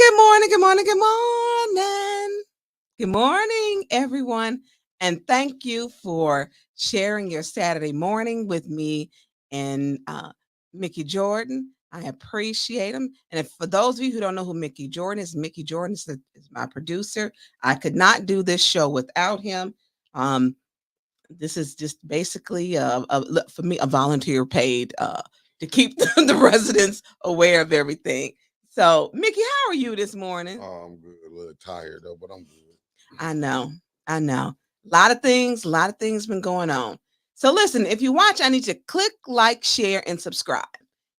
Good morning, good morning, good morning. Good morning, everyone. And thank you for sharing your Saturday morning with me and Mickey Jordan. I appreciate him. And if, for those of you who don't know who Mickey Jordan is my producer. I could not do this show without him. Um, this is just basically for me a volunteer paid to keep the residents aware of everything. So, Mickey, how are you this morning? Oh, I'm good. A little tired though, but I'm good. I know, I know. A lot of things been going on. So, listen, if you watch, I need you to click like, share, and subscribe.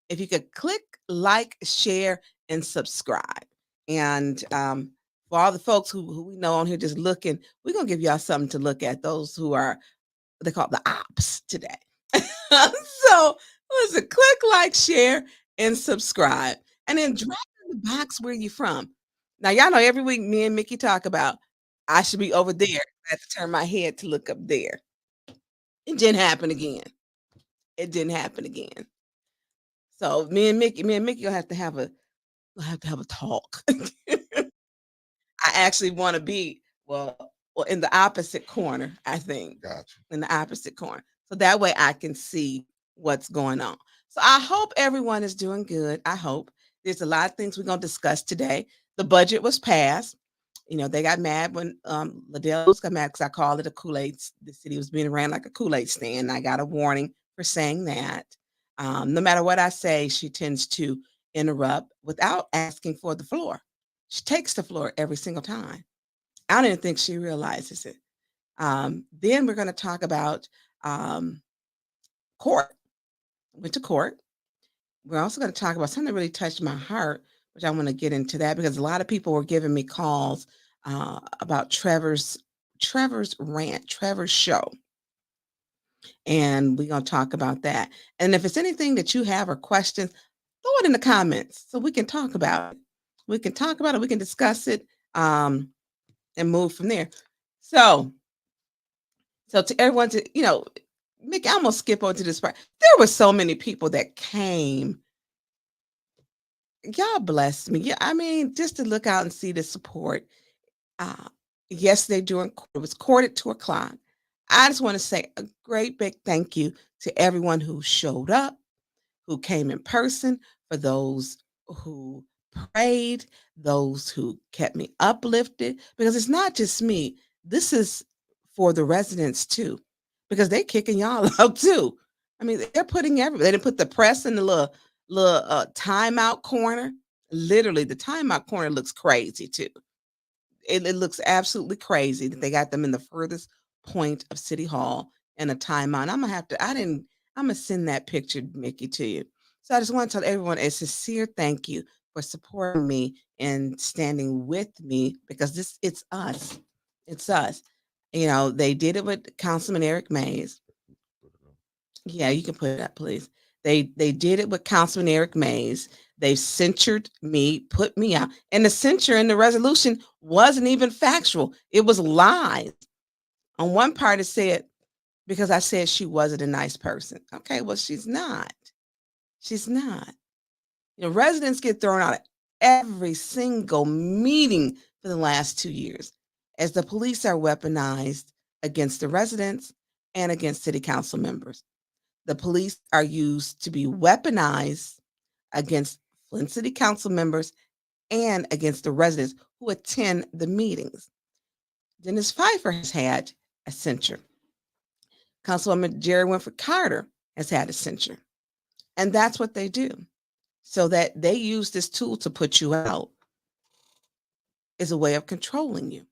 If you could click like, share, and subscribe, and for all the folks who we know on here just looking, we're gonna give y'all something to look at. Those who are they call it the ops today. So listen, click like, share, and subscribe. And then drop in the box where you from. Now, y'all know every week me and Mickey talk about I should be over there. I have to turn my head to look up there. It didn't happen again. It didn't happen again. So me and Mickey will have to have a talk. I actually want to be well in the opposite corner, I think. Gotcha. In the opposite corner. So that way I can see what's going on. So I hope everyone is doing good. I hope. There's a lot of things we're going to discuss today. The budget was passed. You know, they got mad when Liddell's got mad because I called it a Kool-Aid. The city was being ran like a Kool-Aid stand. I got a warning for saying that. No matter what I say, she tends to interrupt without asking for the floor. She takes the floor every single time. I don't even think she realizes it. Then we're going to talk about um, court. Went to court. We're also going to talk about something that really touched my heart, which I want to get into that because a lot of people were giving me calls about Trevor's rant, Trevor's show, and we're going to talk about that. And if it's anything that you have or questions, throw it in the comments so we can talk about it. We can talk about it. We can discuss it and move from there. So to everyone to, Mickey, I'm gonna skip on to this part. There were so many people that came. Y'all blessed me. Yeah, I mean, just to look out and see the support. Uh, Yesterday during court, it was court at 2 o'clock. I just want to say a great big thank you to everyone who showed up, who came in person, for those who prayed, those who kept me uplifted, because it's not just me. This is for the residents too, because they're kicking y'all out too. I mean, they're putting they didn't put the press in the little timeout corner. Literally, the timeout corner looks crazy too. It looks absolutely crazy that they got them in the furthest point of City Hall in a timeout. I'm gonna have to. I'm gonna send that picture, Mickey, to you. So I just want to tell everyone a sincere thank you for supporting me and standing with me because it's us. It's us. You know, they did it with Councilman Eric Mays. Yeah, you can put it up, please. They did it with Councilman Eric Mays. They censured me, put me out. And the censure in the resolution wasn't even factual. It was lies. On one part it said, because I said she wasn't a nice person. Okay, well, she's not. She's not. You know, residents get thrown out of every single meeting for the last 2 years as the police are weaponized against the residents and against city council members. The police are used to be weaponized against Flint City Council members and against the residents who attend the meetings. Dennis Pfeiffer has had a censure. Councilwoman Jerry Winfred Carter has had a censure. And that's what they do. So that they use this tool to put you out is a way of controlling you.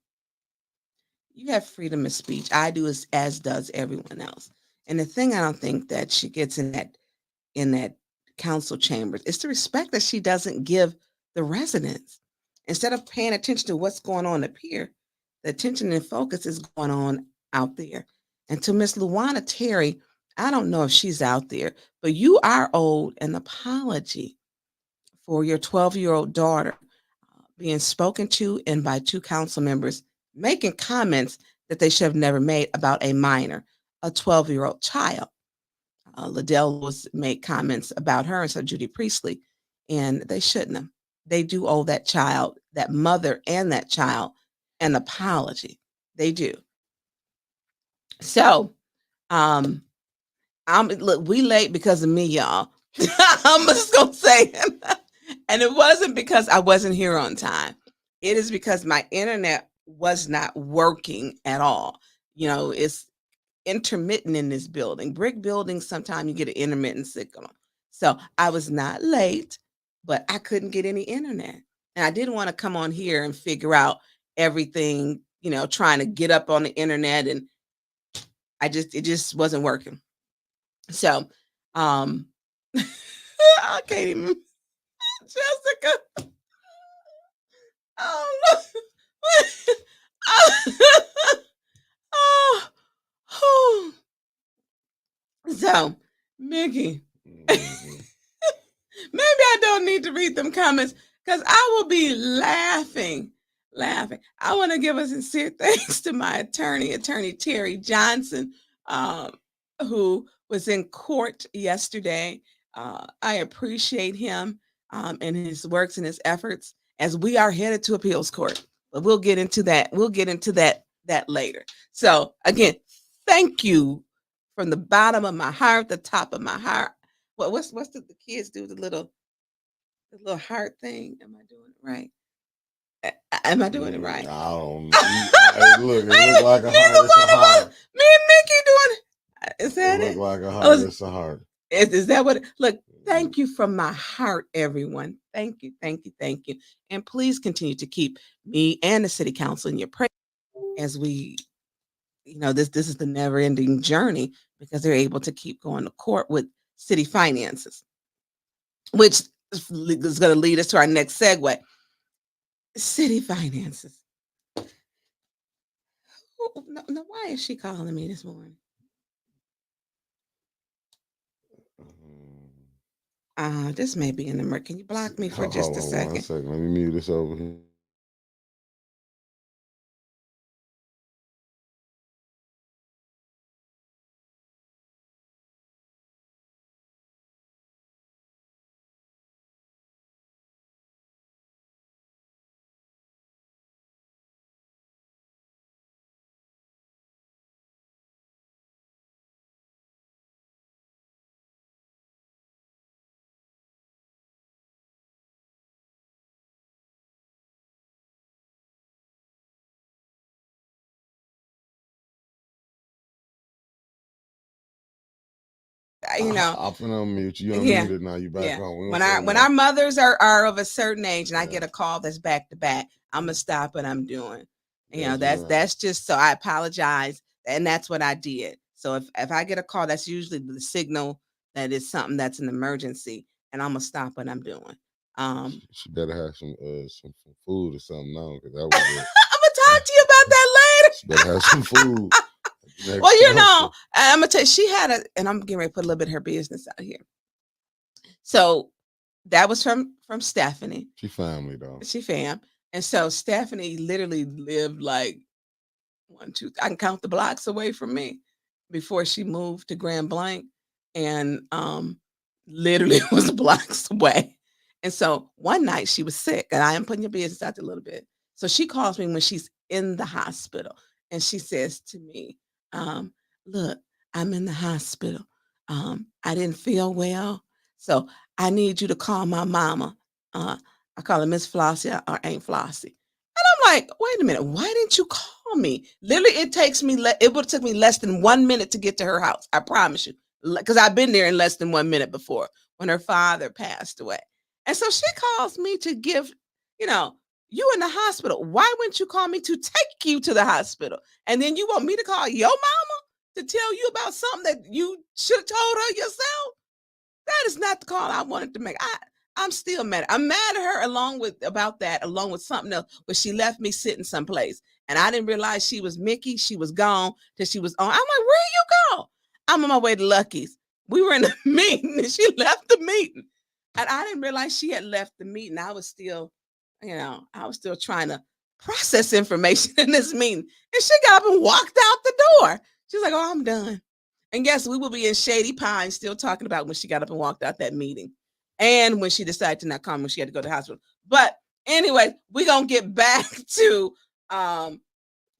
You have freedom of speech. I do as does everyone else. And the thing I don't think that she gets in that council chambers is the respect that she doesn't give the residents. Instead of paying attention to what's going on up here, the attention and focus is going on out there. And to Miss Luana Terry, I don't know if she's out there, but you are owed an apology for your 12-year-old daughter being spoken to and by two council members making comments that they should have never made about a minor, a 12-year-old child. Liddell was made comments about her and so Judy Priestley, and they shouldn't have. They do owe that child that mother and that child an apology. They do. So, I'm look, we late because of me, y'all. I'm just gonna say it. And it wasn't because I wasn't here on time. It is because my internet was not working at all. It's intermittent in this building. Brick buildings, sometimes you get an intermittent signal. So I was not late, but I couldn't get any internet. And I didn't want to come on here and figure out everything, trying to get up on the internet, and it just wasn't working. So, I can't even, Jessica. Oh, look. Oh, oh. So, Mickey, Mhm. maybe I don't need to read them comments because I will be laughing. I want to give a sincere thanks to my Attorney Terry Johnson, um, who was in court yesterday. I appreciate him, and his works and his efforts as we are headed to appeals court. But we'll get into that. We'll get into that later. So again, thank you from the bottom of my heart, the top of my heart. What's the kids do, the little heart thing? Am I doing it right? Am I doing it right? I don't know. Hey, look, it look like a heart. It's a heart. Me and Mickey doing it. Is that It it? look like a Oh, heart. It's a heart. is that what? Look, thank you from my heart, everyone. Thank you, thank you, thank you. And please continue to keep me and the city council in your prayer as we, this is the never ending journey because they're able to keep going to court with city finances, which is going to lead us to our next segue. City finances. No, why is she calling me this morning? This may be in the merc. Can you block me for just a second? 1 second. Let me mute this over here. I'm finna unmute you. You unmuted now. You back on. When our mothers are of a certain age and I get a call that's back to back, I'm gonna stop what I'm doing. That's just so I apologize, and that's what I did. So if I get a call, that's usually the signal that it's something that's an emergency, and I'm gonna stop what I'm doing. She better have some food or something now, because that was I'm gonna talk to you about that later. She better have some food. Well, I'm gonna tell you, she had and I'm getting ready to put a little bit of her business out here. So that was from Stephanie. She family though. She fam. And so Stephanie literally lived like 1, 2, I can count the blocks away from me before she moved to Grand Blanc, and literally was blocks away. And so one night she was sick, and I am putting your business out there a little bit. So she calls me when she's in the hospital, and she says to me, look, I'm in the hospital. I didn't feel well. So I need you to call my mama. I call her Miss Flossie or Aunt Flossie. And I'm like, wait a minute, why didn't you call me? Literally, it would have took me less than 1 minute to get to her house. I promise you. Because I've been there in less than 1 minute before when her father passed away. And so she calls me to give, you in the hospital. Why wouldn't you call me to take you to the hospital? And then you want me to call your mama to tell you about something that you should have told her yourself? That is not the call I wanted to make. I'm still mad. I'm mad at her along with something else, but she left me sitting someplace. And I didn't realize she was Mickey. She was gone till she was on. I'm like, where you go? I'm on my way to Lucky's. We were in a meeting and she left the meeting. And I didn't realize she had left the meeting. I was still trying to process information in this meeting. And she got up and walked out the door. She's like, oh, I'm done. And yes, we will be in Shady Pines still talking about when she got up and walked out that meeting. And when she decided to not come, when she had to go to the hospital. But Anyway, we're gonna get back um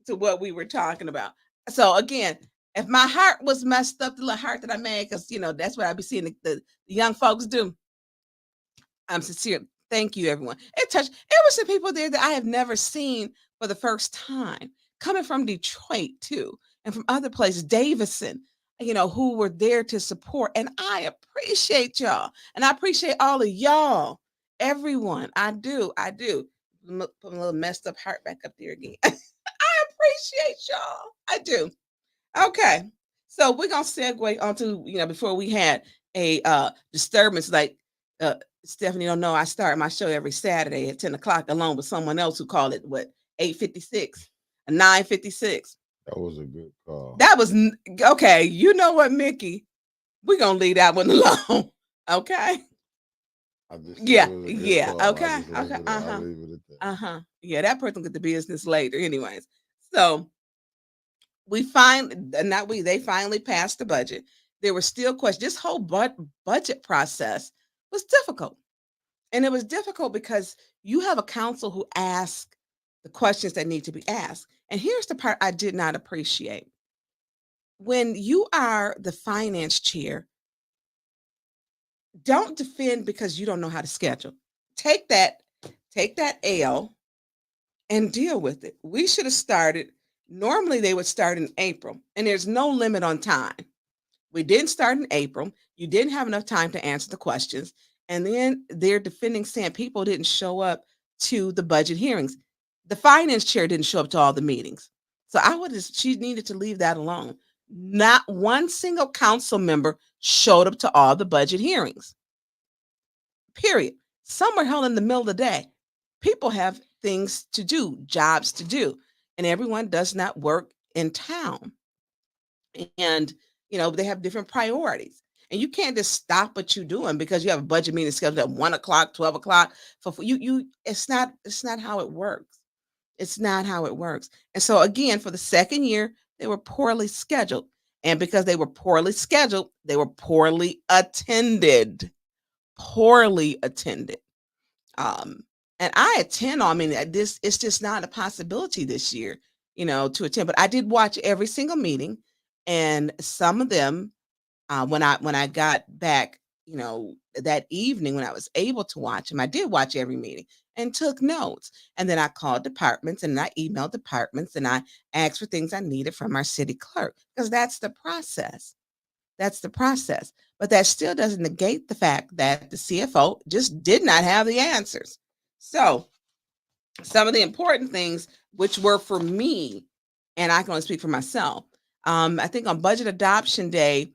to what we were talking about. So again, if my heart was messed up, the little heart that I made, because that's what I be seeing the young folks do. I'm sincere. Thank you, everyone. It was some people there that I have never seen for the first time, coming from Detroit too, and from other places, Davison, who were there to support. And I appreciate y'all. And I appreciate all of y'all. Everyone. I do. I do. Put a little messed up heart back up there again. I appreciate y'all. I do. Okay. So we're gonna segue onto, before we had a disturbance, like uh Stephanie don't know, I start my show every Saturday at 10 o'clock along with someone else who called it 8:56, 9:56. That was a good call. That was okay. You know what, Mickey? We're gonna leave that one alone. Okay. I just Yeah, said it was a good yeah. call. Okay. Okay. I'll leave it at that. Yeah, that person get the business later. Anyways. So we finally, not we, they finally passed the budget. There were still questions. This whole budget process was difficult. And it was difficult because you have a council who asks the questions that need to be asked. And here's the part I did not appreciate. When you are the finance chair, don't defend because you don't know how to schedule. Take that, take that L and deal with it. We should have started. Normally they would start in April, and there's no limit on time. We didn't start in April. You didn't have enough time to answer the questions. And then they're defending saying people didn't show up to the budget hearings. The finance chair didn't show up to all the meetings. So she needed to leave that alone. Not one single council member showed up to all the budget hearings. Period. Some were held in the middle of the day. People have things to do, jobs to do, and everyone does not work in town. And they have different priorities, and you can't just stop what you're doing because you have a budget meeting scheduled at 1 o'clock, 12 o'clock. For you, it's not how it works. It's not how it works. And so again, for the second year, they were poorly scheduled, and because they were poorly scheduled, they were poorly attended. Poorly attended. um and I attend I mean, this it's just not a possibility this year, to attend, but I did watch every single meeting. And some of them, when I got back, that evening, when I was able to watch them, I did watch every meeting and took notes. And then I called departments and I emailed departments and I asked for things I needed from our city clerk, because that's the process. That's the process. But that still doesn't negate the fact that the CFO just did not have the answers. So, some of the important things, which were for me, and I can only speak for myself. I think on budget adoption day,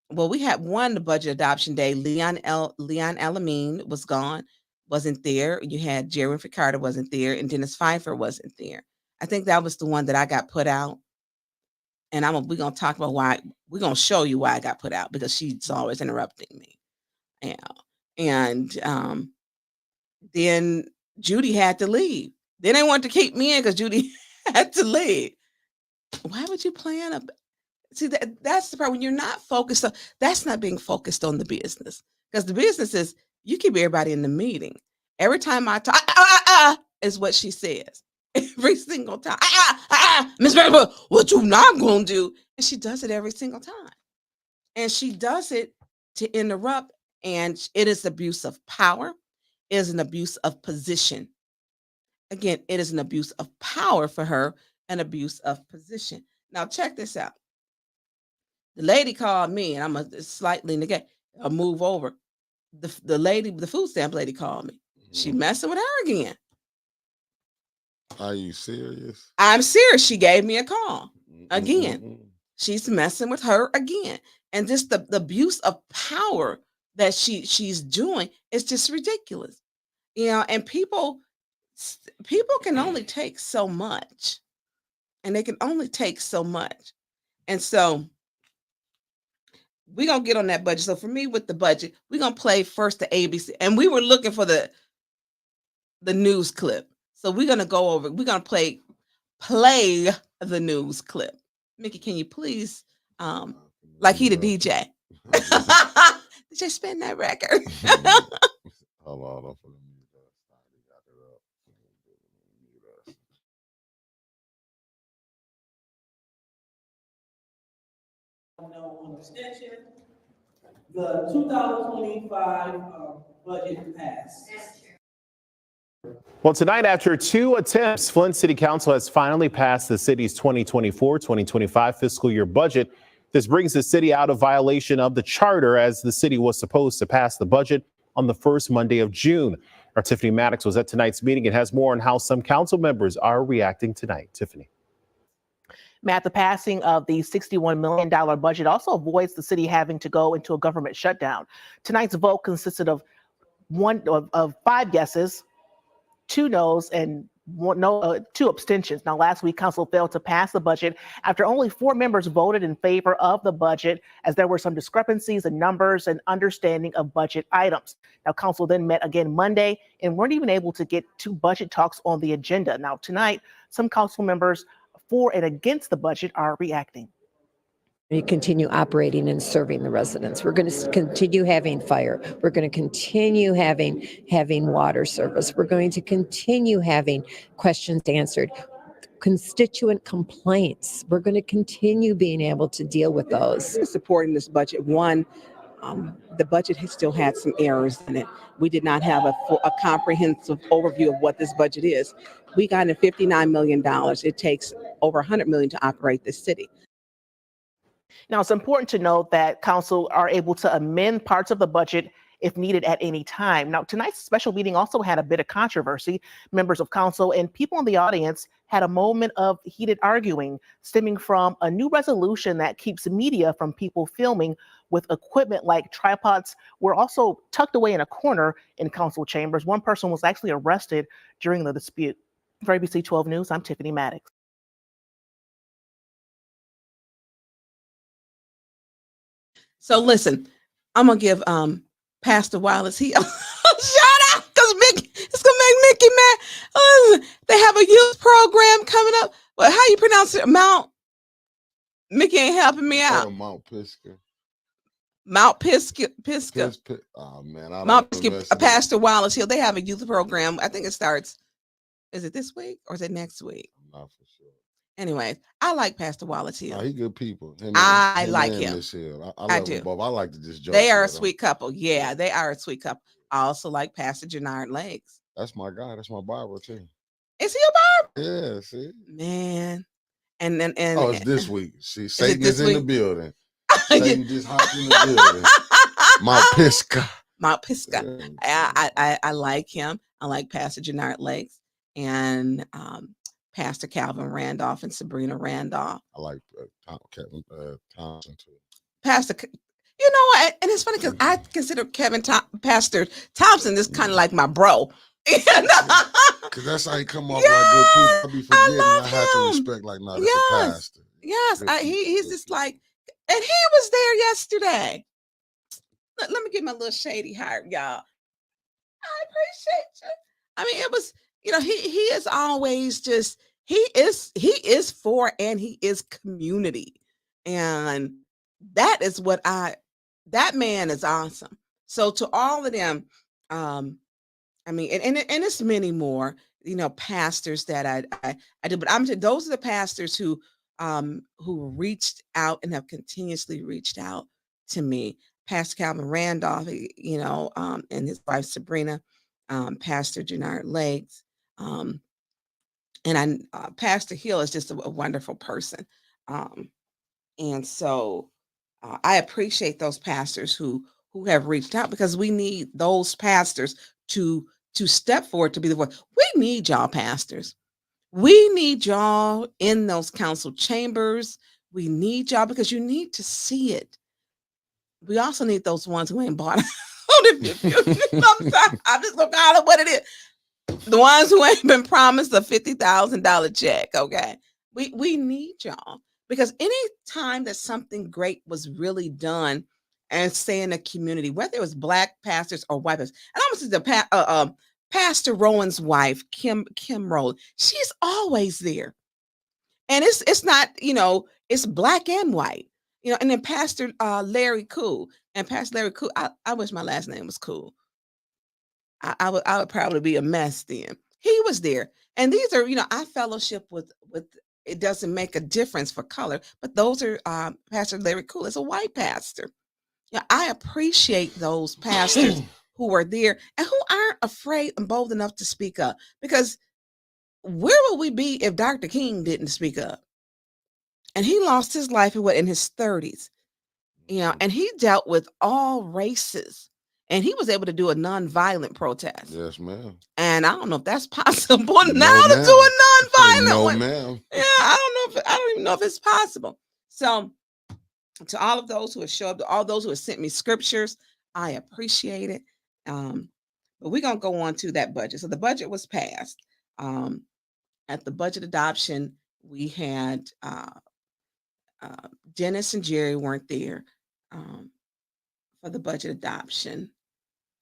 well, we had one budget adoption day. Leon Elamine was gone, wasn't there. You had Jerry Ficardo wasn't there, and Dennis Pfeiffer wasn't there. I think that was the one that I got put out. And we're gonna talk about why. We're gonna show you why I got put out, because she's always interrupting me. Yeah. And then Judy had to leave. Then they wanted to keep me in because Judy had to leave. Why would you plan a see that's the part when you're not focused on that's not being focused on the business. Because the business is you keep everybody in the meeting. Every time I talk, is what she says. Every single time. Miss Baker, what you not gonna do? And she does it every single time. And she does it to interrupt. And it is abuse of power. It is an abuse of position. Again, it is an abuse of power for her, an abuse of position. Now, check this out. The lady called me, and I'm a slightly negate. I'll move over. The lady, the food stamp lady called me. She messing with her again. Are you serious? I'm serious. She gave me a call again. She's messing with her again. And just the abuse of power that she's doing is just ridiculous. And people can only take so much. And they can only take so much. And so we're going to get on that budget. So for me, with the budget, we're going to play first the ABC. And we were looking for the news clip. So we're going to go over, we're going to play the news clip. Mickey, can you please, like he the DJ. DJ, spin that record. Hold on, for the music. No abstention. The 2025 budget passed. Well, tonight, after 2 attempts, Flint City Council has finally passed the city's 2024-2025 fiscal year budget. This brings the city out of violation of the charter, as the city was supposed to pass the budget on the first Monday of June. Our Tiffany Maddox was at tonight's meeting and has more on how some council members are reacting tonight. Tiffany. Matt, the passing of the $61 million budget also avoids the city having to go into a government shutdown. Tonight's vote consisted of 5 yeses, 2 noes, and 2 abstentions. Now, last week, council failed to pass the budget after only 4 members voted in favor of the budget, as there were some discrepancies in numbers and understanding of budget items. Now, council then met again Monday and weren't even able to get to budget talks on the agenda. Now, tonight, some council members for and against the budget are reacting. We continue operating and serving the residents. We're going to continue having fire. We're going to continue having water service. We're going to continue having questions answered. Constituent complaints. We're going to continue being able to deal with those. Supporting this budget. One, the budget has still had some errors in it. We did not have a comprehensive overview of what this budget is. We got in $59 million. It takes over $100 million to operate this city. Now, it's important to note that council are able to amend parts of the budget if needed at any time. Now, tonight's special meeting also had a bit of controversy. Members of council and people in the audience had a moment of heated arguing stemming from a new resolution that keeps media from people filming with equipment like tripods were also tucked away in a corner in council chambers. One person was actually arrested during the dispute. For ABC 12 News, I'm Tiffany Maddox. So listen, I'm gonna give Pastor Wallace shout out because it's gonna make Mickey mad. They have a youth program coming up. Well, how you pronounce it? Mickey ain't helping me out. Mount Pisgah. Mount Pisgah. Oh man, I Mount Pisgah. Pastor Wallace Hill. They have a youth program. I think it starts. Is it this week or is it next week? I'm not for sure. Anyway, I like Pastor Wallace Hill. He good people. I like him. I love them both. I like to just joke. They are a sweet couple. Yeah, they are a sweet couple. I also like Pastor Jannard Legs. That's my guy. That's my Bible too. Is he a barber? Yeah, see. Man. And it's this week. See, Satan is in the building. Satan just hopped in the building. Mount Pisgah. Mount Pisgah. Yeah. I like him. I like Pastor Jannard Legs and Pastor Calvin Randolph and Sabrina Randolph. I like Kevin Thompson too. Pastor, you know what? And it's funny because I consider Pastor Thompson is kind of like my bro. Because that's how he come off like good people. I be forgetting I have to respect like not a pastor. Yes, he's just like, and he was there yesterday. Let me get my little shady heart, y'all. I appreciate you. I mean, it was, you know, he is always just, he is for and he is community. And that is what that man is awesome. So to all of them, I mean, and it's many more, you know, pastors that I do, but those are the pastors who reached out and have continuously reached out to me. Pastor Calvin Randolph, you know, and his wife Sabrina, Pastor Jannard Legs, and Pastor Hill is just a wonderful person, and so I appreciate those pastors who have reached out, because we need those pastors to step forward to be the voice. We need y'all pastors. We need y'all in those council chambers. We need y'all because you need to see it. We also need those ones who ain't bought. I'm just gonna call it what it is. The ones who ain't been promised a $50,000 check. Okay, we need y'all, because any time that something great was really done and say in a community, whether it was Black pastors or white pastors, and almost the Pastor Rowan's wife, Kim Rowland, she's always there. And it's not, you know, it's Black and white, you know. And then Pastor Larry Cool, and Pastor Larry Cool, I wish my last name was Cool. I would probably be a mess then. He was there. And these are, you know, I fellowship with it doesn't make a difference for color. But those are Pastor Larry Cool is a white pastor. Yeah, I appreciate those pastors who are there and who aren't afraid and bold enough to speak up. Because where would we be if Dr. King didn't speak up? And he lost his life in his 30s, and he dealt with all races, and he was able to do a nonviolent protest. Yes, ma'am. And I don't know if that's possible now to do a nonviolent one. Ma'am. Yeah, I don't even know if it's possible. So to all of those who have showed up, to all those who have sent me scriptures, I appreciate it. But we're going to go on to that budget. So the budget was passed. At the budget adoption, we had Dennis and Jerry weren't there for the budget adoption.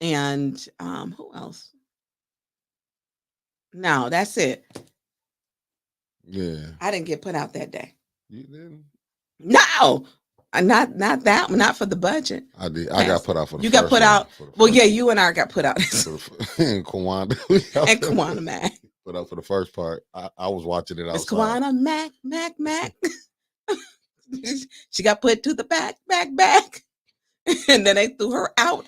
And who else? No, that's it. Yeah. I didn't get put out that day. You didn't? No, not that, not for the budget. I did. I got put out for the You got put out. Well, yeah, you and I got put out. And Kawana. And Kawana Mac. Put out for the first part. I was watching it outside. It's Kawana Mac. She got put to the back. And then they threw her out.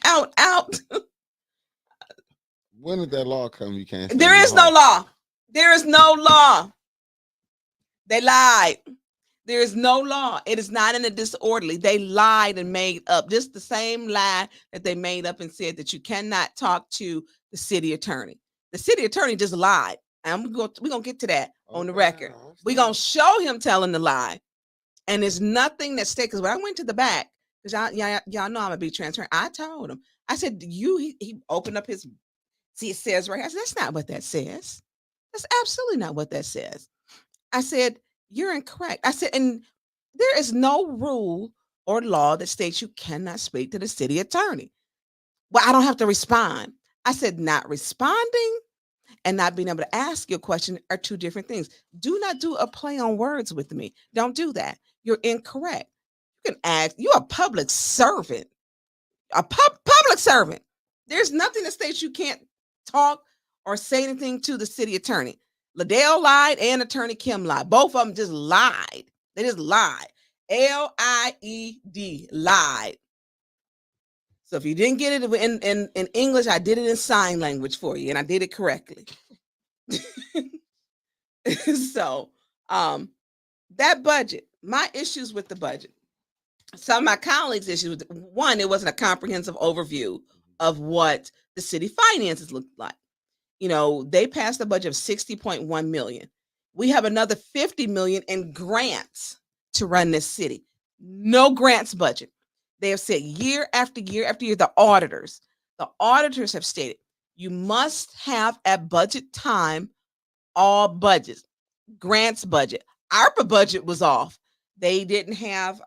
When did that law come? You can't. There is no law. There is no law. They lied. There is no law. It is not in a disorderly. They lied and made up. This the same lie that they made up and said that you cannot talk to the city attorney. The city attorney just lied. And we're going to get to that on the record. We're going to show him telling the lie. And there's nothing that stays. Because when I went to the back, because y'all know I'm going to be transparent, I told him. I said, he opened up his, see, it says right here. I said, that's not what that says. That's absolutely not what that says. I said, you're incorrect. I said, and there is no rule or law that states you cannot speak to the city attorney. Well, I don't have to respond. I said, not responding and not being able to ask you a question are two different things. Do not do a play on words with me. Don't do that. You're incorrect. You can ask, you're a public servant, public servant. There's nothing that states you can't talk or say anything to the city attorney. Liddell lied and Attorney Kim lied. Both of them just lied. They just lied. Lied, lied. So if you didn't get it in English, I did it in sign language for you, and I did it correctly. So that budget, my issues with the budget. Some of my colleagues' issues with one, it wasn't a comprehensive overview of what the city finances looked like. They passed a budget of $60.1 million. We have another $50 million in grants to run this city. No grants budget. They have said year after year after year, the auditors have stated, you must have at budget time all budgets, grants budget. ARPA budget was off. They didn't have,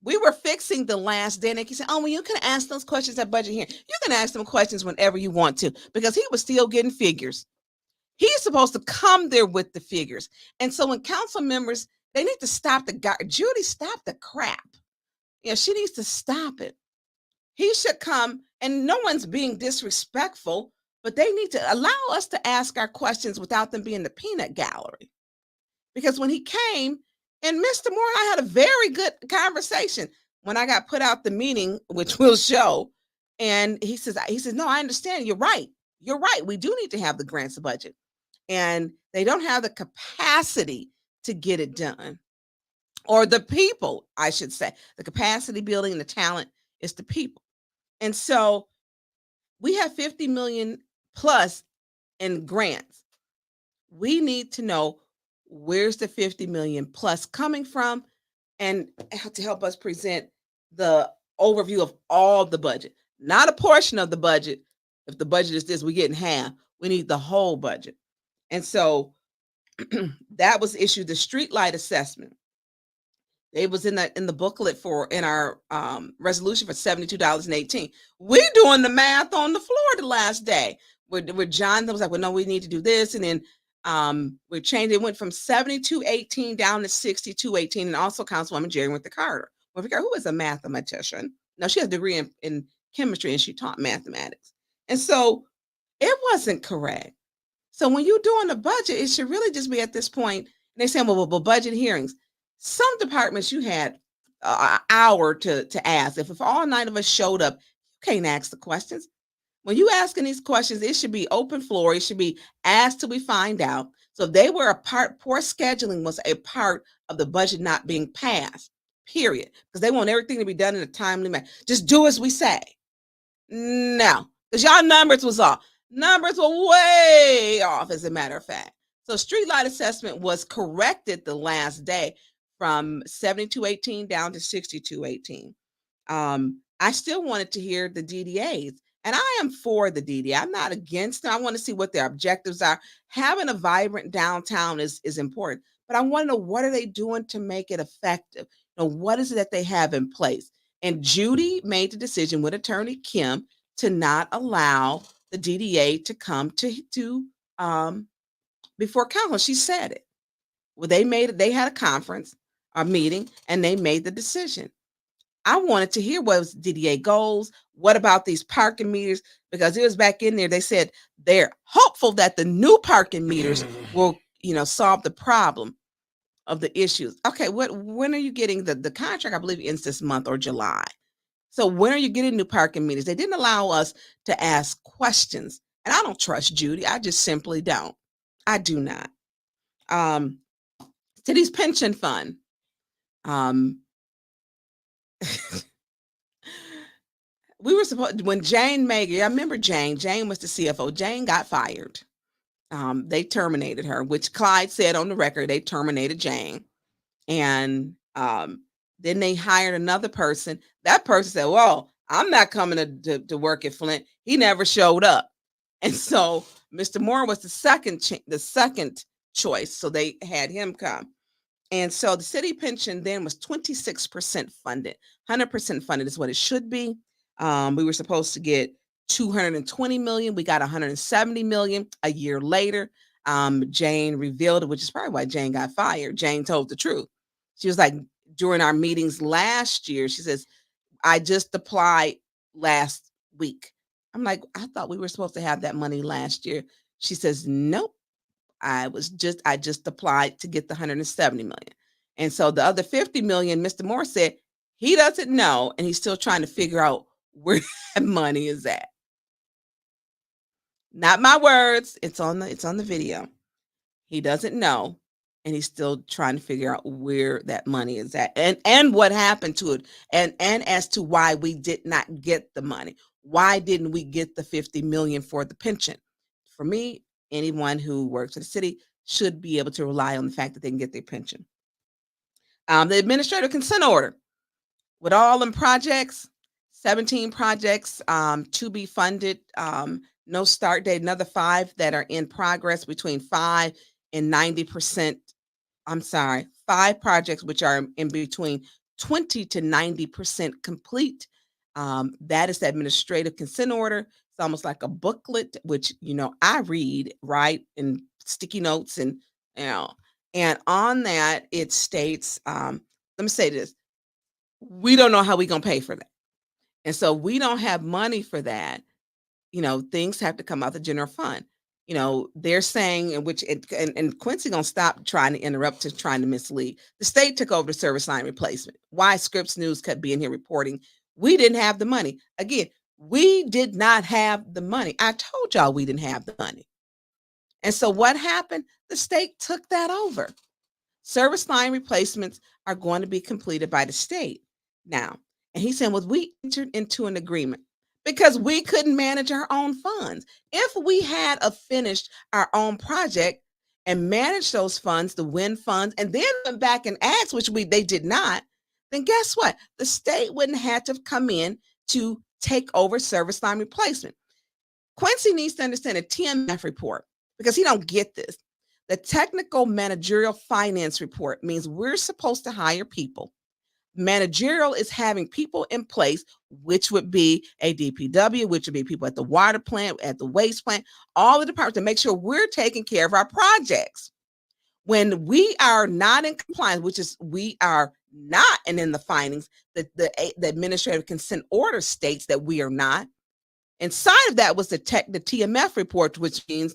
we were fixing the last day, and they said, well, you can ask those questions at budget hearing. You can ask them questions whenever you want to, because he was still getting figures. He's supposed to come there with the figures. And so when council members, they need to stop Judy, stop the crap. She needs to stop it. He should come, and no one's being disrespectful, but they need to allow us to ask our questions without them being the peanut gallery. Because when he came, and Mr. Moore and I had a very good conversation when I got put out the meeting, which we'll show. And he says, no, I understand. You're right. We do need to have the grants budget. And they don't have the capacity to get it done. Or the people, I should say. The capacity building and the talent is the people. And so we have 50 million plus in grants. We need to know where's the 50 million plus coming from, and to help us present the overview of all the budget, not a portion of the budget. If the budget is this, we get in half. We need the whole budget. And so that was issued, the streetlight assessment. It was in the booklet in our resolution for $72.18. We're doing the math on the floor the last day. Where John was like, well, no, we need to do this. And then we changed. It went from 72.18 down to 62.18. And also Councilwoman Jerry went to Carter, who is a mathematician. Now she has a degree in chemistry and she taught mathematics. And so it wasn't correct. So when you're doing a budget, it should really just be at this point, they say, well, budget hearings. Some departments you had an hour to ask. If all 9 of us showed up, you can't ask the questions. When you asking these questions, it should be open floor. It should be asked till we find out. So they were a part, poor scheduling was a part of the budget not being passed, period. Because they want everything to be done in a timely manner. Just do as we say. No, because y'all numbers was off. Numbers were way off, as a matter of fact. So streetlight assessment was corrected the last day from 7218 down to 6218. I still wanted to hear the DDAs, and I am for the DDA. I'm not against them. I want to see what their objectives are. Having a vibrant downtown is important, but I want to know, what are they doing to make it effective? What is it that they have in place? And Judy made the decision with Attorney Kim to not allow the DDA to come to before council. She said it. Well, they had a conference, a meeting, and they made the decision. I wanted to hear what was DDA goals. What about these parking meters? Because it was back in there, they said they're hopeful that the new parking meters will, solve the problem of the issues. Okay, when are you getting the contract? I believe ends this month or July. So when are you getting new parking meters? They didn't allow us to ask questions. And I don't trust Judy. I just simply don't. I do not. City's pension fund. We were supposed, when Jane Mager, I remember Jane was the CFO. Jane got fired. They terminated her, which Clyde said on the record, they terminated Jane. And then they hired another person. That person said, well, I'm not coming to work at Flint. He never showed up. And so Mr. Moore was the second choice. So they had him come. And so the city pension then was 26% funded. 100% funded is what it should be. We were supposed to get 220 million. We got 170 million a year later. Jane revealed it, which is probably why Jane got fired. Jane told the truth. She was like, during our meetings last year, she says, I just applied last week. I'm like, I thought we were supposed to have that money last year. She says, nope. I just applied to get the 170 million. And so the other 50 million, Mr. Moore said he doesn't know, and he's still trying to figure out where that money is at. Not my words. It's on the video. He doesn't know, and he's still trying to figure out where that money is at and what happened to it, and as to why we did not get the money. Why didn't we get the 50 million for the pension? For me, anyone who works for the city should be able to rely on the fact that they can get their pension. The administrative consent order, with all them projects, 17 projects to be funded, no start date, another 5 that are in progress, between 5 and 90%. I'm sorry, 5 projects which are in between 20 to 90% complete. That is the administrative consent order. It's almost like a booklet, which, I read, right, in sticky notes, and, and on that it states, let me say this, we don't know how we're going to pay for that. And so we don't have money for that. Things have to come out the general fund. They're saying, and Quincy going to stop trying to interrupt, trying to mislead. The state took over the service line replacement. Why Scripps News could be in here reporting we didn't have the money. Again, we did not have the money. I told y'all we didn't have the money. And so what happened? The state took that over. Service line replacements are going to be completed by the state now. And he said, well, we entered into an agreement because we couldn't manage our own funds. If we had finished our own project and managed those funds, the WIN funds, and then went back and asked, which they did not, then guess what? The state wouldn't have to come in to take over service line replacement. Quincy needs to understand a TMF report, because he don't get this. The technical managerial finance report means we're supposed to hire people. Managerial is having people in place, which would be a DPW, which would be people at the water plant, at the waste plant, all the departments, to make sure we're taking care of our projects. When we are not in compliance, which is we are not, and in the findings, the administrative consent order states that we are not. Inside of that was the TMF report, which means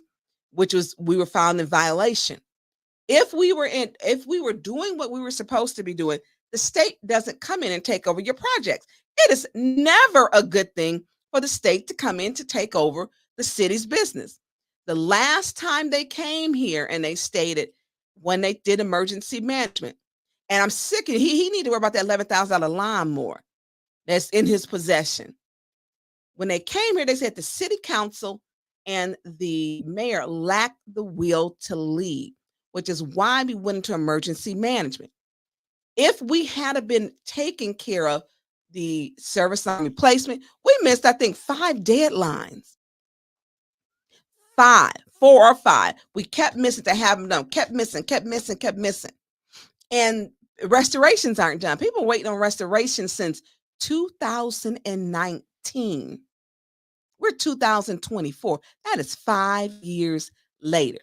we were found in violation. If we were doing what we were supposed to be doing, the state doesn't come in and take over your projects. It is never a good thing for the state to come in to take over the city's business. The last time they came here and they stated when they did emergency management, and I'm sick of he need to worry about that $11,000 lawnmower that's in his possession. When they came here, they said the city council and the mayor lacked the will to lead, which is why we went into emergency management. If we had been taking care of the service line replacement, we missed, I think, 5 deadlines. 4 or 5. We kept missing to have them done, kept missing. And restorations aren't done. People waiting on restoration since 2019. We're 2024. That is 5 years later.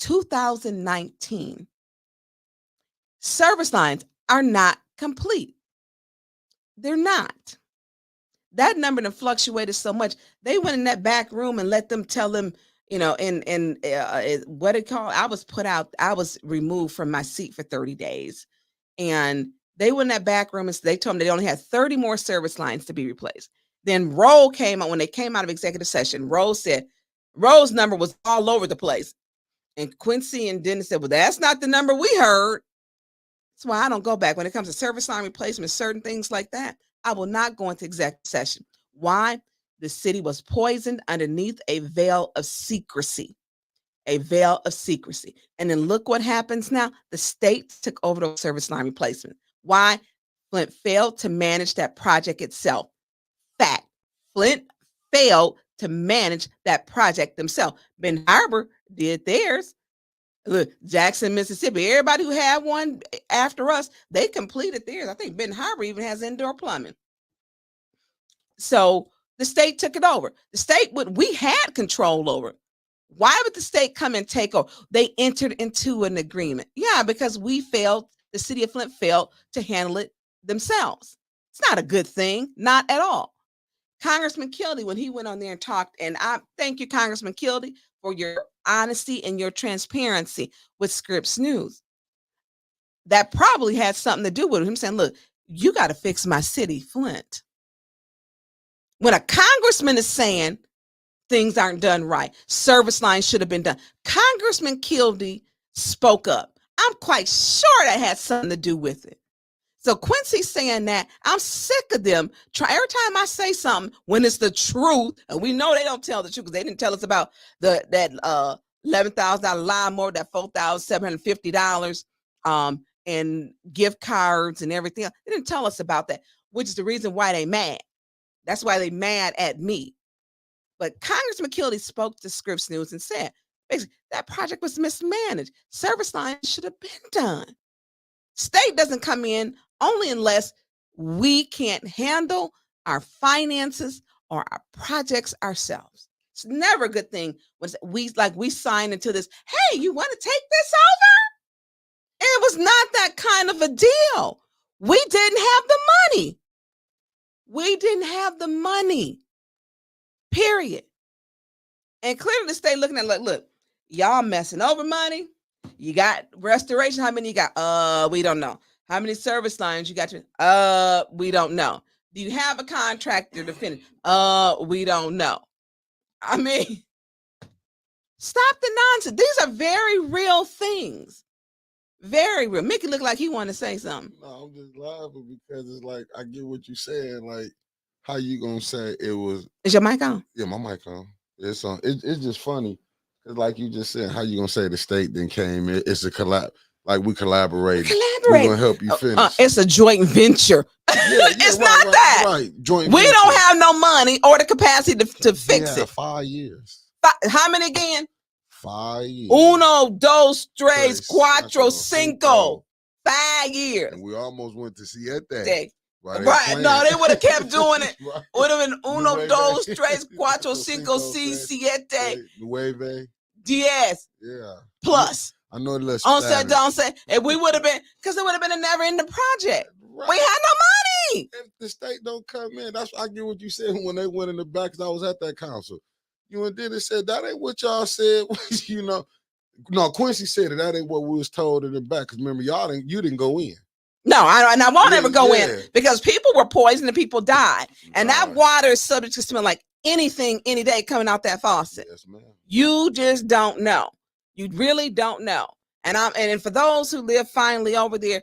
2019. Service lines are not complete. They're not. That number done fluctuated so much. They went in that back room and let them tell them, what it called. I was removed from my seat for 30 days. And they went in that back room and they told them they only had 30 more service lines to be replaced. Then Roll came out when they came out of executive session. Roll said Roll's number was all over the place. And Quincy and Dennis said, well, that's not the number we heard. That's why I don't go back when it comes to service line replacement, certain things like that. I will not go into executive session. Why? The city was poisoned underneath a veil of secrecy. A veil of secrecy. And then look what happens now. The state took over the service line replacement. Why? Flint failed to manage that project itself. Fact. Flint failed to manage that project themselves. Ben Harbor did theirs. Look, Jackson, Mississippi, everybody who had one after us, they completed theirs. I think Ben Harbor even has indoor plumbing. So the state took it over. The state, we had control over it. Why would the state come and take over? They entered into an agreement. Yeah, because the city of Flint failed to handle it themselves. It's not a good thing, not at all. Congressman Kildee, when he went on there and talked, and I thank you, Congressman Kildee, for your honesty and your transparency with Scripps News. That probably had something to do with him saying, look, you got to fix my city, Flint. When a congressman is saying things aren't done right, service lines should have been done, Congressman Kildee spoke up. I'm quite sure that had something to do with it. So Quincy's saying that, I'm sick of them. Every time I say something, when it's the truth, and we know they don't tell the truth because they didn't tell us about that $11,000 lawnmower, that $4,750, and gift cards and everything else. They didn't tell us about that, which is the reason why they mad. That's why they mad at me. But Congressman Kildee spoke to Scripps News and said, basically, that project was mismanaged. Service lines should have been done. State doesn't come in only unless we can't handle our finances or our projects ourselves. It's never a good thing when we sign into this, hey, you want to take this over? It was not that kind of a deal. We didn't have the money. We didn't have the money, period. And clearly the state looking at like, look, y'all messing over money. You got restoration. How many you got? We don't know. How many service lines you got? We don't know. Do you have a contractor to finish? We don't know. I mean, stop the nonsense. These are very real things. Very real. Make it look like he want to say something. No, I'm just laughing because it's like, I get what you're saying. Like, how you gonna say it was? Is your mic on? Yeah, my mic on. It's on. It's just funny. It's like you just said, how you gonna say the state then came in? It's a collab. Like we collaborated. We're gonna help you finish. It's a joint venture. It's not that. Right. Joint we venture. Don't have no money or the capacity to fix it. 5 years. How many again? 5 years. Uno, dos, tres, cuatro, cinco. 5 years. And we almost went to Siete. Right. No, they would have kept doing it. Right. Would have been uno, dos, tres, cuatro, cinco, seis, siete. Nueve. 10. Yeah. Plus. I know the list. On said, don't say. And we would have been, because it would have been a never ending project. Right. We had no money. If the state don't come in, I get what you said when they went in the back, because I was at that council. You and Dennis said, that ain't what y'all said. You know, No, Quincy said it. That ain't what we was told in the back. Because remember, you didn't go in. No, and I won't ever go Yeah. in because people were poisoned and people died. And that Right. water is subject to smell like anything any day coming out that faucet. Yes, ma'am. You just don't know. You really don't know. And for those who live finally over there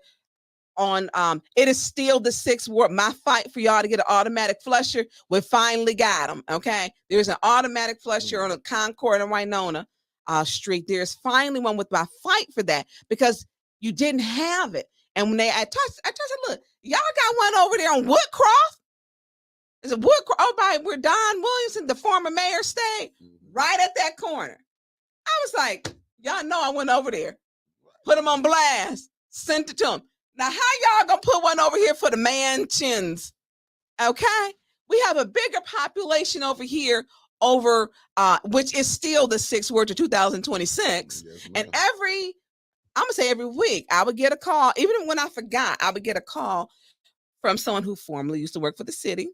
on it is still the 6th ward. My fight for y'all to get an automatic flusher, we finally got them. Okay. There's an automatic flusher on a Concord and Winona Street. There's finally one with my fight for that because you didn't have it. And when I said, look, y'all got one over there on Woodcroft. Is it Woodcroft? Oh, by where Don Williamson, the former mayor, stayed, right at that corner. I was like, y'all know I went over there, put them on blast, sent it to them. Now, how y'all gonna put one over here for the mansions? Okay, we have a bigger population over here, which is still the 6th ward to 2026, Yes, and ma'am. I'm gonna say every week I would get a call. Even when I forgot, I would get a call from someone who formerly used to work for the city,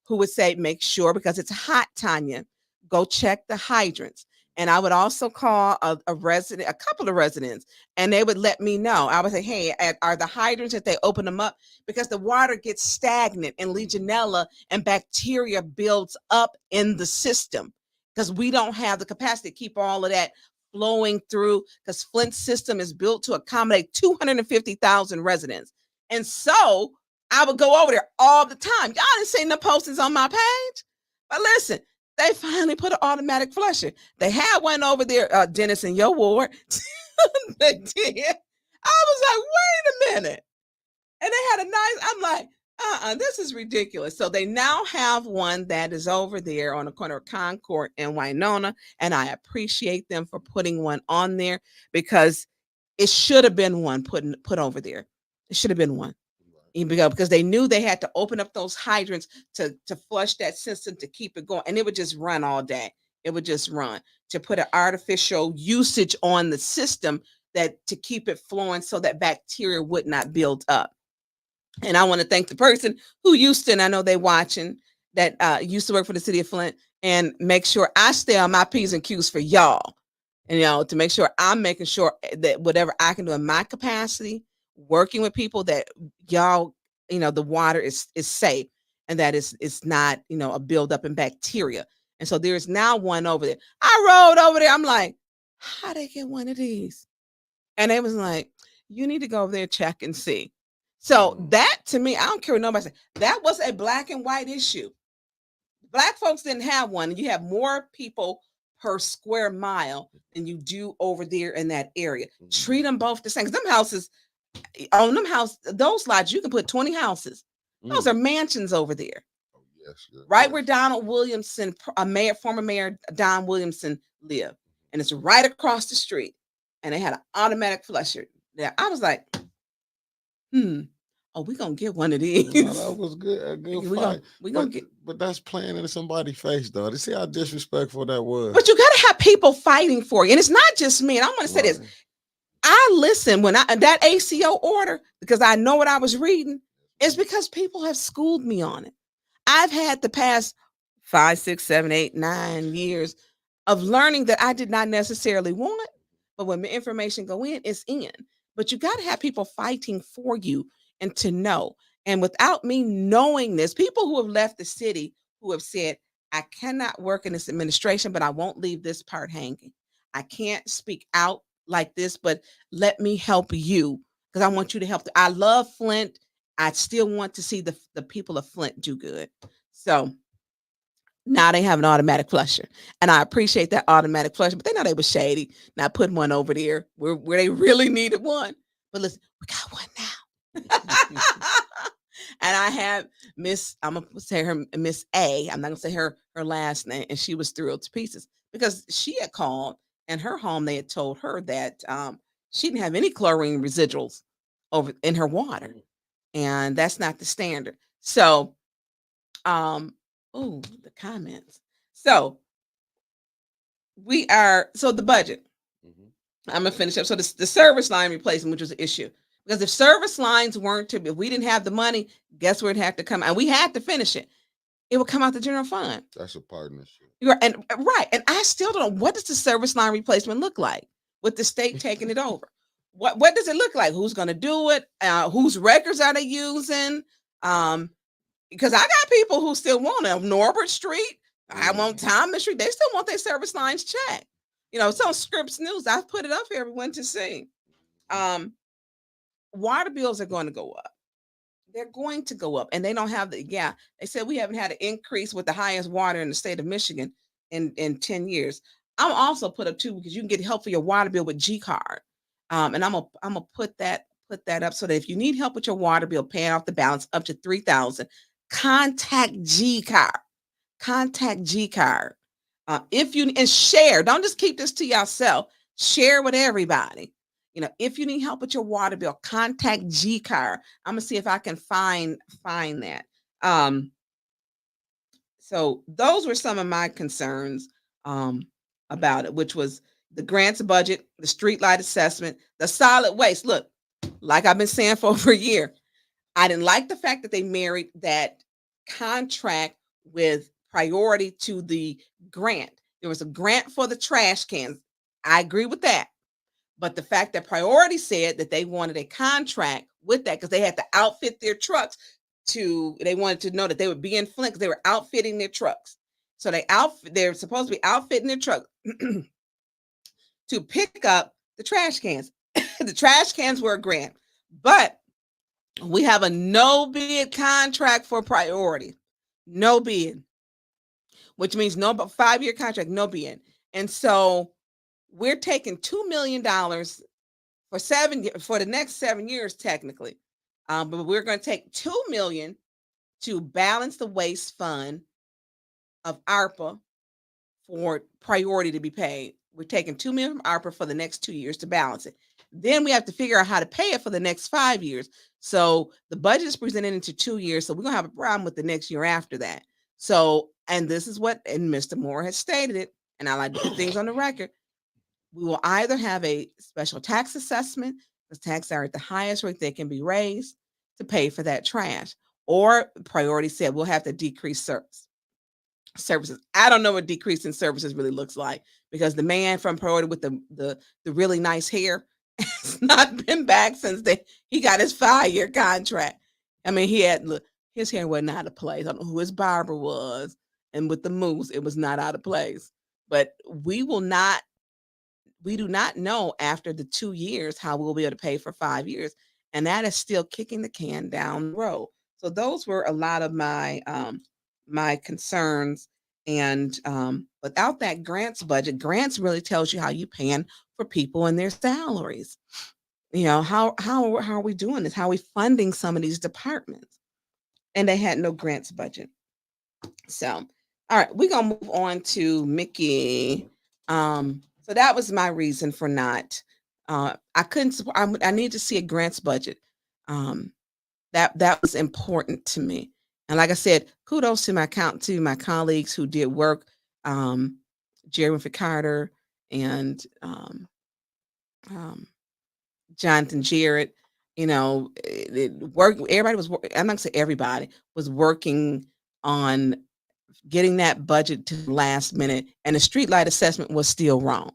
who would say, make sure, because it's hot, Tonya, go check the hydrants. And I would also call a couple of residents, and they would let me know. I would say, hey, are the hydrants, if they open them up, because the water gets stagnant and Legionella and bacteria builds up in the system because we don't have the capacity to keep all of that flowing through, because Flint's system is built to accommodate 250,000 residents. And so I would go over there all the time. Y'all didn't see no postings on my page, but listen, they finally put an automatic flusher. They had one over there, Dennis, in your ward. They did. I was like, wait a minute. And they had a nice, I'm like, this is ridiculous. So they now have one that is over there on the corner of Concord and Winona. And I appreciate them for putting one on there because it should have been one put over there. It should have been one. Because they knew they had to open up those hydrants to flush that system to keep it going. And it would just run all day. It would just run to put an artificial usage on the system to keep it flowing so that bacteria would not build up. And I want to thank the person who used to, and I know they're watching, that used to work for the city of Flint, and make sure I stay on my P's and Q's for y'all. And, to make sure I'm making sure that whatever I can do in my capacity, working with people, that y'all, the water is safe and that it's not, a buildup in bacteria. And so there's now one over there. I rode over there. I'm like, how they get one of these? And they was like, you need to go over there and check and see. So that, to me, I don't care what nobody says. That was a black and white issue. Black folks didn't have one. You have more people per square mile than you do over there in that area. Treat them both the same. 'Cause them houses, on them those lots, you can put 20 houses. Those are mansions over there. Oh, yes, right where Donald Williamson, former mayor Don Williamson lived. And it's right across the street. And they had an automatic flusher there. I was like, we're gonna get one of these. No, that was good. A good fight. We gonna get, but that's playing in somebody's face, though. To see how disrespectful that was. but you gotta have people fighting for you. And it's not just me. And I want to say this. I listen when that ACO order, because I know what I was reading, is because people have schooled me on it. I've had the past 5, 6, 7, 8, 9 years of learning that I did not necessarily want, but when the information go in, it's in. But you got to have people fighting for you and to know. And without me knowing this, people who have left the city who have said, I cannot work in this administration, but I won't leave this part hanging. I can't speak out like this, but let me help you because I want you to help. I love Flint. I still want to see the people of Flint do good. So now they have an automatic flusher, and I appreciate that automatic flusher, but they know they were shady, not putting one over there where they really needed one. But listen, we got one now. And I have I'm going to say her, Miss A. I'm not going to say her last name. And she was thrilled to pieces because she had called, and her home, they had told her that she didn't have any chlorine residuals over in her water. And that's not the standard. So, the comments. So the budget. I'm gonna finish up. So the service line replacement, which was an issue, because if service lines if we didn't have the money, guess where it had to come? And we had to finish it. It would come out the general fund. That's a partnership. And I still don't know, what does the service line replacement look like? with the state taking it over. What does it look like? Who's going to do it? Whose records are they using? Because I got people who still want it. Norbert Street, I want Thomas Street. They still want their service lines checked. You know, it's on Scripps News. I've put it up for everyone to see. Water bills are going to go up. They're going to go up, and they don't have they said we haven't had an increase with the highest water in the state of Michigan in 10 years. I'm also put up too, because you can get help for your water bill with G card. And I'm gonna put that up so that if you need help with your water bill, paying off the balance up to $3,000, contact G card. Contact G card. If you and share, don't just keep this to yourself. Share with everybody. You know, if you need help with your water bill, contact G card. I'm gonna see if I can find that. So those were some of my concerns about it, which was the grants budget, the streetlight assessment, the solid waste. Look, like I've been saying for over a year, I didn't like the fact that they married that contract with priority to the grant. There was a grant for the trash cans. I agree with that. But the fact that priority said that they wanted a contract with that because they had to outfit their trucks they wanted to know that they would be in Flint because they were outfitting their trucks. So they're supposed to be outfitting their truck to pick up the trash cans. The trash cans were a grant, but we have a no bid contract for priority. No bid, which means no 5-year contract, no bid. And so we're taking $2 million for the next 7 years, technically. But we're going to take $2 million to balance the waste fund of ARPA for priority to be paid. We're taking $2 million from ARPA for the next 2 years to balance it. Then we have to figure out how to pay it for the next 5 years. So the budget is presented into 2 years. So we're going to have a problem with the next year after that. So, and this is and Mr. Moore has stated it, and I like to put things on the record. We will either have a special tax assessment, because taxes are at the highest rate they can be raised to pay for that trash, or priority said we'll have to decrease services. I don't know what decreasing services really looks like, because the man from priority with the really nice hair has not been back since he got his 5-year contract. I mean, his hair wasn't out of place. I don't know who his barber was, and with the mousse, it was not out of place. But we do not know after the 2 years how we'll be able to pay for 5 years. And that is still kicking the can down the road. So those were a lot of my concerns. And without that grants budget, grants really tells you how you paying for people and their salaries. You know, how are we doing this? How are we funding some of these departments? And they had no grants budget. So, all right, we're going to move on to Mickey. So that was my reason for not. I need to see a grants budget. That was important to me. And like I said, kudos to my colleagues who did work, Jerry Winfrey Carter and Jonathan Jarrett. You know, everybody was. I'm not gonna say everybody was working on getting that budget to the last minute, and the streetlight assessment was still wrong.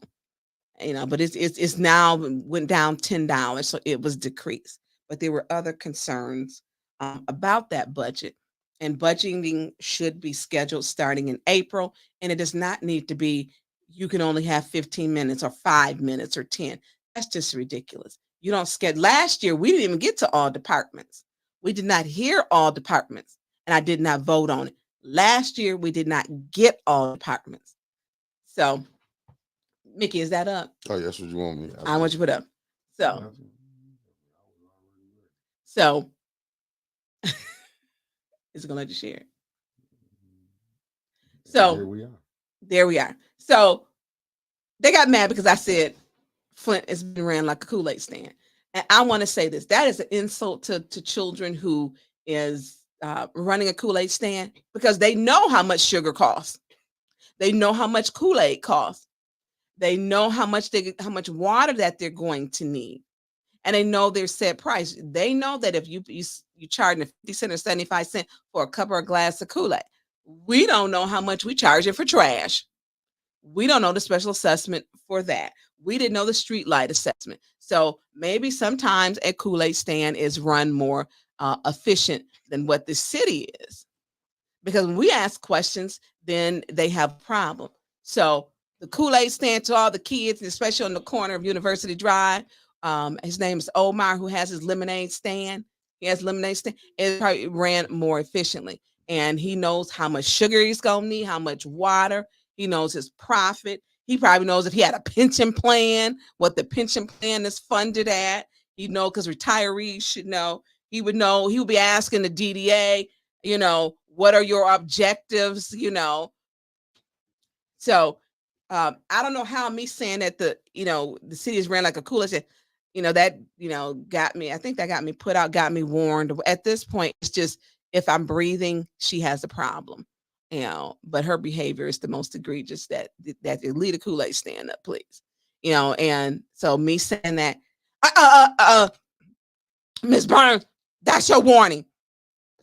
You know, but it's now went down $10, so it was decreased. But there were other concerns about that budget, and budgeting should be scheduled starting in April, and it does not need to be. You can only have 15 minutes or 5 minutes or 10. That's just ridiculous. You don't schedule. Last year, we didn't even get to all departments. We did not hear all departments, and I did not vote on it. Last year, we did not get all departments. So, Mickey, is that up? Oh, yes, what you want me? I want you to put up. So, it's going to let you share it. So, there we are. So, they got mad because I said Flint has been ran like a Kool-Aid stand. And I want to say this. That is an insult to children who is running a Kool-Aid stand, because they know how much sugar costs. They know how much Kool-Aid costs. They know how much water that they're going to need. And they know their set price. They know that if you charge 50 cents or 75 cents for a cup or a glass of Kool-Aid, we don't know how much we charge it for trash. We don't know the special assessment for that. we didn't know the street light assessment. So maybe sometimes a Kool-Aid stand is run more efficient than what the city is. Because when we ask questions, then they have a problem. So the Kool-Aid stand to all the kids, especially on the corner of University Drive. His name is Omar, who has his lemonade stand. He has lemonade stand. It probably ran more efficiently. And he knows how much sugar he's going to need, how much water. He knows his profit. He probably knows if he had a pension plan, what the pension plan is funded at. He know because retirees should know. He would know. He would be asking the DDA, what are your objectives, So I don't know how me saying that the city is ran like a Kool-Aid, got me. I think that got me put out, got me warned. At this point, it's just if I'm breathing, she has a problem, but her behavior is the most egregious that lead a Kool-Aid stand up, please. And so me saying that, Ms. Burns, that's your warning.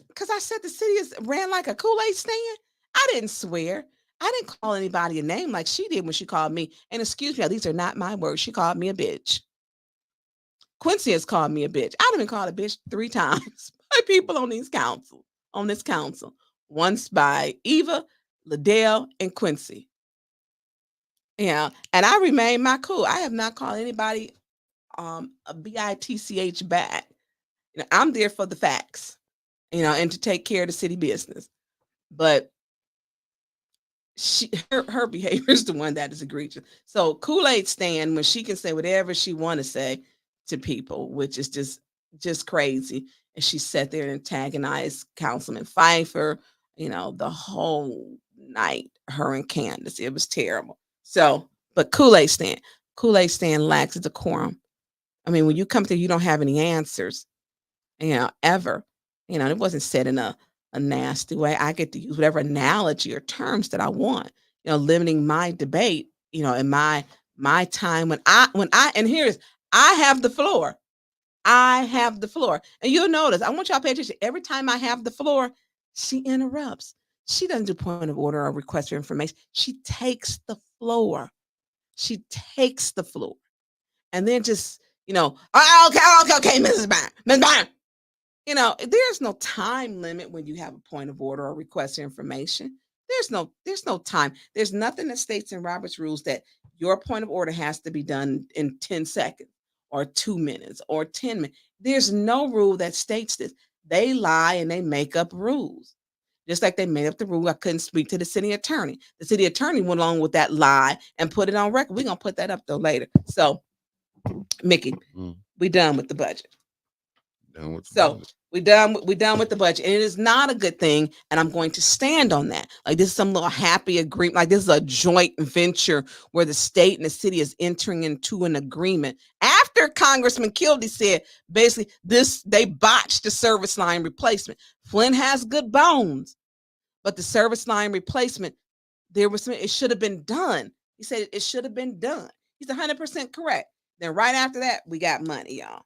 Because I said the city is ran like a Kool-Aid stand. I didn't swear. I didn't call anybody a name like she did when she called me. And excuse me, these are not my words. She called me a bitch. Quincy has called me a bitch. I've been called a bitch 3 times by people on this council. Once by Eva, Liddell, and Quincy. And I remain my cool. I have not called anybody a bitch back. I'm there for the facts. And to take care of the city business. But her behavior is the one that is egregious. So Kool-Aid stand, when she can say whatever she want to say to people, which is just crazy. And she sat there and antagonized Councilman Pfeiffer, the whole night, her and Candace. It was terrible. So, but Kool-Aid stand lacks decorum. I mean, when you come there, you don't have any answers, ever. It wasn't said in a nasty way. I get to use whatever analogy or terms that I want, limiting my debate, in my time when I have the floor. I have the floor. And you'll notice, I want y'all to pay attention. Every time I have the floor, she interrupts. She doesn't do point of order or request for information. She takes the floor. And then just, okay, Mrs. Byrne. There's no time limit when you have a point of order or request for information. There's no time. There's nothing that states in Robert's rules that your point of order has to be done in 10 seconds or 2 minutes or 10 minutes. There's no rule that states this. They lie and they make up rules. Just like they made up the rule I couldn't speak to the city attorney. The city attorney went along with that lie and put it on record. We're going to put that up though later. Mickey, we done with the budget. We're done with the budget. And it is not a good thing. And I'm going to stand on that. Like this is some little happy agreement. Like this is a joint venture where the state and the city is entering into an agreement. After Congressman Kildee said, basically, they botched the service line replacement. Flint has good bones, but the service line replacement, it should have been done. He said it should have been done. He's 100% correct. Then right after that, we got money, y'all.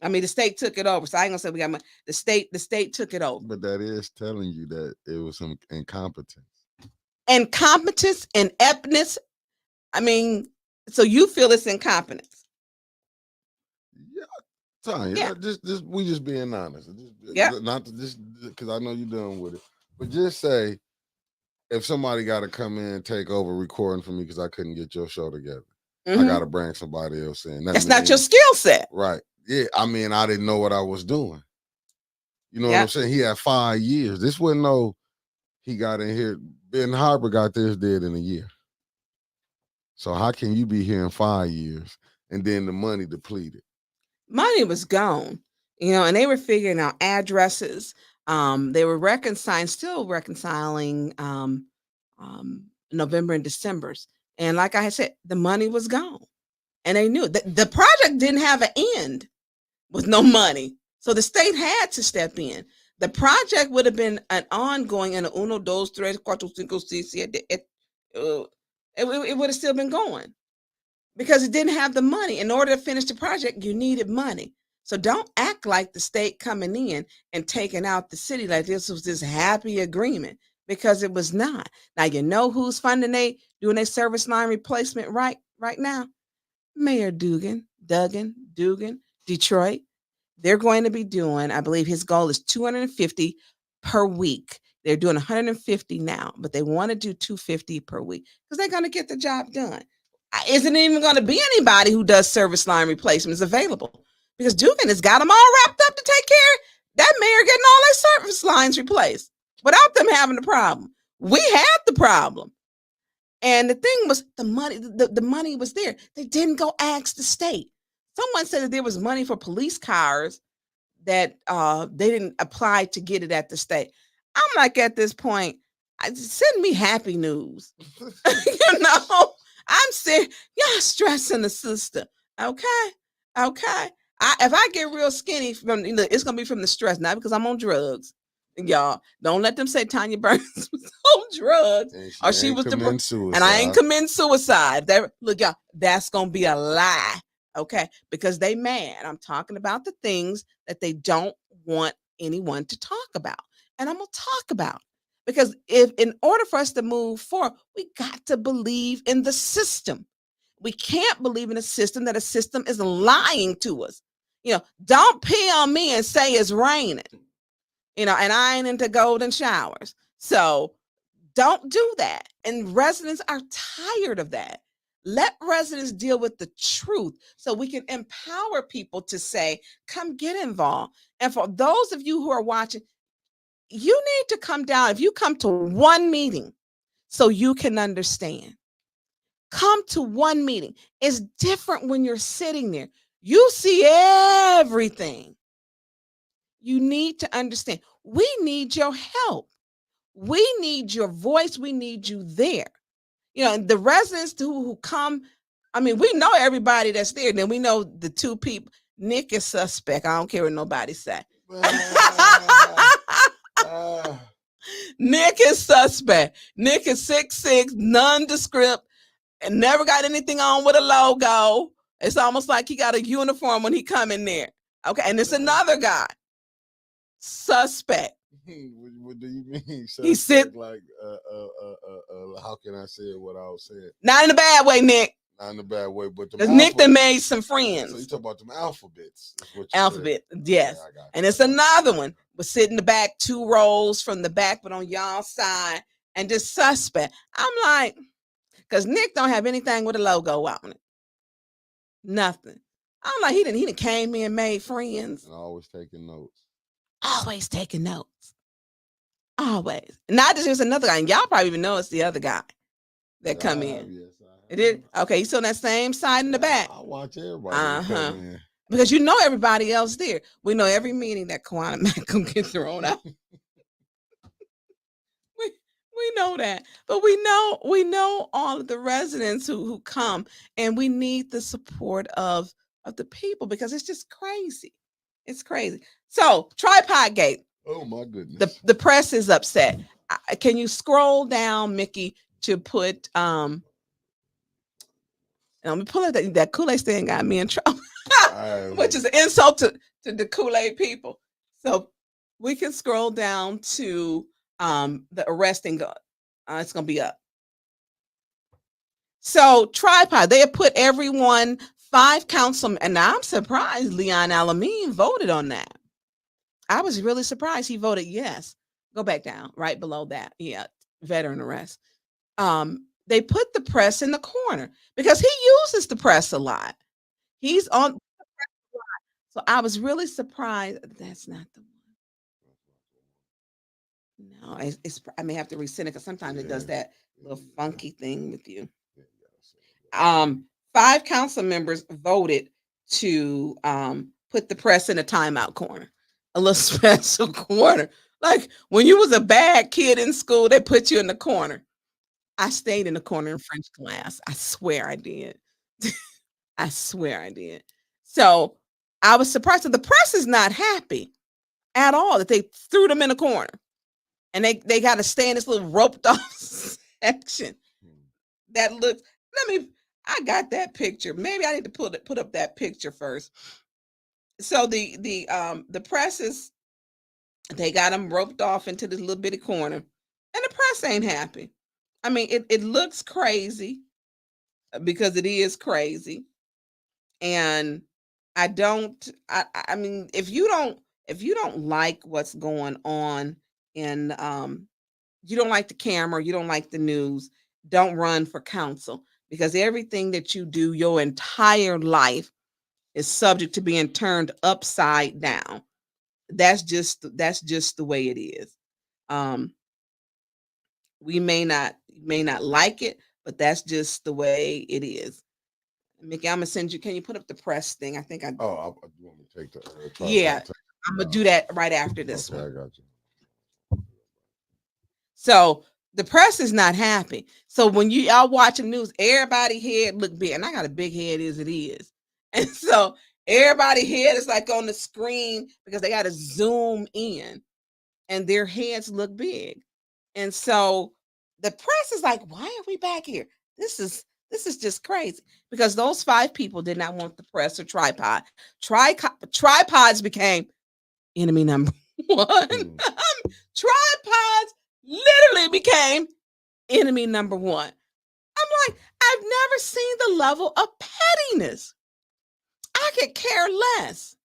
I mean, the state took it over. So I ain't gonna say we got money. The state took it over. But that is telling you that it was some incompetence. Incompetence, ineptness. I mean, so you feel it's incompetence? Yeah, Tonya. Yeah. We just being honest. Not just because I know you're done with it, but just say if somebody got to come in and take over recording for me because I couldn't get your show together, I got to bring somebody else in. That's not your skill set, right? Yeah, I mean, I didn't know what I was doing. You know what I'm saying? He had 5 years. This wasn't he got in here. Ben Harper got this dead in a year. So how can you be here in 5 years and then the money depleted? Money was gone, and they were figuring out addresses. They were still reconciling November and December's. And like I said, the money was gone. And they knew that the project didn't have an end with no money. So the state had to step in. The project would have been an ongoing and uno, dos, tres, cuatro, cinco, seis, siete. It would have still been going because it didn't have the money. In order to finish the project, you needed money. So don't act like the state coming in and taking out the city like this was this happy agreement, because it was not. Now, you know who's funding doing their service line replacement, right? right now? Mayor Duggan, Detroit. They're going to be doing, I believe his goal is 250 per week. They're doing 150 now, but they want to do 250 per week because they're going to get the job done. Isn't even going to be anybody who does service line replacements available because Dugan has got them all wrapped up to take care of that mayor getting all their service lines replaced without them having the problem. We had the problem. And the thing was the money was there. They didn't go ask the state. Someone said that there was money for police cars that they didn't apply to get it at the state. I'm like, at this point, send me happy news. I'm saying y'all stressing the system. Okay. If I get real skinny it's gonna be from the stress, not because I'm on drugs. Y'all don't let them say Tonya Burns was on drugs or she was and I ain't committing suicide. Look, y'all, that's gonna be a lie. Okay, because they mad. I'm talking about the things that they don't want anyone to talk about, and I'm gonna talk about because if in order for us to move forward, we got to believe in the system. We can't believe in a system that a system is lying to us. Don't pee on me and say it's raining. And I ain't into golden showers. So don't do that. And residents are tired of that. Let residents deal with the truth so we can empower people to say, come get involved. And for those of you who are watching, you need to come down. If you come to one meeting so you can understand, come to one meeting. It's different when you're sitting there. You see everything. You need to understand. We need your help. We need your voice. We need you there. And the residents who come, I mean, we know everybody that's there. Then we know the two people. Nick is suspect. I don't care what nobody say. Nick is suspect. Nick is 6'6", nondescript, and never got anything on with a logo. It's almost like he got a uniform when he come in there. Okay, and it's another guy. Suspect. What do you mean? He said, like, how can I say it without saying? Not in a bad way, Nick. Not in a bad way, but because Nick done made some friends. So you talk about them alphabets. Alphabet, yes. Yeah, and it's another one. Was sit in the back, 2 rows from the back, but on y'all side, and just suspect. I'm like, because Nick don't have anything with a logo on it. Nothing. I'm like, he done came in and made friends. And always taking notes. Always taking notes. Always. Not just another guy. And y'all probably even know it's the other guy that come in. Yes, it did. Okay, he's on that same side in the back. I watch everybody come in. Because you know everybody else there. We know every meeting that Kwana Mac can get thrown out. we know that. But we know all of the residents who come, and we need the support of the people because it's just crazy. It's crazy. So, Tripod Gate. Oh my goodness. The press is upset. Can you scroll down, Mickey, to put let me pull up that Kool-Aid stand got me in trouble. Which is an insult to the Kool-Aid people. So we can scroll down to the arresting. It's gonna be up. So Tripod, they have put everyone 5 councilmen, and I'm surprised Leon Alameen voted on that. I was really surprised he voted yes. Go back down, right below that. Yeah, veteran arrest. They put the press in the corner because he uses the press a lot. He's on the press a lot. So I was really surprised. That's not the one. No, I may have to resend it because sometimes it does that little funky thing with you. 5 council members voted to put the press in a timeout corner, a little special corner. Like when you was a bad kid in school, they put you in the corner. I stayed in the corner in French class. I swear I did. I swear I did. So I was surprised that the press is not happy at all that they threw them in a corner. And they got to stay in this little roped off section. That looks, I got that picture. Maybe I need to put up that picture first. So the press is, they got them roped off into this little bitty corner. And the press ain't happy. I mean, it looks crazy. because it is crazy. And I mean, if you don't like what's going on in you don't like the camera, you don't like the news, don't run for council, because everything that you do your entire life is subject to being turned upside down. That's just the way it is. We may not like it, but that's just the way it is. Mickey, I'm gonna send you. Can you put up the press thing? I think I. Oh, you want me to take the? Yeah, I'm gonna do that right after this Okay, one. I got you. So the press is not happy. So when y'all watching news, everybody head look big, and I got a big head as it is, and so everybody head is like on the screen because they got to zoom in, and their heads look big, and so the press is like, "Why are we back here? This is just crazy," because those 5 people did not want the press or tripod. Tripods became enemy number 1. Tripods literally became enemy number 1. I'm like, I've never seen the level of pettiness. I could care less.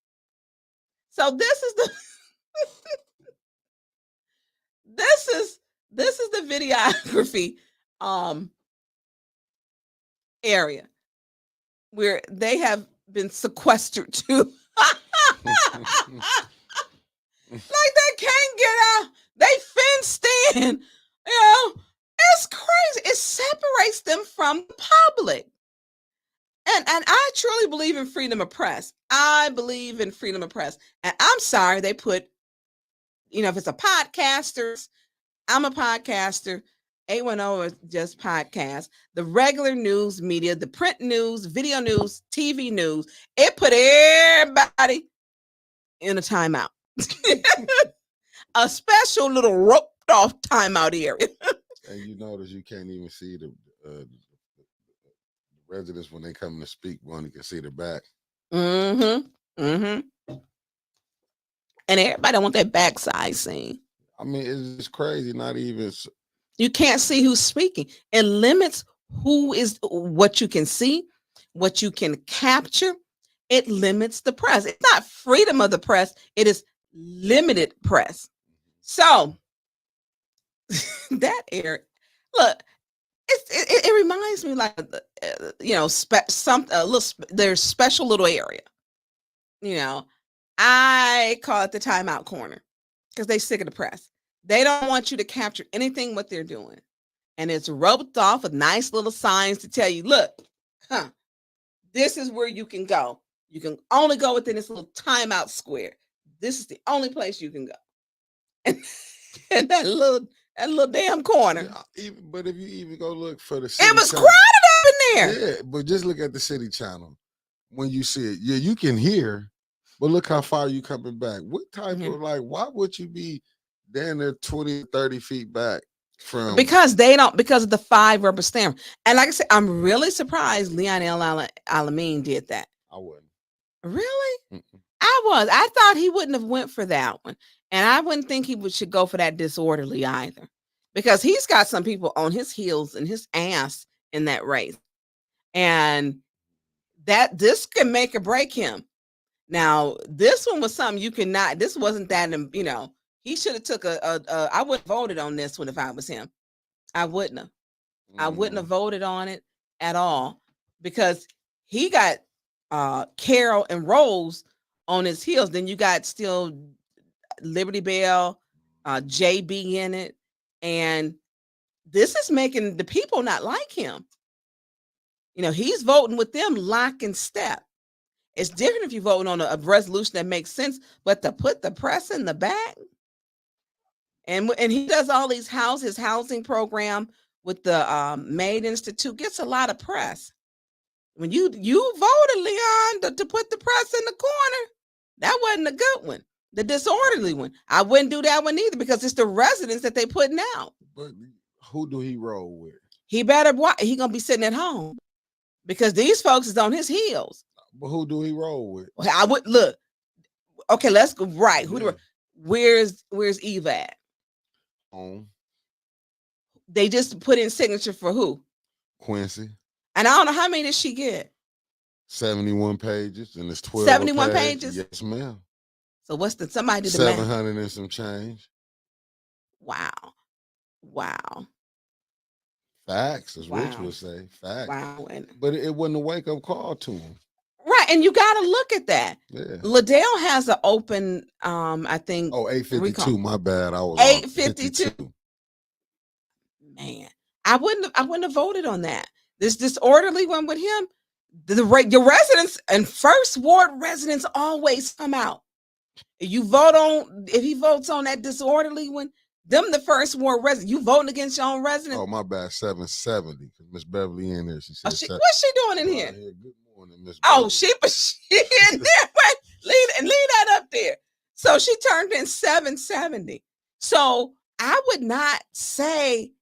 So this is the this is the videography area where they have been sequestered to. Like they can't get out. They fenced in. It's crazy. It separates them from the public. And I truly believe in freedom of press. I believe in freedom of press. And I'm sorry they put, if it's a podcaster, I'm a podcaster. 810 is just podcast. The regular news media, the print news, video news, TV news, it put everybody in a timeout. A special little roped off timeout area. And you notice you can't even see the residents when they come to speak. One, you can see their back. And everybody want that backside seen. I mean, it's crazy. Not even. You can't see who's speaking. It limits what you can see, what you can capture. It limits the press. It's not freedom of the press. It is limited press. So that area, look, it reminds me like there's special little area. I call it the timeout corner because they sick of the press. They don't want you to capture anything what they're doing, and it's roped off with nice little signs to tell you, look, this is where you can go. You can only go within this little timeout square. This is the only place you can go. And that little damn corner. Yeah, but if you even go look for the city it was channel, crowded up in there. Yeah, but just look at the city channel. When you see it, yeah, you can hear, but look how far you coming back. What type of, why would you be down there 20, 30 feet back from? Because of the 5 rubber stamp. And like I said, I'm really surprised Leon Alamein did that. I wouldn't. Really? I thought he wouldn't have went for that one. And I wouldn't think he should go for that disorderly either, because he's got some people on his heels and his ass in that race. And this can make or break him. Now, this one was something this wasn't that, he should have took I wouldn't have voted on this one if I was him. I wouldn't have. I wouldn't have voted on it at all, because he got Carol and Rose on his heels. Then you got still Liberty Bell, JB in it. And this is making the people not like him. He's voting with them lock and step. It's different if you're voting on a resolution that makes sense, but to put the press in the back. And he does all these his housing program with the Maid Institute, gets a lot of press. When you voted, Leon, to put the press in the corner, that wasn't a good one. The disorderly one. I wouldn't do that one either, because it's the residents that they putting out. But who do he roll with? He better watch. He gonna be sitting at home, because these folks is on his heels. But who do he roll with? I would look. Okay, let's go right. Where's Eva at? Home. They just put in signature for who? Quincy. And I don't know how many did she get? 71 pages, and it's 12 71 a page. pages? Yes, ma'am. So what's somebody did the math? 700 and some change. Wow. Wow. Facts, as Rich Wow. would say. Facts. Wow. But it wasn't a wake-up call to him. Right. And you got to look at that. Yeah. Liddell has an open, I think. Oh, 852. My bad. I was 852. Man, I wouldn't have voted on that. This disorderly one with him. Your residents and first ward residents always come out. If he votes on that disorderly one, them the first ward residents. You voting against your own residents. Oh, my bad. 770. Miss Beverly in there. She said, what's she doing in here? Good morning, Miss Beverly. Oh, she in there. Leave that up there. So she turned in 770. So I would not say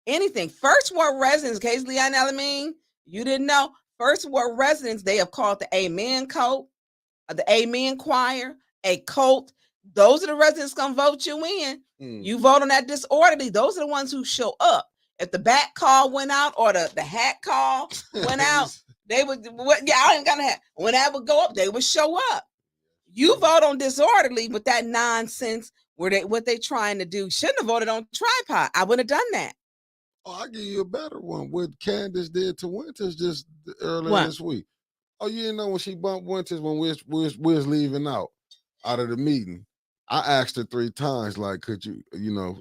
anything. First ward residents, in case Leon Alameen, you didn't know. First ward residents, they have called the Amen Cult, the Amen Choir, a cult. Those are the residents gonna vote you in. You vote on that disorderly. Those are the ones who show up. If the back call went out or the hat call went out, they would. I ain't gonna have. When that would go up, they would show up. You vote on disorderly with that nonsense. What they trying to do? Shouldn't have voted on tripod. I wouldn't have done that. Oh, I'll give you a better one. What Candace did to Winters just earlier this week. Oh, you didn't know when she bumped Winters when we was leaving out of the meeting. I asked her 3 times, like, could you,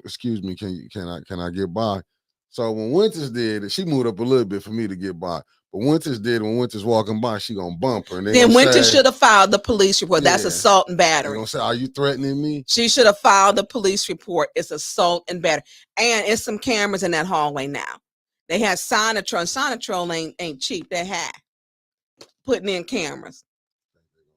excuse me, can I get by? So when Winters did it, she moved up a little bit for me to get by. But Winters did, when Winters walking by, she gonna bump her. And then Winters should have filed the police report. Yeah, that's assault and battery. They're gonna say, are you threatening me? She should have filed the police report. It's assault and battery. And it's some cameras in that hallway now. They had Sonatron. Sonatron ain't cheap. They had putting in cameras.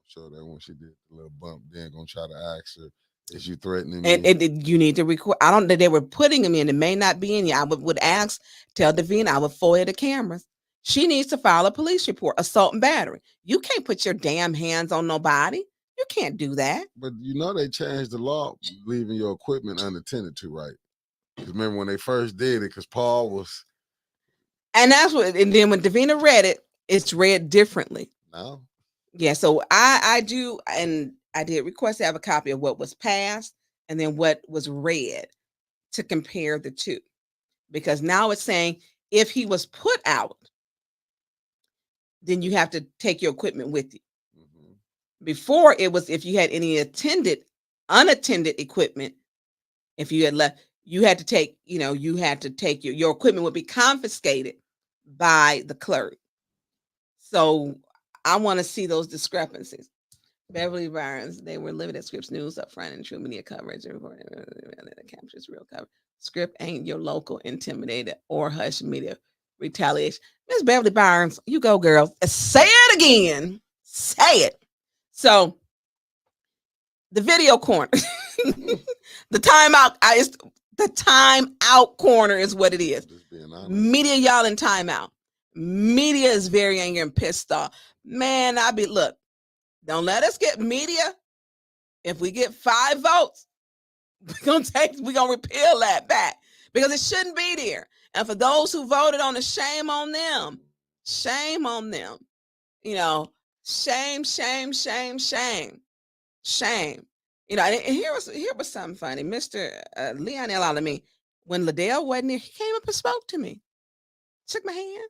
Show that when she did the little bump, then gonna try to ask her, is you threatening me? And you need to record. I don't know. They were putting them in. It may not be in you. I would ask, tell Davina, I would FOIA the cameras. She needs to file a police report, assault and battery. You can't put your damn hands on nobody. You can't do that. But they changed the law, leaving your equipment unattended to, right? Because remember when they first did it, because Paul was. And that's what, and then when Davina read it, it's read differently. No. Yeah, so I do, and I did request to have a copy of what was passed and then what was read to compare the two. Because now it's saying if he was put out, then you have to take your equipment with you. Mm-hmm. Before it was if you had any unattended equipment, if you had left, you had to take, your equipment would be confiscated by the clerk. So I want to see those discrepancies. Beverly Burns, they were limited Scripps News up front and true media coverage and reporting that captures real coverage. Script ain't your local intimidated or hush media retaliation. Miss Beverly Burns, you go, girl. Say it again. Say it. So the video corner, the timeout, the timeout corner is what it is. Media, y'all in timeout. Media is very angry and pissed off. Man, look, don't let us get media. If we get 5 votes, we're gonna repeal that back because it shouldn't be there. And for those who voted on it, shame on them. Shame on them. Shame, shame, shame, shame, shame. And here was something funny. Mr. Leon Alameen, when Liddell wasn't there, he came up and spoke to me. Shook my hand.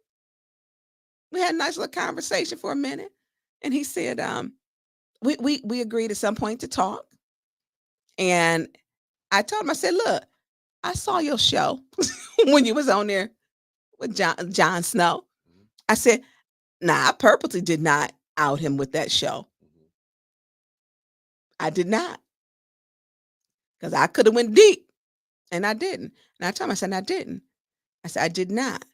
We had a nice little conversation for a minute. And he said, we agreed at some point to talk. And I told him, I said, look, I saw your show when you was on there with Jon Snow. I said, I purposely did not out him with that show. I did not. Because I could have went deep. And I didn't. And I told him, I said, I didn't. I said, I did not.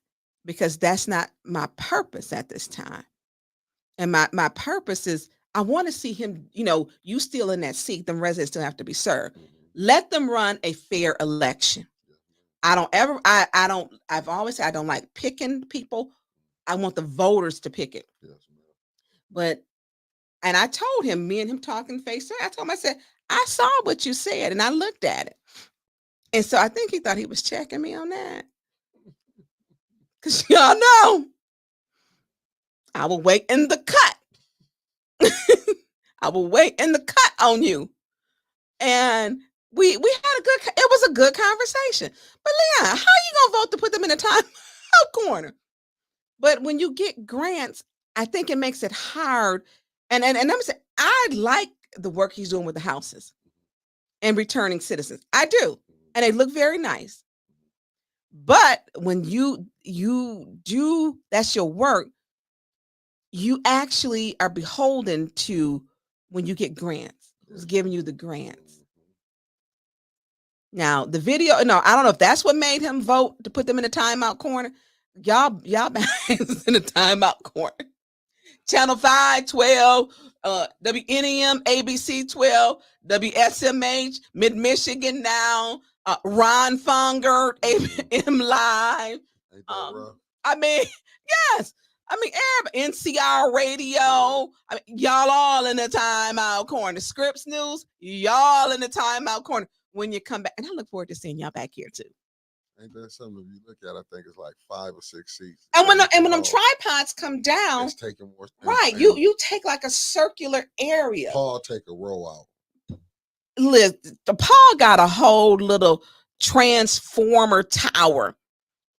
Because that's not my purpose at this time. And my purpose is I want to see him, you still in that seat, them residents still have to be served. Let them run a fair election. I've always said I don't like picking people. I want the voters to pick it. Yes, and I told him, me and him talking face to face, I told him, I said, I saw what you said and I looked at it. And so I think he thought he was checking me on that. Because y'all know, I will wait in the cut. I will wait in the cut on you. And we had it was a good conversation. But Leon, how you gonna vote to put them in a timeout corner? But when you get grants, I think it makes it hard. And I'm saying I like the work he's doing with the houses and returning citizens. I do. And they look very nice. But when you do, that's your work, you actually are beholden to when you get grants. Who's giving you the grants? Now, the video, no, I don't know if that's what made him vote to put them in a timeout corner. Y'all behinds in a timeout corner. Channel 5, 12, WNEM, ABC 12, WSMH, Mid-Michigan Now, Ron Fonger, AM Live. I mean, yes. I mean, NCR Radio. I mean, y'all all in the timeout corner. Scripps News, y'all in the timeout corner. When you come back, and I look forward to seeing y'all back here too. Ain't that something? If you look at, I think it's like 5 or 6 seats. And when them tripods come down, it's taking more. Right, you take like a circular area. Paul take a row out. Liz, Paul got a whole little transformer tower.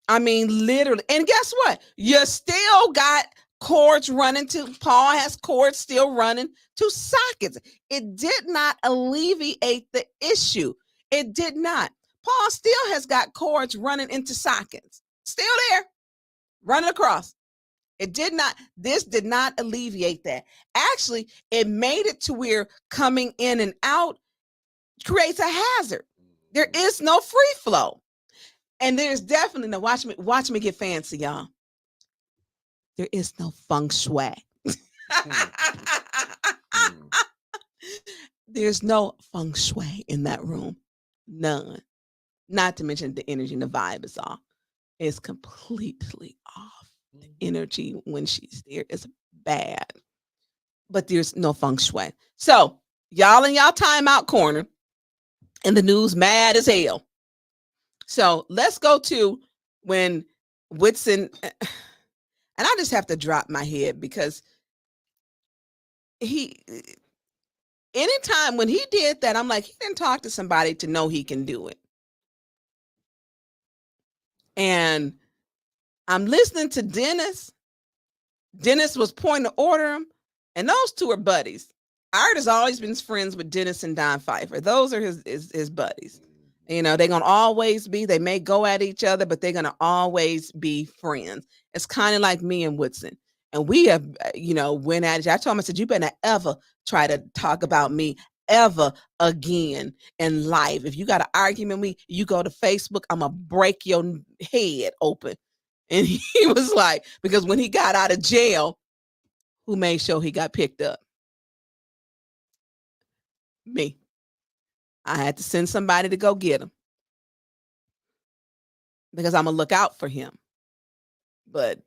I mean, literally. And guess what? You still got cords running to, Paul has cords still running to sockets. It did not alleviate the issue. It did not. Paul still has got cords running into sockets. Still there, running across. This did not alleviate that. Actually, it made it to where coming in and out creates a hazard. There is no free flow. And there's definitely no, watch me get fancy, y'all. There is no feng shui. There's no feng shui in that room. None. Not to mention the energy and the vibe is off. It's completely off. The energy when she's there is bad. But there's no feng shui. So y'all in y'all timeout corner and the news mad as hell. So let's go to when Whitson, and I just have to drop my head because anytime when he did that, I'm like, he didn't talk to somebody to know he can do it. And I'm listening to Dennis. Dennis was pointing to order him, and those two are buddies. Art has always been friends with Dennis and Don Pfeiffer. Those are his buddies. You know, they're going to always be, they may go at each other, but they're going to always be friends. It's kind of like me and Woodson. And we have, went at it. I told him, I said, you better not ever try to talk about me ever again in life. If you got an argument with me, you go to Facebook, I'm going to break your head open. And he was like, because when he got out of jail, who made sure he got picked up? Me. I had to send somebody to go get him because I'm going to look out for him. But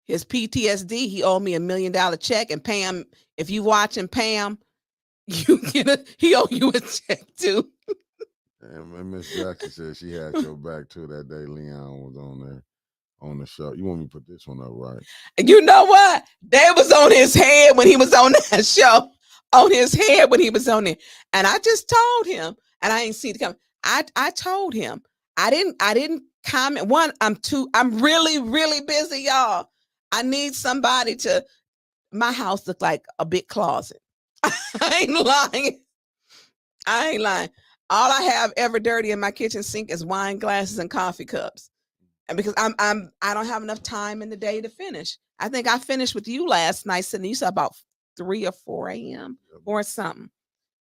his PTSD, he owed me $1 million check. And Pam, if you watching Pam, he owe you a check too. And Miss Jackson said she had your back too that day Leon was on there on the show. You want me to put this one up, right? You know what? They was on his head when he was on that show. On his head when he was on it. And I just told him, and I ain't see it coming. I told him, I didn't comment. One, I'm really, really busy, y'all. I need somebody my house look like a big closet. I ain't lying. All I have ever dirty in my kitchen sink is wine glasses and coffee cups. And because I don't have enough time in the day to finish. I think I finished with you last night, sitting you saw about 3 or 4 a.m. or something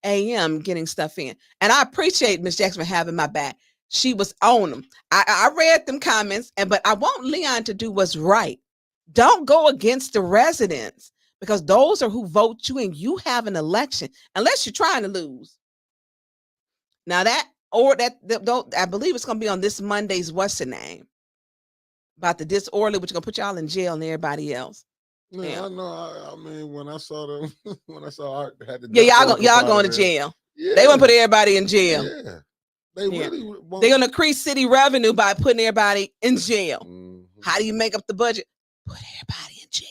a.m. getting stuff in. And I appreciate Miss Jackson for having my back. She was on them. I read them comments, but I want Leon to do what's right. Don't go against the residents because those are who vote you and you have an election unless you're trying to lose. Now I believe it's going to be on this Monday's what's the name about the disorderly, which is going to put y'all in jail and everybody else. Yeah, I know. I mean, when I saw them, Art had to. Yeah, y'all going to jail. Yeah. They want to put everybody in jail. Yeah, they really. They're going to increase city revenue by putting everybody in jail. Mm-hmm. How do you make up the budget? Put everybody in jail.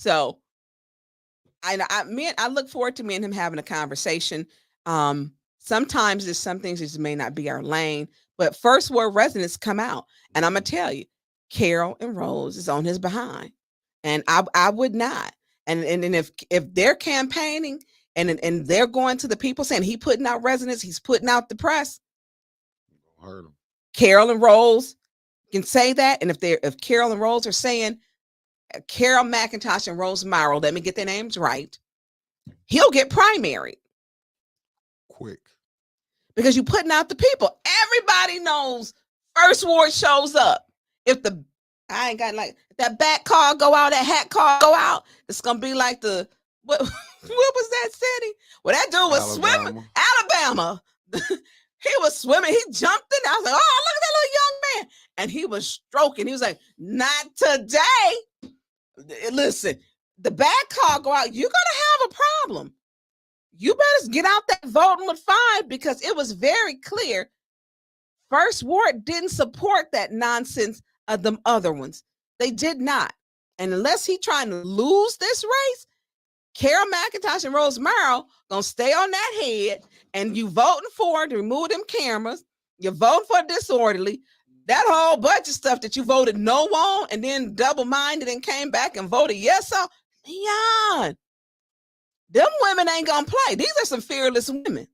So I look forward to me and him having a conversation. Sometimes there's some things that just may not be our lane, but first word residents come out. And I'm gonna tell you, Carol and Rose is on his behind. And I would not. And if they're campaigning and they're going to the people saying he putting out residents, he's putting out the press. Hurt him. Carol and Rose can say that. And if Carol and Rose are saying Carol McIntosh and Rose Morrow, let me get their names right, he'll get primary. Quick. Because you're putting out the people. Everybody knows first ward shows up. If I ain't got like that bat car go out, that hat car go out, it's gonna be like what was that city? Well, that dude was swimming. Alabama. He was swimming. He jumped in. I was like, oh, look at that little young man. And he was stroking. He was like, not today. Listen, the bad car go out, you're gonna have a problem. You better get out that voting with 5, because it was very clear First Ward didn't support that nonsense of them other ones. They did not. And unless he trying to lose this race, Carol McIntosh and Rose Morrow gonna stay on that head, and you voting for to remove them cameras. You're voting for disorderly. That whole bunch of stuff that you voted no on and then double-minded and came back and voted yes on. Leon, them women ain't gonna play. These are some fearless women.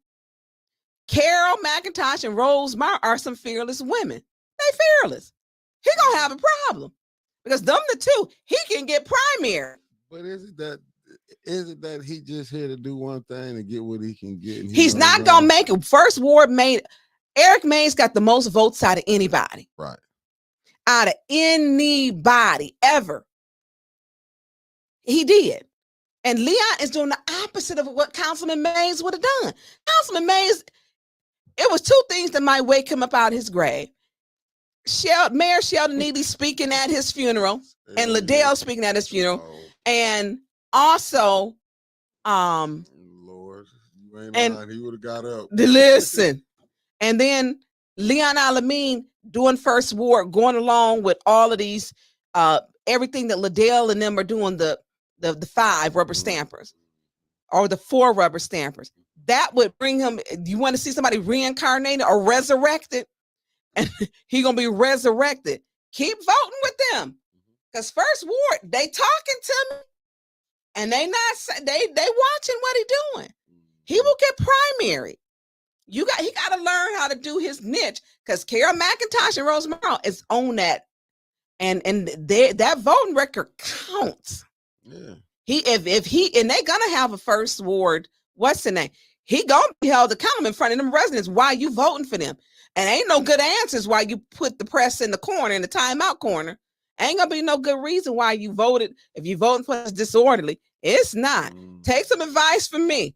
Carol McIntosh and Rose Morrow are some fearless women. They fearless. He gonna have a problem because them the two, he can get primary. But is it that he just here to do one thing and get what he can get? And He's not gonna make it. First Ward Eric Mays got the most votes out of anybody. Right. Out of anybody ever. He did. And Leon is doing the opposite of what Councilman Mays would have done. Councilman Mays, it was 2 things that might wake him up out of his grave. Mayor Sheldon Neely speaking at his funeral, and Liddell speaking at his funeral, and also, Lord, you ain't lying. He would have got up. Listen, and then Leon Alameen doing First Ward, going along with all of these, everything that Liddell and them are doing, the 5 rubber stampers or the 4 rubber stampers. That would bring him. You want to see somebody reincarnated or resurrected? And he gonna be resurrected. Keep voting with them, because First Ward, they talking to me, and they watching what he doing. He will get primary. He got to learn how to do his niche, because Carol McIntosh and Rose Morrow is on that, and that voting record counts. Yeah. If he and they gonna have a First Ward, what's the name? He gonna be held accountable in front of them residents. Why you voting for them? And ain't no good answers why you put the press in the corner, in the timeout corner. Ain't gonna be no good reason why you voted. If you voting for disorderly, it's not. Take some advice from me.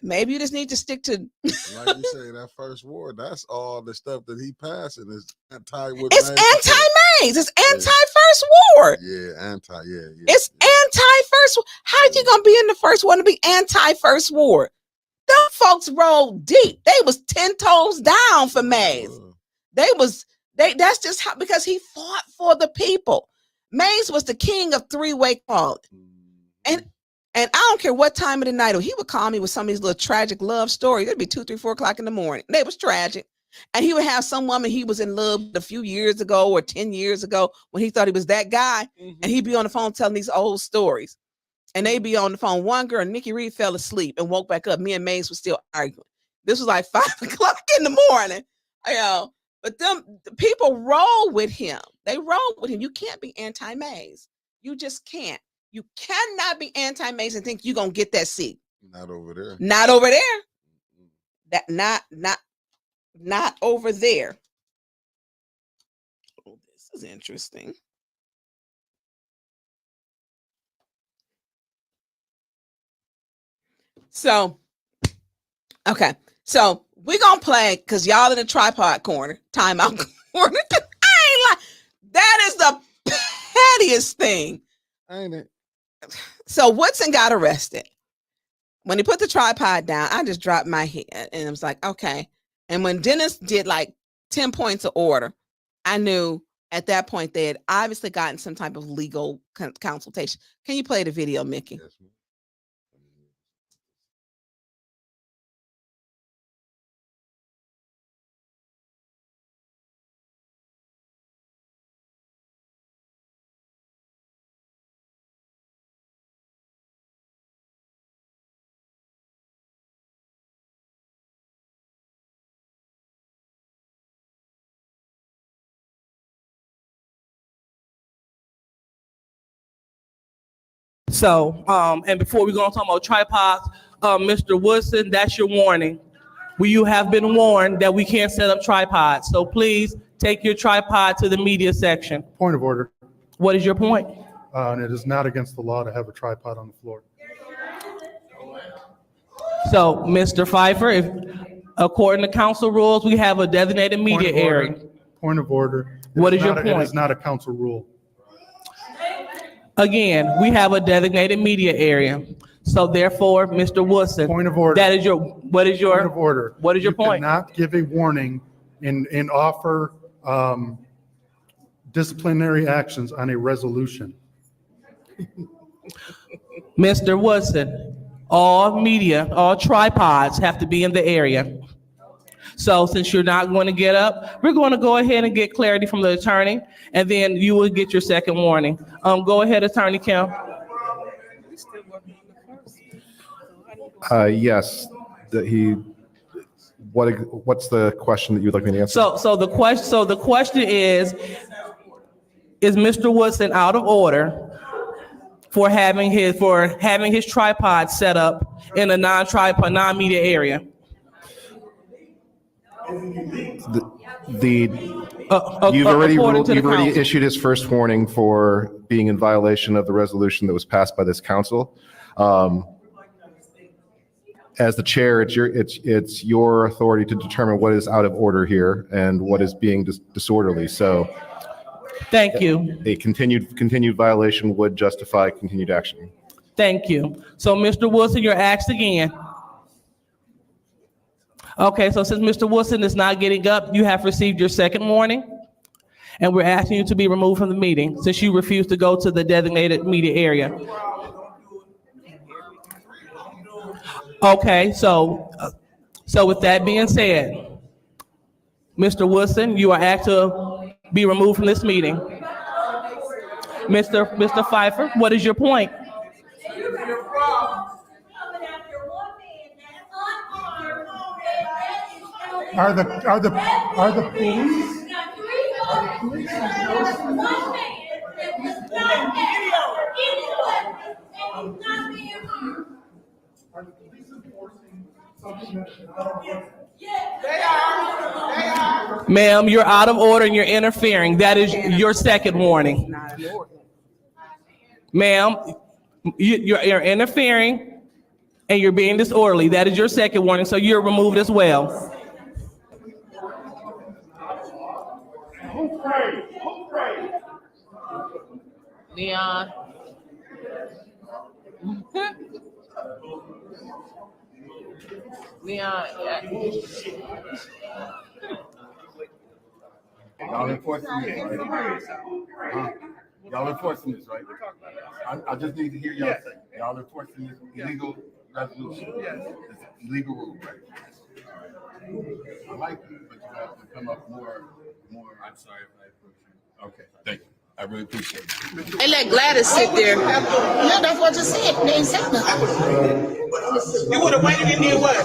Maybe you just need to stick to. Like you say, that First Ward, that's all the stuff that he passing is anti. It's anti-Mays. It's anti-First Ward. Yeah, It's anti-First. How you gonna be in the First Ward to be anti-First Ward? Them folks rolled deep. They was 10 toes down for Mays. That's just how, because he fought for the people. Mays was the king of 3-way quality. And I don't care what time of the night, he would call me with some of these little tragic love stories. It'd be 2, 3, 4 o'clock in the morning. They was tragic. And he would have some woman he was in love with a few years ago or 10 years ago when he thought he was that guy. And he'd be on the phone telling these old stories. And they'd be on the phone. One girl, Nikki Reed, fell asleep and woke back up. Me and Mays were still arguing. This was like 5 o'clock in the morning. But the people roll with him. They roll with him. You can't be anti-Mays. You just can't. You cannot be anti-Mays and think you're gonna get that seat. Not over there. Not over there. That not over there. Oh, this is interesting. So, okay. So we're gonna play, because y'all in the tripod corner, timeout corner. I ain't like that is the pettiest thing. Ain't it? So Woodson got arrested. When he put the tripod down, I just dropped my head and it was like, okay. And when Dennis did like 10 points of order, I knew At that point, they had obviously gotten some type of legal consultation. Can you play the video, Mickey? Yes, ma'am. So, and before we go on talking about tripods, Mr. Woodson, that's your warning. You have been warned that we can't set up tripods. So please take your tripod to the media section. Point of order. What is your point? And it is not against the law to have a tripod on the floor. So, Mr. Pfeiffer, if according to council rules, we have a designated media area. Point of order. What is your point? It is not a council rule. Again, we have a designated media area. So therefore, Mr. Woodson. Point of order. That is your, what is your? Point of order. What is your point? You cannot give a warning and offer disciplinary actions on a resolution. Mr. Woodson, all media, all tripods have to be in the area. So since you're not going to get up, we're going to go ahead and get clarity from the attorney, and then you will get your second warning. Go ahead, Attorney Kim. Yes, what's the question that you'd like me to answer? So the question is Mr. Woodson out of order for having his tripod set up in a non-media area? You've already issued his first warning for being in violation of the resolution that was passed by this council. As the chair, it's your authority to determine what is out of order here and what is being disorderly. So, thank you. A continued violation would justify continued action. Thank you. So, Mr. Wilson, you're asked again. Okay, so since Mr. Wilson is not getting up, you have received your second warning, and we're asking you to be removed from the meeting since you refuse to go to the designated media area. Okay, so with that being said, Mr. Wilson, you are asked to be removed from this meeting. Mr. Pfeiffer, what is your point? Are the police? Ma'am, you're out of order and you're interfering. That is your second warning. Ma'am, you're interfering and you're being disorderly. That is your second warning, so you're removed as well. Leon. Leon, yeah. Y'all enforcing this, right? Y'all enforcing this, right? I just need to hear y'all say, y'all enforcing this illegal resolution? Yes. It's an illegal rule, right? I like it, but you have to come up more. I'm sorry if I approach you. Okay, thank you. I really appreciate it. Hey, let Gladys sit there. Yeah, that's what you said. They ain't said nothing. You would have waited in there what?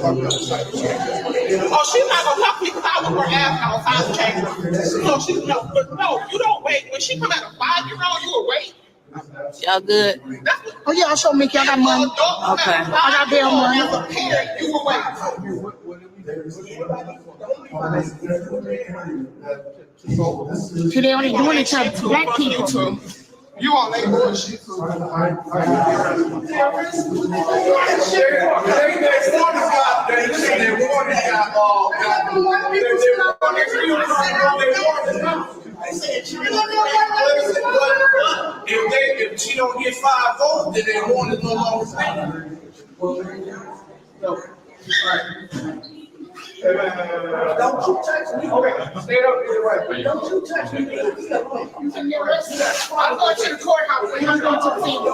Oh, she's not gonna talk to me because I was her ass outside the chamber. No, she no, you don't wait. When she come out a 5-year-old, you will wait. Y'all good? Oh yeah, I'll show Mickey. I got money. Okay. I got their money. As a parent, you will wait. See, they only doing it to black people too. You on late bullshit. If she don't get 5 votes, then their warning is no longer standing. Don't you touch me. Okay, stand up here right. Don't you touch me. I'm going to the courthouse. I'm going to the field.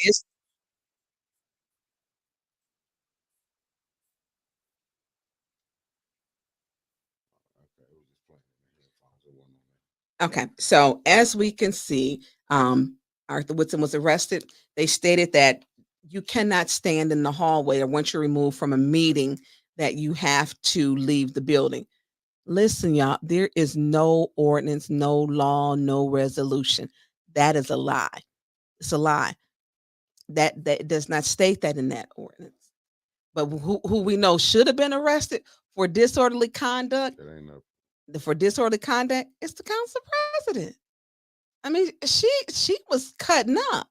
It's okay. So as we can see, Arthur Woodson was arrested. They stated that you cannot stand in the hallway, or once you're removed from a meeting, that you have to leave the building. Listen, y'all, there is no ordinance, no law, no resolution. That is a lie. It's a lie. That does not state that in that ordinance. But who we know should have been arrested for disorderly conduct, for disorderly conduct, it's the council president. I mean, she was cutting up.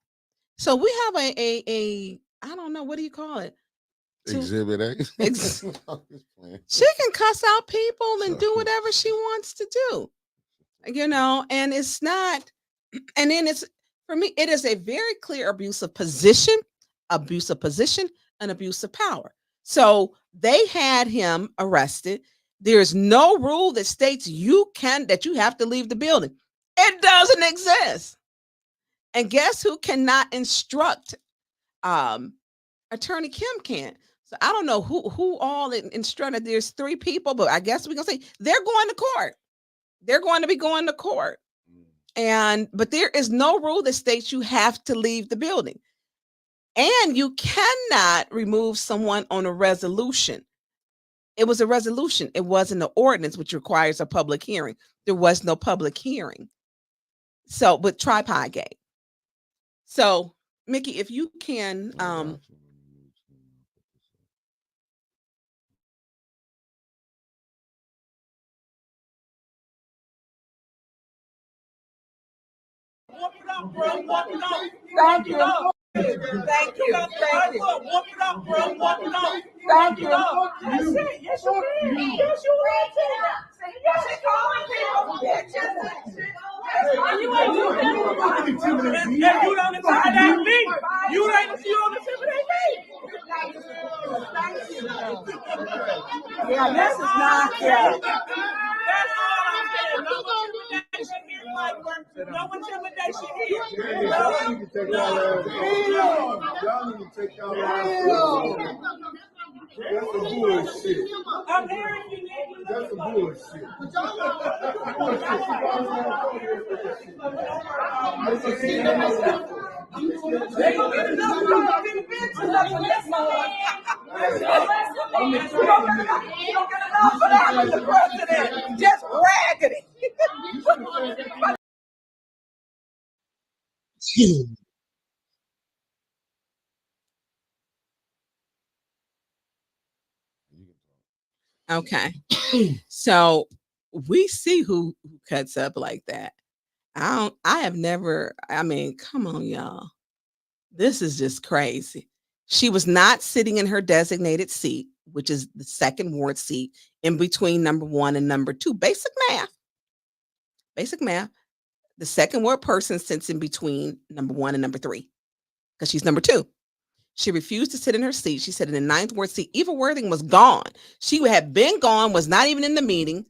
So we have a I don't know, what do you call it? Exhibit A. She can cuss out people and do whatever she wants to do, and it's not, and then it's, for me, it is a very clear abuse of position, and abuse of power. So they had him arrested. There's no rule that states that you have to leave the building. It doesn't exist. And guess who cannot instruct? Attorney Kim can't. So I don't know who all instructed. There's 3 people, but I guess we're gonna say they're going to court. They're going to be going to court. But there is no rule that states you have to leave the building. And you cannot remove someone on a resolution. It was a resolution. It wasn't an ordinance, which requires a public hearing. There was no public hearing. So with Tripod Gate. So Mickey, if you can Thank you. Thank you. Thank you. Walk it up, bro. Walk it up. Thank you. That's it. Yes, you did. Yes, you did. Yes, you you ain't doing that. If you don't intimidate me, you don't intimidate me. Yeah, this is not fair. That's all I'm saying. No intimidation here. Y'all need to take y'all that's some bullshit. I'm hearing you, nigga. That's some bullshit. They gonna get enough for that with the president. Just raggedy. Okay. So we see who cuts up like that. I have never, come on, y'all. This is just crazy. She was not sitting in her designated seat, which is the second ward seat, in between number 1 and number 2. Basic math. The second ward person sits in between number 1 and number 3 because she's number 2. She refused to sit in her seat. She said in the 9th ward seat, Eva Worthing was gone. She had been gone, was not even in the meeting.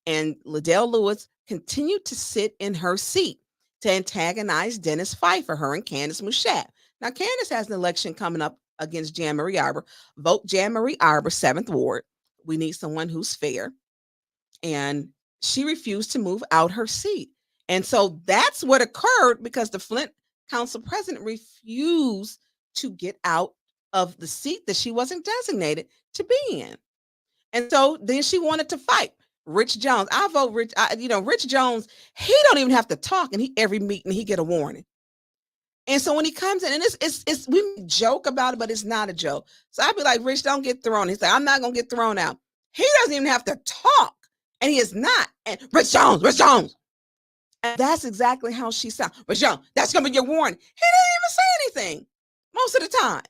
And Liddell Lewis continued to sit in her seat to antagonize Dennis Pfeiffer, her and Candace Mushat. Now, Candace has an election coming up against Jan Marie Arbor. Vote Jan Marie Arbor, 7th ward. We need someone who's fair. And she refused to move out her seat. And so that's what occurred because the Flint council president refused to get out of the seat that she wasn't designated to be in. And so then she wanted to fight. Rich Jones, I vote Rich. Rich Jones, he don't even have to talk, and every meeting he get a warning. And so when he comes in, and it's we joke about it, but it's not a joke. So I'd be like, Rich, don't get thrown. He's like, I'm not gonna get thrown out. He doesn't even have to talk, and he is not. And Rich Jones. And that's exactly how she sounds. Rich Jones, that's gonna be your warning. He didn't even say anything. most of the time.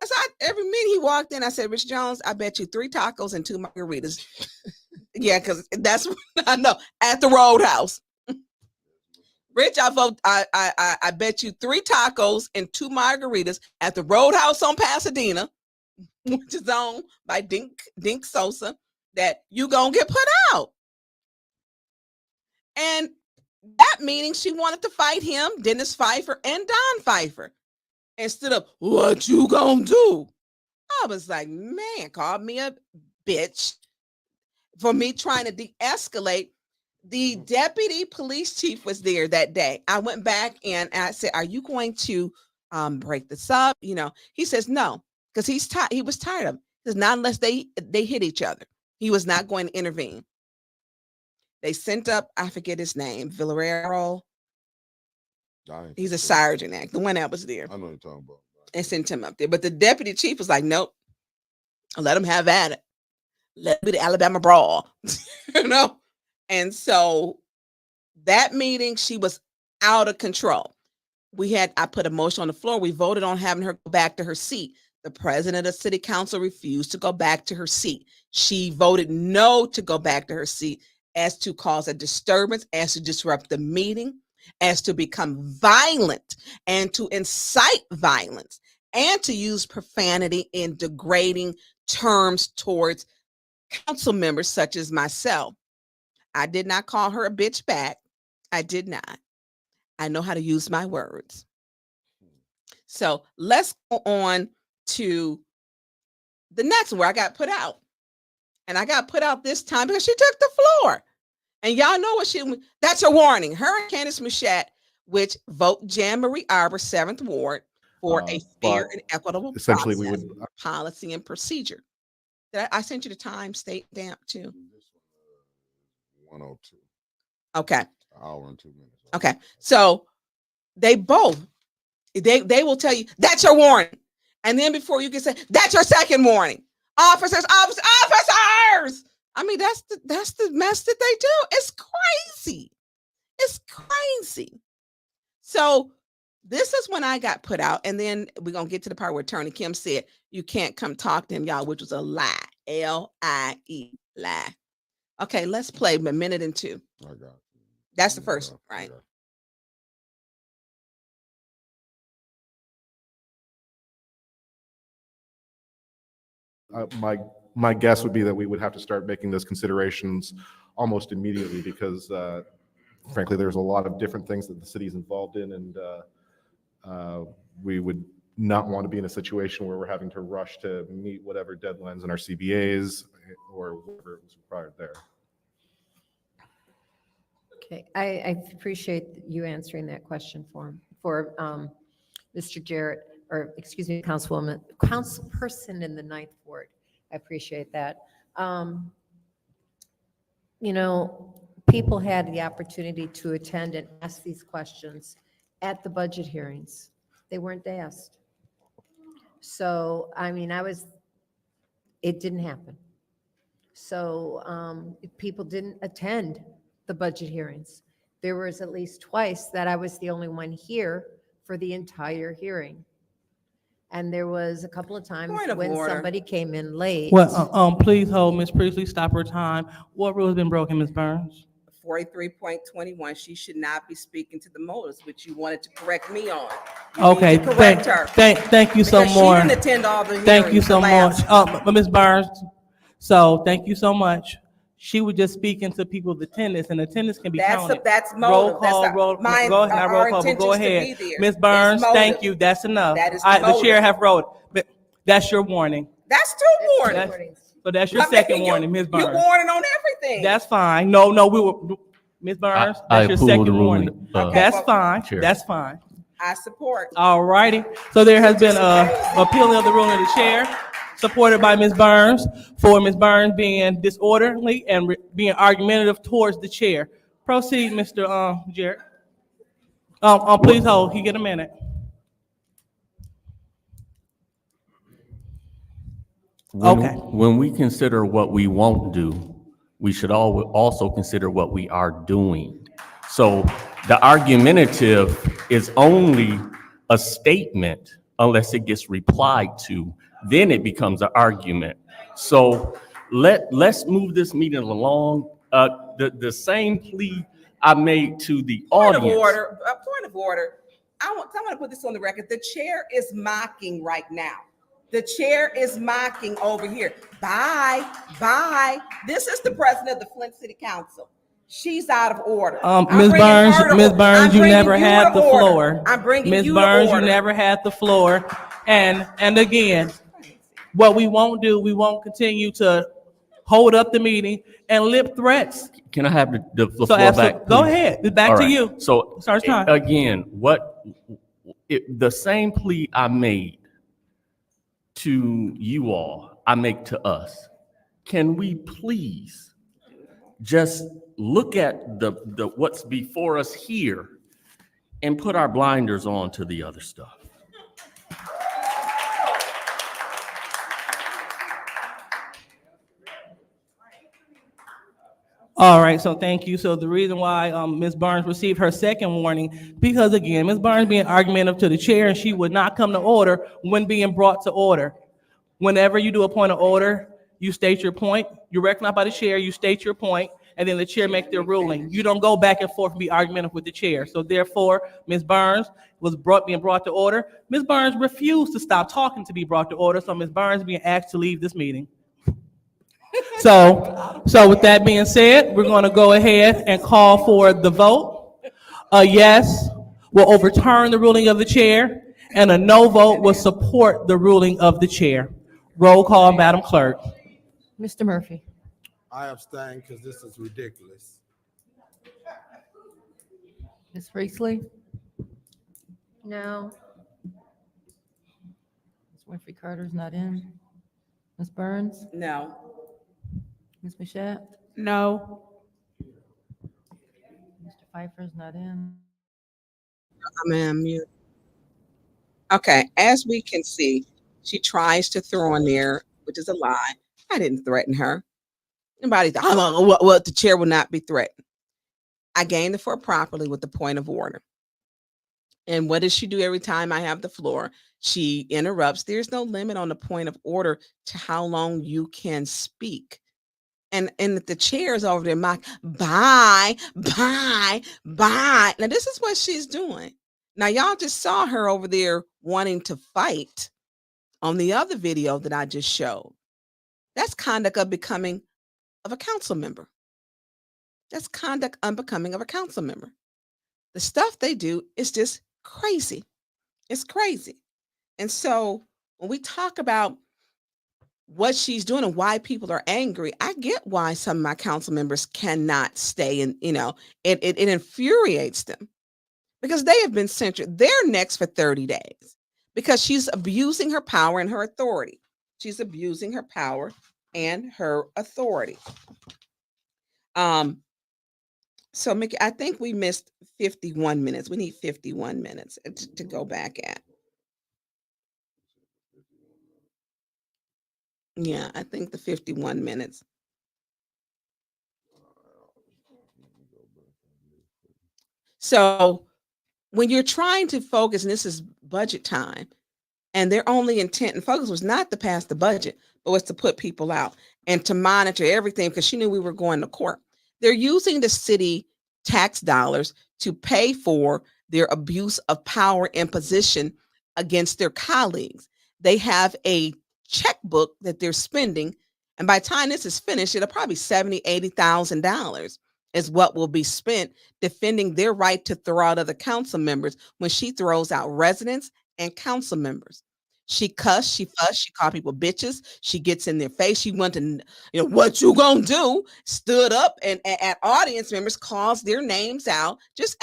And so every meeting he walked in, I said, Rich Jones, I bet you 3 tacos and 2 margaritas. Yeah, because that's what I know, at the Roadhouse. Rich, I bet you 3 tacos and 2 margaritas at the Roadhouse on Pasadena, which is owned by Dink Sosa, that you gonna get put out. And that meeting, she wanted to fight him, Dennis Pfeiffer, and Don Pfeiffer, instead of what you gonna do. I was like, man, called me a bitch for me trying to de-escalate. The deputy police chief was there that day. I went back and I said, are you going to break this up? You know, he says no, because he was tired of it. Because not unless they hit each other. He was not going to intervene. They sent up, I forget his name, Villarreal. He's a sergeant, the one that was there. I know what you're talking about. And sent him up there. But the deputy chief was like, nope, let him have at it. Let it be the Alabama brawl. You know? And so that meeting, she was out of control. I put a motion on the floor. We voted on having her go back to her seat. The president of city council refused to go back to her seat. She voted no to go back to her seat, as to cause a disturbance, as to disrupt the meeting, as to become violent, and to incite violence, and to use profanity in degrading terms towards council members such as myself. I did not call her a bitch back. I did not. I know how to use my words. So let's go on to the next one where I got put out. And I got put out this time because she took the floor. And y'all know what that's a warning. Her and Candace Mushat, which vote Jan Marie Arbor, 7th Ward, for a fair and equitable essentially process, we would policy and procedure. I sent you the time state stamp too. 102. Okay. An hour and 2 minutes. Okay. So they both, they will tell you, that's your warning. And then before you can say, that's your second warning. Officers. I mean, that's the mess that they do. It's crazy. It's crazy. So this is when I got put out. And then we're going to get to the part where Attorney Kim said, you can't come talk to him, y'all, which was a lie. L-I-E, lie. Okay, let's play a minute and 2. I got you. That's the first one, right? My guess would be that we would have to start making those considerations almost immediately because, frankly, there's a lot of different things that the city's involved in, and we would not want to be in a situation where we're having to rush to meet whatever deadlines in our CBAs or whatever was required there. Okay, I appreciate you answering that question for Mr. Jarrett, or excuse me, councilperson in the 9th Ward. I appreciate that. You know, people had the opportunity to attend and ask these questions at the budget hearings. They weren't asked. So, I mean, it didn't happen. So people didn't attend the budget hearings. There was at least twice that I was the only one here for the entire hearing. And there was a couple of times when somebody came in late. Well, please hold, Ms. Priestley, stop her time. What rule has been broken, Ms. Burns? 43.21, she should not be speaking to the motives, which you wanted to correct me on. Okay, thank you so much. She didn't attend all the hearings. Thank you so much. Ms. Burns, so thank you so much. She was just speaking to people's attendance, and attendance can be counted. That's motive. Roll call. Go ahead. Ms. Burns, thank you. That's enough. That is the chair have wrote it. That's your warning. That's 2 warnings. So that's your second warning, Ms. Burns. You're warning on everything. That's fine. No, we were, Ms. Burns, that's your second warning. That's fine. That's fine. I support. All righty. So there has been appealing of the ruling of the chair, supported by Ms. Burns, for Ms. Burns being disorderly and being argumentative towards the chair. Proceed, Mr. Jarrett. Please hold. You get a minute. When we consider what we won't do, we should also consider what we are doing. So the argumentative is only a statement unless it gets replied to. Then it becomes an argument. So let's move this meeting along. The same plea I made to the audience. Point of order. I want to put this on the record. The chair is mocking right now. The chair is mocking over here. Bye. This is the president of the Flint City Council. She's out of order. Ms. Burns, you never had the floor. I'm bringing Ms. you Burns, to order. you never had the floor. And again, what we won't do, we won't continue to hold up the meeting and lip threats. Can I have the floor back? Go please? ahead. It's back to you. So Starts time. again, the same plea I made to you all, I make to us. Can we please just look at the what's before us here and put our blinders on to the other stuff? All right, so thank you. So the reason why Ms. Burns received her second warning, because again, Ms. Burns being argumentative to the chair and she would not come to order when being brought to order. Whenever you do a point of order, you state your point, you're recognized by the chair, you state your point, and then the chair makes their ruling. You don't go back and forth and be argumentative with the chair. So therefore, Ms. Burns was being brought to order. Ms. Burns refused to stop talking to be brought to order, so Ms. Burns being asked to leave this meeting. So with that being said, we're going to go ahead and call for the vote. A yes will overturn the ruling of the chair, and a no vote will support the ruling of the chair. Roll call, Madam Clerk. Mr. Murphy. I abstain because this is ridiculous. Ms. Priestley? No. Ms. Winfrey Carter's not in. Ms. Burns? No. Ms. Mashat? No. Mr. Pfeiffer's not in. I'm mute. Okay, as we can see, she tries to throw in there, which is a lie. I didn't threaten her. Nobody thought, well, the chair will not be threatened. I gained the floor properly with the point of order. And what does she do every time I have the floor? She interrupts. There's no limit on the point of order to how long you can speak. And the chair is over there, bye. Now, this is what she's doing. Now, y'all just saw her over there wanting to fight on the other video that I just showed. That's conduct unbecoming of a council member. That's conduct unbecoming of a council member. The stuff they do is just crazy. It's crazy. And so when we talk about what she's doing and why people are angry, I get why some of my council members cannot stay, and it infuriates them because they have been censured. They're next for 30 days because she's abusing her power and her authority. She's abusing her power and her authority. So Mickey, I think we missed 51 minutes. We need 51 minutes to go back at. Yeah, I think the 51 minutes. So when you're trying to focus, and this is budget time, and their only intent and focus was not to pass the budget, but was to put people out and to monitor everything because she knew we were going to court. They're using the city tax dollars to pay for their abuse of power and position against their colleagues. They have a checkbook that they're spending, and by the time this is finished, it'll probably $70,000-$80,000 is what will be spent defending their right to throw out other council members when she throws out residents and council members. She cussed, she fussed, she called people bitches, she gets in their face, she wanted to, what you gonna do? Stood up and at audience members, calls their names out, just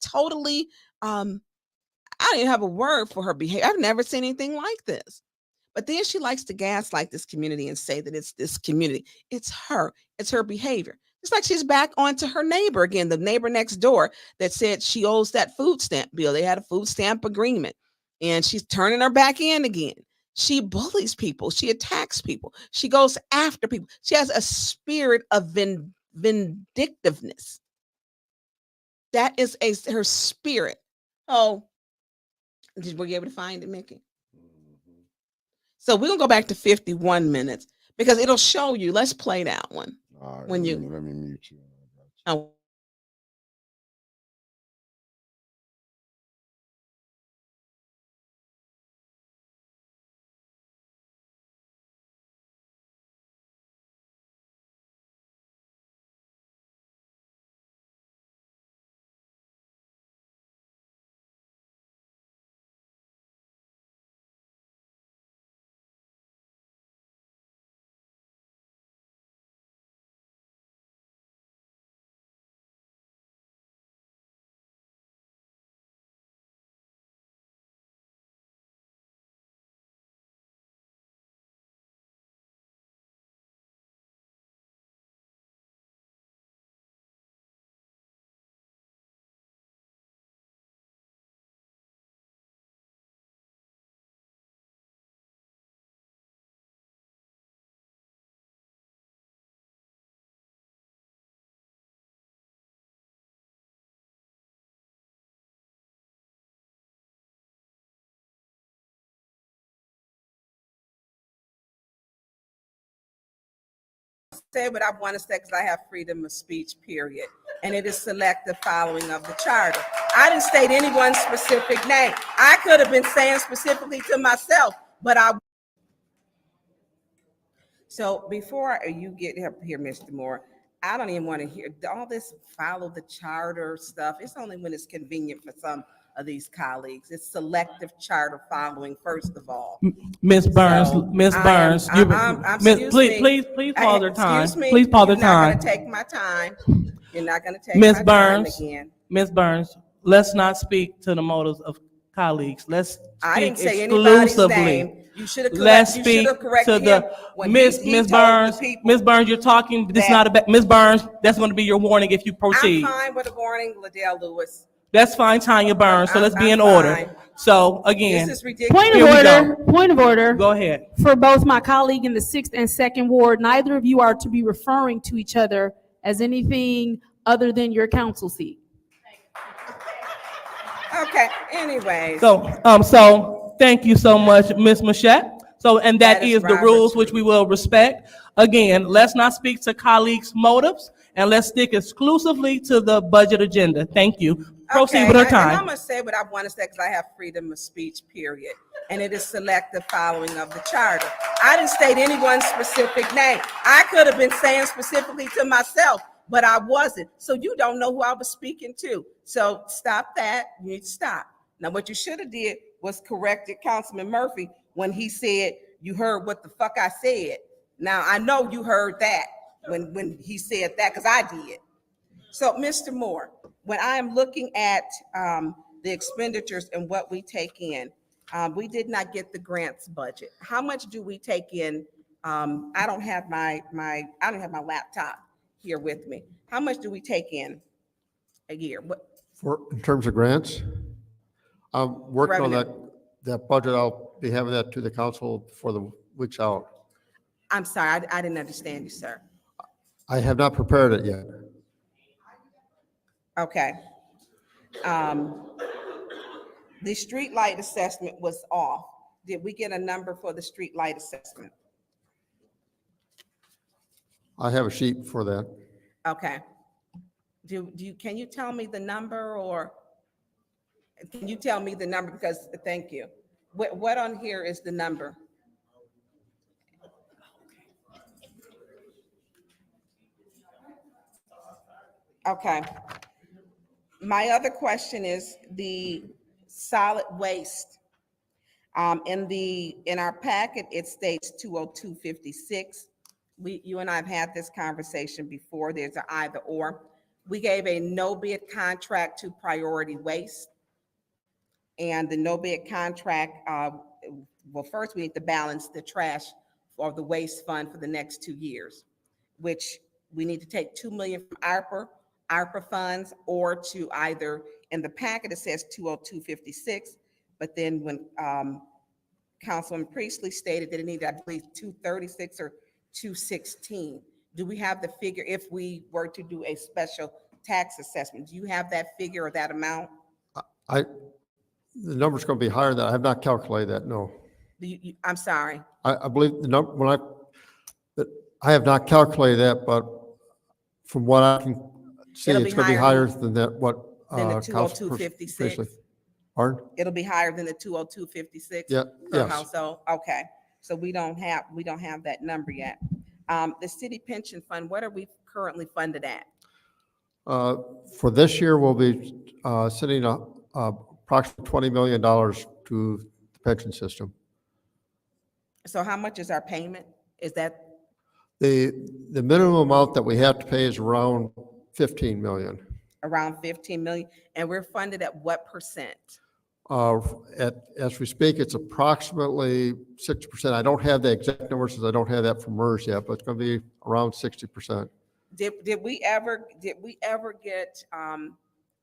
totally, I don't even have a word for her behavior. I've never seen anything like this. But then she likes to gaslight this community and say that it's this community. It's her behavior. It's like she's back onto her neighbor again, the neighbor next door that said she owes that food stamp bill. They had a food stamp agreement and she's turning her back in again. She bullies people. She attacks people. She goes after people. She has a spirit of vindictiveness. That is her spirit. Oh, Were you able to find it, Mickey? So we're gonna go back to 51 minutes because it'll show you. Let's play that one. All right, When let you me mute you. oh, say what I want to say because I have freedom of speech, period. And it is selective following of the charter. I didn't state anyone's specific name. I could have been saying specifically to myself, but I. So before you get up here, Mr. Moore, I don't even want to hear all this follow the charter stuff. It's only when it's convenient for some of these colleagues. It's selective charter following, first of all. Ms. Burns, So Ms. Burns, please pause their time. Excuse me, Please pause their you're not time. gonna take my time. You're not gonna take Ms. my Burns, time again. Ms. Burns, let's not speak to the motives of colleagues. Let's I didn't speak say anybody's name. exclusively. You should have Let's corrected, you should speak have corrected to him the when Ms. he Ms. told Burns. the people. Ms. Burns, you're talking. This is that- not about Ms. Burns. That's going to be your warning if you proceed. I'm fine with a warning, Liddell Lewis. That's fine, Tonya Burns. So let's be in I'm order. fine. So again, This is ridiculous. Point of Here we order, point of order. go ahead. For both my colleague in the 6th and 2nd Ward, neither of you are to be referring to each other as anything other than your council seat. Okay, anyways. So thank you so much, Ms. Machette. So, and that That is is the Robert's rules which we will respect. Again, let's not speak to colleagues' motives, and let's stick exclusively to the budget agenda. Thank you. Proceed Okay, with our and I'm time. gonna say what I want to say because I have freedom of speech, period. And it is selective following of the charter. I didn't state anyone's specific name. I could have been saying specifically to myself, but I wasn't. So you don't know who I was speaking to. So stop that. You need to stop. Now, what you should have did was corrected Councilman Murphy when he said, you heard what the fuck I said. Now, I know you heard that when he said that because I did. So, Mr. Moore, when I am looking at the expenditures and what we take in, we did not get the grants budget. How much do we take in? I don't have my laptop here with me. How much do we take in a year? What In terms of grants, I'm working on revenue? that budget. I'll be having that to the council for the weeks out. I'm sorry, I didn't understand you, sir. I have not prepared it yet. Okay. The street light assessment was off. Did we get a number for the street light assessment? I have a sheet for that. Okay. Can you tell me the number or can you tell me the number? Because, thank you. What on here is the number? Okay. My other question is the solid waste. In our packet, it states 20256. You and I have had this conversation before. There's an either or. We gave a no bid contract to Priority Waste. And the no bid contract, well, first we need to balance the trash or the waste fund for the next 2 years, which we need to take 2 million from ARPA funds, or to either, in the packet it says 20256, but then when Councilman Priestley stated that it needed, I believe, 236 or 216. Do we have the figure if we were to do a special tax assessment? Do you have that figure or that amount? The number's going to be higher than, I have not calculated that, no. I'm sorry. I believe the number, I have not calculated that, but from what I can see, It'll be it's going to be higher higher than that, what. Than the Councilperson 202.56. Priestley- Pardon? It'll be higher than the 202.56 Yeah, per yes. household. Okay, so we don't have that number yet. The city pension fund, what are we currently funded at? For this year, we'll be sending approximately $20 million to the pension system. So how much is our payment? Is that The minimum amount that we have to pay is around 15 million. around 15 million? And we're funded at what percent? As we speak, it's approximately 60%. I don't have the exact numbers since I don't have that from MERS yet, but it's going to be around 60%. Did we ever get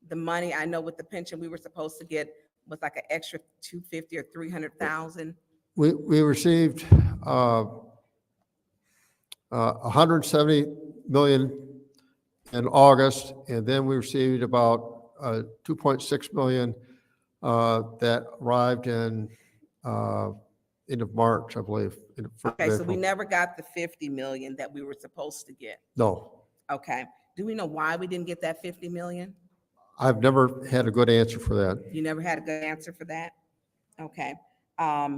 the money? I know with the pension we were supposed to get was like an extra 250 or 300,000. We received 170 million in August, and then we received about 2.6 million that arrived in end of March, I believe. Okay, so we never got the 50 million that we were supposed to get. No, Okay, do we know why we didn't get that 50 million? I've never had a good answer for that. You never had a good answer for that? Okay. I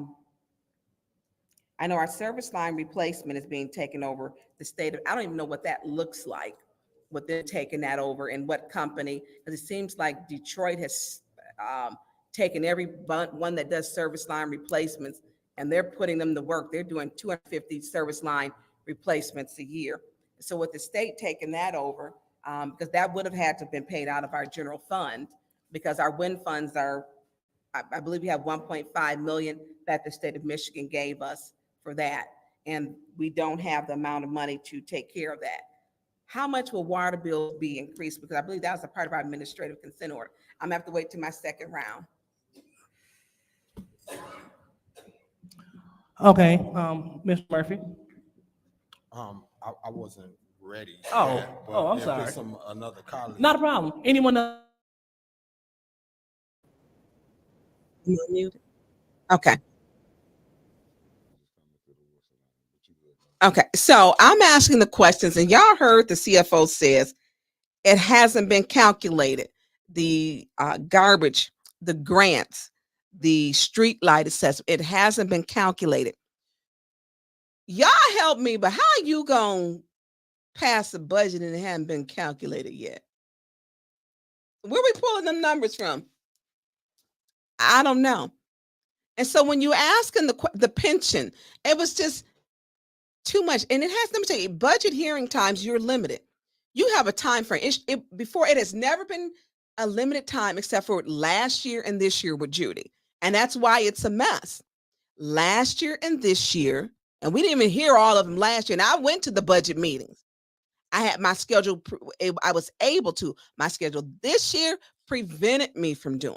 know our service line replacement is being taken over the state of, I don't even know what that looks like, what they're taking that over and what company, because it seems like Detroit has taken every one that does service line replacements and they're putting them to work. They're doing 250 service line replacements a year. So with the state taking that over, because that would have had to have been paid out of our general fund, because our wind funds are, I believe we have 1.5 million that the state of Michigan gave us for that. And we don't have the amount of money to take care of that. How much will water bills be increased? Because I believe that was a part of our administrative consent order. I'm gonna have to wait till my second round. Okay, Mr. Murphy. I wasn't ready. Oh, yet, but I'm if sorry. it's another colleague. Not a problem. Anyone else? You unmuted? Okay. Okay, so I'm asking the questions, and y'all heard the CFO says it hasn't been calculated. The garbage, the grants, the street light assessment, it hasn't been calculated. Y'all help me, but how you gonna pass a budget and it hasn't been calculated yet? Where we pulling them numbers from? I don't know. And so when you asking the pension, it was just too much. And it has, let me tell you, budget hearing times, you're limited. You have a time frame. Before, it has never been a limited time except for last year and this year with Judy. And that's why it's a mess. Last year and this year, and we didn't even hear all of them last year. And I went to the budget meetings. I had my schedule, I was able to. My schedule this year prevented me from doing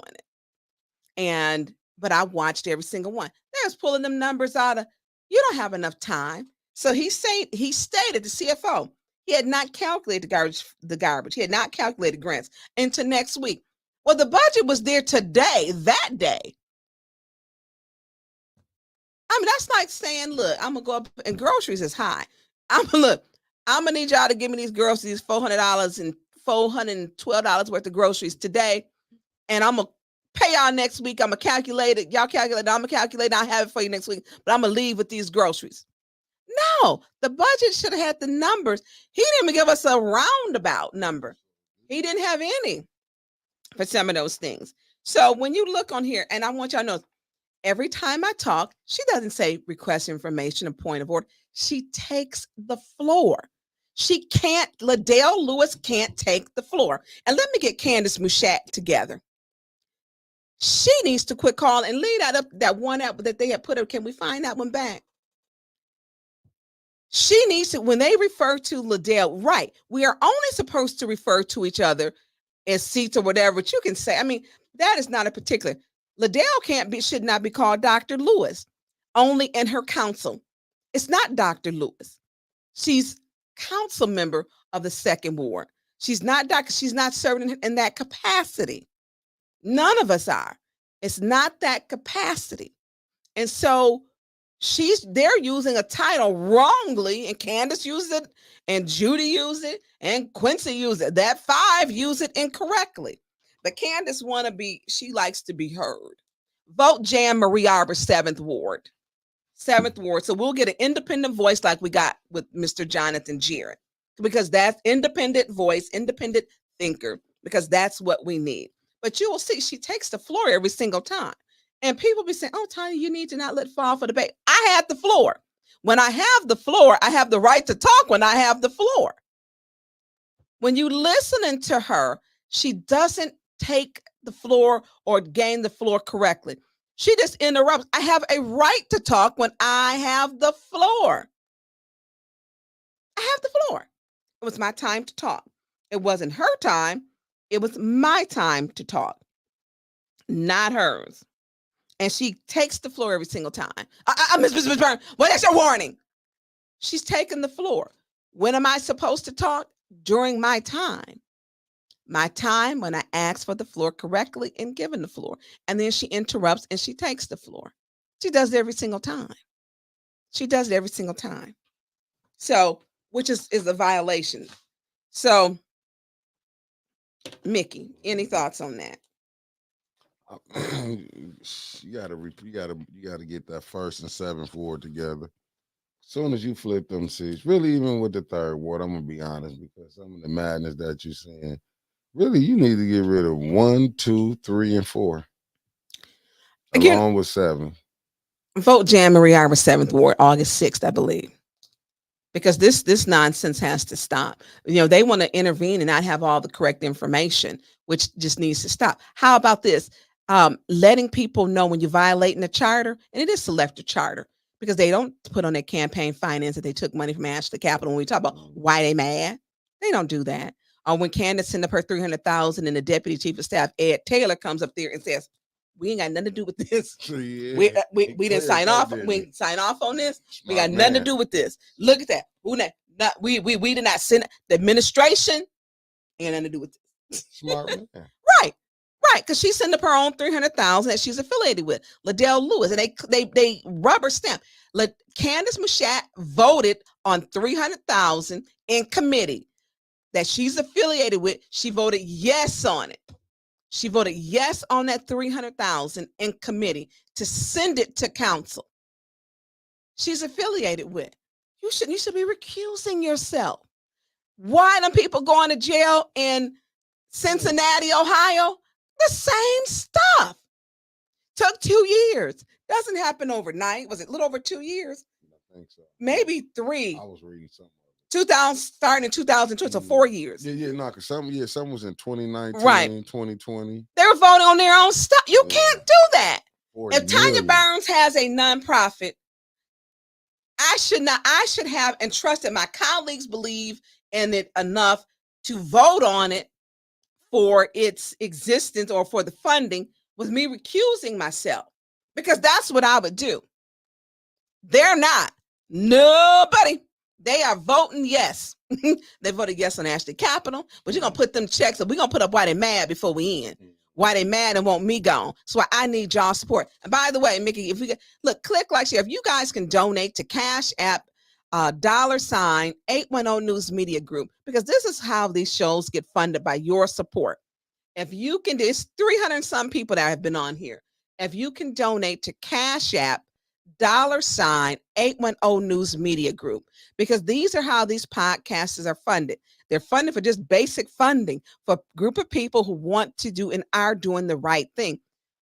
it. But I watched every single one. They was pulling them numbers out of, you don't have enough time. So he stated, the CFO, he had not calculated the garbage. He had not calculated grants into next week. Well, the budget was there today, that day. I mean, that's like saying, look, I'm gonna go up, and groceries is high. I'm gonna need y'all to give me these groceries, $400 and $412 worth of groceries today, and I'm gonna pay y'all next week. I'm gonna calculate it. Y'all calculate it. I'm gonna calculate it. I'll have it for you next week, but I'm gonna leave with these groceries. No, the budget should have had the numbers. He didn't even give us a roundabout number. He didn't have any for some of those things. So when you look on here, and I want y'all to know, every time I talk, she doesn't say request information and point of order. She takes the floor. She can't, Liddell Lewis can't take the floor. And let me get Candace Mushat together. She needs to quit calling and leave that one app that they had put up. Can we find that one back? She needs to, when they refer to Liddell, right, we are only supposed to refer to each other as seats or whatever, but you can say, I mean, that is not a particular. Liddell should not be called Dr. Lewis, only in her council. It's not Dr. Lewis. She's council member of the second ward. She's not doctor, she's not serving in that capacity. None of us are. It's not that capacity. And so they're using a title wrongly, and Candace used it, and Judy used it, and Quincy used it. That 5 use it incorrectly. But Candace she likes to be heard. Vote Jan Marie Arbor, 7th Ward. 7th Ward. So we'll get an independent voice like we got with Mr. Jonathan Jarrett, because that's independent voice, independent thinker, because that's what we need. But you will see she takes the floor every single time. And people be saying, oh, Tonya, you need to not let fall for the bait. I had the floor. When I have the floor, I have the right to talk when I have the floor. When you listening to her, she doesn't take the floor or gain the floor correctly. She just interrupts. I have a right to talk when I have the floor. I have the floor. It was my time to talk. It wasn't her time. It was my time to talk, not hers. And she takes the floor every single time. Miss Burns, well, that's your warning. She's taking the floor. When am I supposed to talk? During my time. My time when I ask for the floor correctly and given the floor. And then she interrupts and she takes the floor. She does it every single time. She does it every single time. So, which is a violation. So, Mickey, any thoughts on that? You gotta get that 1st and 7th Ward together. As soon as you flip them seats, really, even with the 3rd Ward, I'm gonna be honest, because some of the madness that you're seeing, really, you need to get rid of 1, 2, 3, and 4, along with 7. Vote Jan Marie Arbor, 7th Ward, August 6th, I believe. Because this nonsense has to stop. They want to intervene and not have all the correct information, which just needs to stop. How about this? Letting people know when you're violating the charter, and it is select a charter, because they don't put on their campaign finance that they took money from Ashley Capital. When we talk about why they mad, they don't do that. Or when Candace sent up her $300,000 and the deputy chief of staff, Ed Taylor, comes up there and says, we ain't got nothing to do with this. We didn't sign off. We didn't sign off on this. We got nothing to do with this. Look at that. We did not send the administration. Ain't nothing to do with this. Smart man. Right. Because she sent up her own $300,000 that she's affiliated with, Liddell Lewis, and they rubber stamp. Candace Mushat voted on $300,000 in committee that she's affiliated with. She voted yes on it. She voted yes on that $300,000 in committee to send it to council. She's affiliated with. You should be recusing yourself. Why do people going to jail in Cincinnati, Ohio? The same stuff. Took 2 years. Doesn't happen overnight. Was it a little over 2 years? I think so. Maybe 3. I was reading something. Starting in 2020, so 4 years. Because some was in 2019, right. 2020. They were voting on their own stuff. You can't do that. If Tonya million. Burns has a nonprofit, I should have and trust that my colleagues believe in it enough to vote on it for its existence or for the funding, with me recusing myself, because that's what I would do. They're not. Nobody. They are voting yes. They voted yes on Ashley Capital, but you're going to put them checks up. We're going to put up why they mad before we end. Why they mad and want me gone. So I need y'all support. And by the way, Mickey, if we get, click like, share. If you guys can donate to Cash App, $810 News Media Group, because this is how these shows get funded, by your support. If you can, there's 300 and some people that have been on here. If you can donate to Cash App, $810 News Media Group, because these are how these podcasts are funded. They're funded for just basic funding for a group of people who want to do and are doing the right thing.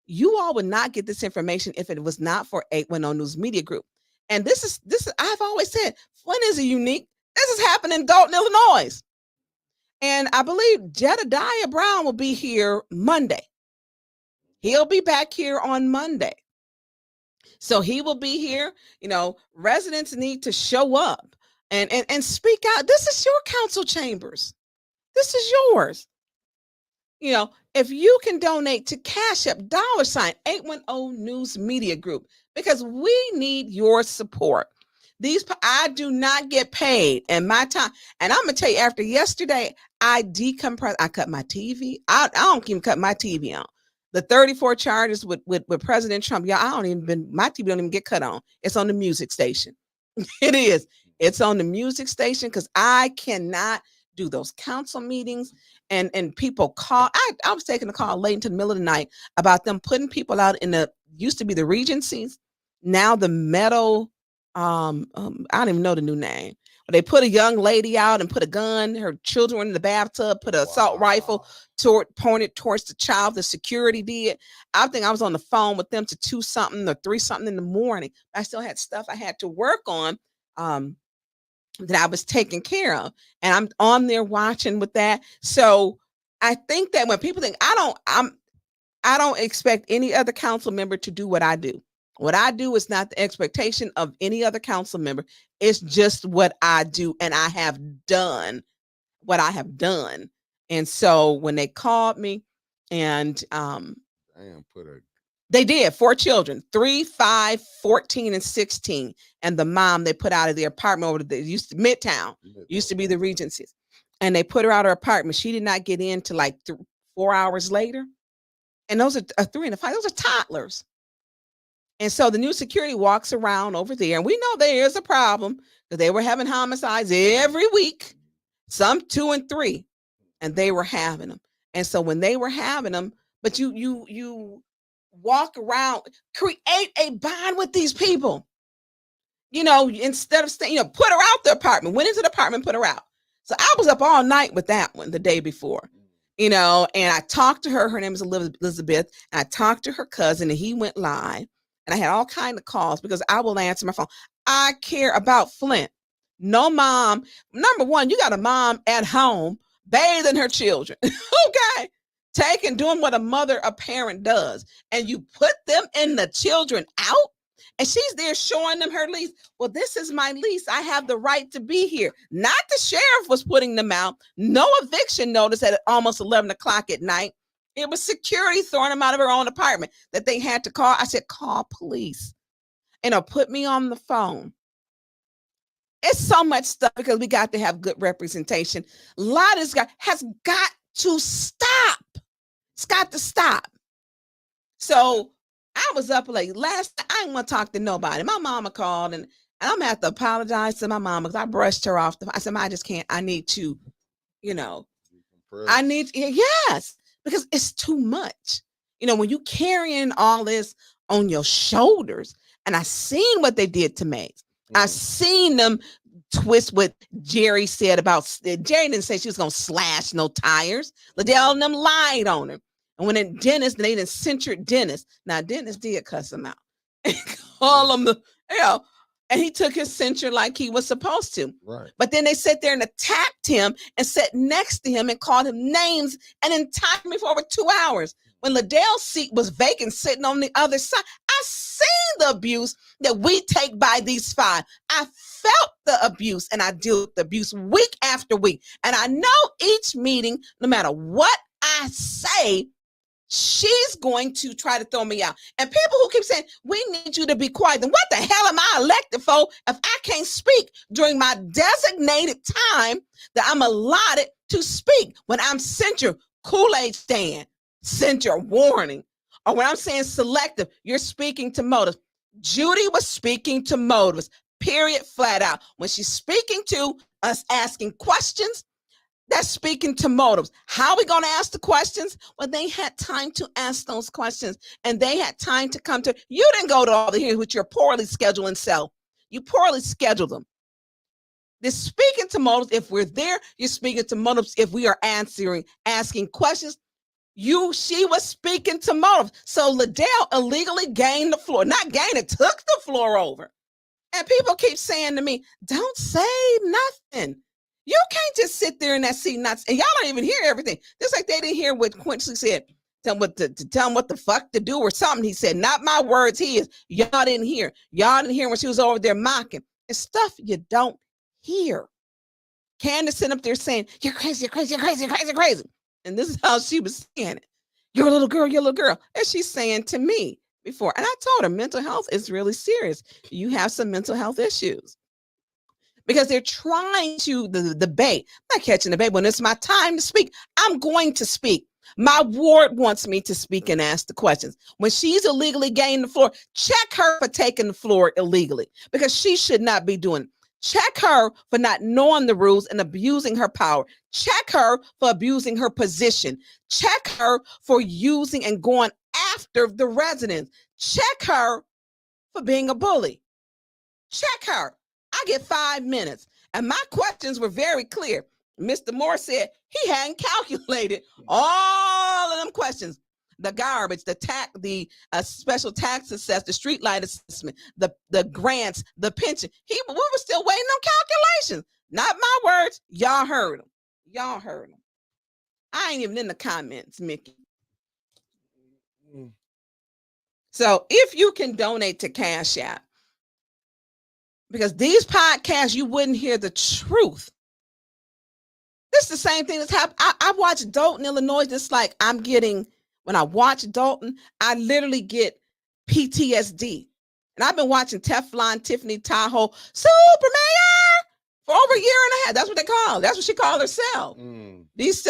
You all would not get this information if it was not for 810 News Media Group. And this is I've always said, Flint is a unique. This is happening in Dalton, Illinois. And I believe Jedediah Brown will be here Monday. He'll be back here on Monday. So he will be here. Residents need to show up and speak out. This is your council chambers. This is yours. If you can donate to Cash App, $810 News Media Group, because we need your support. I do not get paid in my time. And I'm going to tell you, after yesterday, I decompressed. I cut my TV. I don't even cut my TV on. The 34 charges with President Trump. Yeah, my TV don't even get cut on. It's on the music station. It is. It's on the music station because I cannot do those council meetings and people call. I was taking a call late into the middle of the night about them putting people out in the used to be the Regencies, now the Meadow. I don't even know the new name. But they put a young lady out and put a gun. Her children were in the bathtub. Put an assault rifle pointed towards the child. The security did. I think I was on the phone with them to 2 something or 3 something in the morning. I still had stuff I had to work on. That I was taking care of, and I'm on there watching with that. So I think that when people think I don't expect any other council member to do what I do. What I do is not the expectation of any other council member. It's just what I do, and I have done what I have done. And so when they called me, and they did 4 children, 3, 5, 14, and 16. And the mom they put out of the apartment over the Midtown, used to be the Regencies. And they put her out of her apartment. She did not get in till like 4 hours later. And those are 3 and 5. Those are toddlers. And so the new security walks around over there. And we know there is a problem because they were having homicides every week, some 2 and 3. And they were having them. And so when they were having them, but you walk around, create a bond with these people. Instead of staying, put her out the apartment. Went into the apartment, put her out. So I was up all night with that one the day before, and I talked to her. Her name is Elizabeth. And I talked to her cousin, and he went live. And I had all kinds of calls because I will answer my phone. I care about Flint. No mom. Number one, you got a mom at home bathing her children. Okay. Doing what a parent does, and you put them in the children out, and she's there showing them her lease. Well, this is my lease. I have the right to be here. Not the sheriff was putting them out. No eviction notice at almost 11 o'clock at night. It was security throwing them out of her own apartment that they had to call. I said, call police. Put me on the phone. It's so much stuff because we got to have good representation. A lot of this has got to stop. It's got to stop. So I was up late last night. I didn't want to talk to nobody. My mama called, and I'm gonna have to apologize to my mama because I brushed her off. I said, I just can't. I need to, yes, because it's too much. When you carrying all this on your shoulders, and I seen what they did to Maze. I seen them twist what Jerry said about. Jerry didn't say she was gonna slash no tires. Liddell and them lied on her. And when Dennis, they didn't censure Dennis. Now Dennis did cuss him out, call him and he took his censure like he was supposed to. Right. But then they sat there and attacked him and sat next to him and called him names and then tied me for over 2 hours. When Liddell's seat was vacant, sitting on the other side, I seen the abuse that we take by these 5. I felt the abuse, and I deal with the abuse week after week. And I know each meeting, no matter what I say, she's going to try to throw me out. And people who keep saying, we need you to be quiet, then what the hell am I elected for if I can't speak during my designated time that I'm allotted to speak? When I'm censured, Kool-Aid stand, censure, warning. Or when I'm saying selective, you're speaking to motives. Judy was speaking to motives, period, flat out. When she's speaking to us asking questions, that's speaking to motives. How are we going to ask the questions? Well, they had time to ask those questions, and they had time to come to. You didn't go to all the hearings with your poorly scheduling self. You poorly scheduled them. They're speaking to motives. If we're there, you're speaking to motives. If we are asking questions, she was speaking to motives. So Liddell illegally gained the floor. Not gained it, took the floor over. And people keep saying to me, don't say nothing. You can't just sit there in that seat and y'all don't even hear everything. Just like they didn't hear what Quincy said. Tell them what the fuck to do or something. He said, not my words, his. Y'all didn't hear. Y'all didn't hear when she was over there mocking. It's stuff you don't hear. Candace sitting up there saying, you're crazy, you're crazy, you're crazy, you're crazy, you're crazy. And this is how she was saying it. You're a little girl, you're a little girl. And she's saying to me before. And I told her mental health is really serious. You have some mental health issues. Because they're trying to the debate. I'm not catching the debate. When it's my time to speak, I'm going to speak. My ward wants me to speak and ask the questions. When she's illegally gaining the floor, check her for taking the floor illegally, because she should not be doing it. Check her for not knowing the rules and abusing her power. Check her for abusing her position. Check her for using and going after the residents. Check her for being a bully. Check her. I get 5 minutes. And my questions were very clear. Mr. Moore said he hadn't calculated all of them questions. The garbage, the tax, the special tax assessment, the street light assessment, the grants, the pension. We were still waiting on calculations. Not my words. Y'all heard them. Y'all heard them. I ain't even in the comments, Mickey. So if you can donate to Cash App, because these podcasts, you wouldn't hear the truth. This is the same thing that's happened. I watch Dalton, Illinois, just like when I watch Dalton, I literally get PTSD. And I've been watching Teflon Tiffany Tahoe Super Mayor for over a year and a half. That's what they call. That's what she called herself. These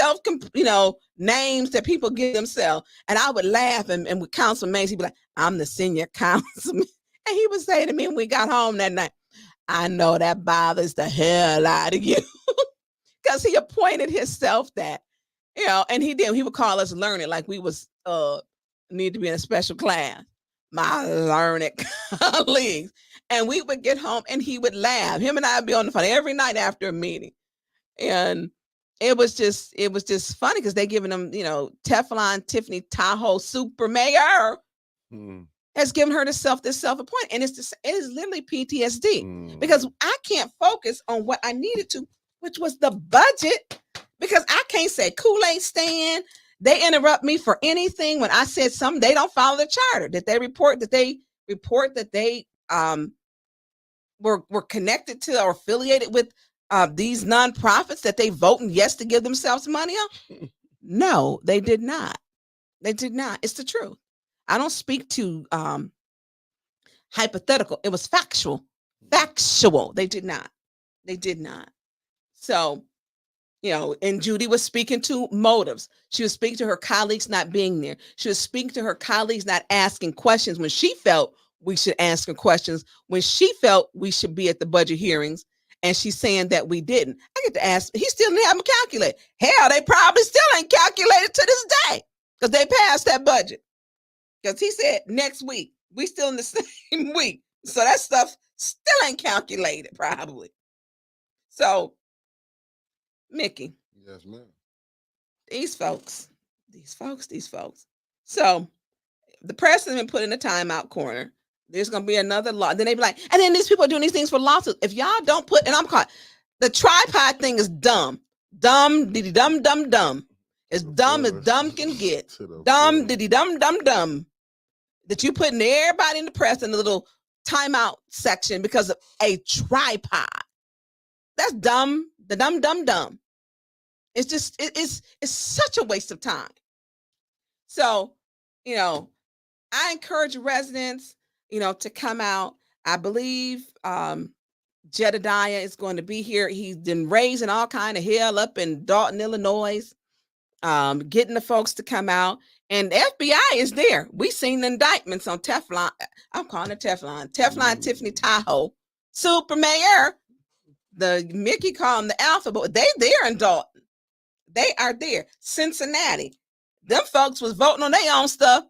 names that people give themselves. And I would laugh, and with Councilman Mays, he'd be like, I'm the senior councilman. And he would say to me when we got home that night, I know that bothers the hell out of you. Because he appointed himself that, and he would call us learned, like we was need to be in a special class. My learned colleagues. And we would get home and he would laugh. Him and I would be on the phone every night after a meeting. And it was just funny because they giving them, Teflon Tiffany Tahoe Super Mayor has given her this self-appointed. And it is literally PTSD because I can't focus on what I needed to, which was the budget, because I can't say Kool-Aid stand. They interrupt me for anything when I said something. They don't follow the charter. That they report that they were connected to or affiliated with these nonprofits that they voting yes to give themselves money on? No, they did not. They did not. It's the truth. I don't speak to hypothetical. It was factual. Factual. They did not. They did not. So, and Judy was speaking to motives. She was speaking to her colleagues not being there. She was speaking to her colleagues not asking questions when she felt we should ask her questions, when she felt we should be at the budget hearings, and she's saying that we didn't. I get to ask, he still didn't have them calculate. Hell, they probably still ain't calculated to this day because they passed that budget. Because he said next week, we still in the same week. So that stuff still ain't calculated probably. So, Mickey. Yes, ma'am. These folks. So the president been put in the timeout corner. There's going to be another law. Then they be like, and then these people are doing these things for lawsuits. If y'all don't put, and I'm caught, the tripod thing is dumb. Dumb, diddy, dumb, dumb, dumb. As dumb as dumb can get. Dumb, diddy, dumb, dumb, dumb. That you putting everybody in the press in the little timeout section because of a tripod. That's dumb. The dumb, dumb, dumb. It's just, it's such a waste of time. So, I encourage residents, to come out. I believe Jedediah is going to be here. He's been raising all kind of hell up in Dalton, Illinois, getting the folks to come out. And the FBI is there. We seen the indictments on Teflon. I'm calling it Teflon. Teflon Tiffany Tahoe. Super Mayor. The Mickey called them the alphabet. They there in Dalton. They are there. Cincinnati. Them folks was voting on their own stuff.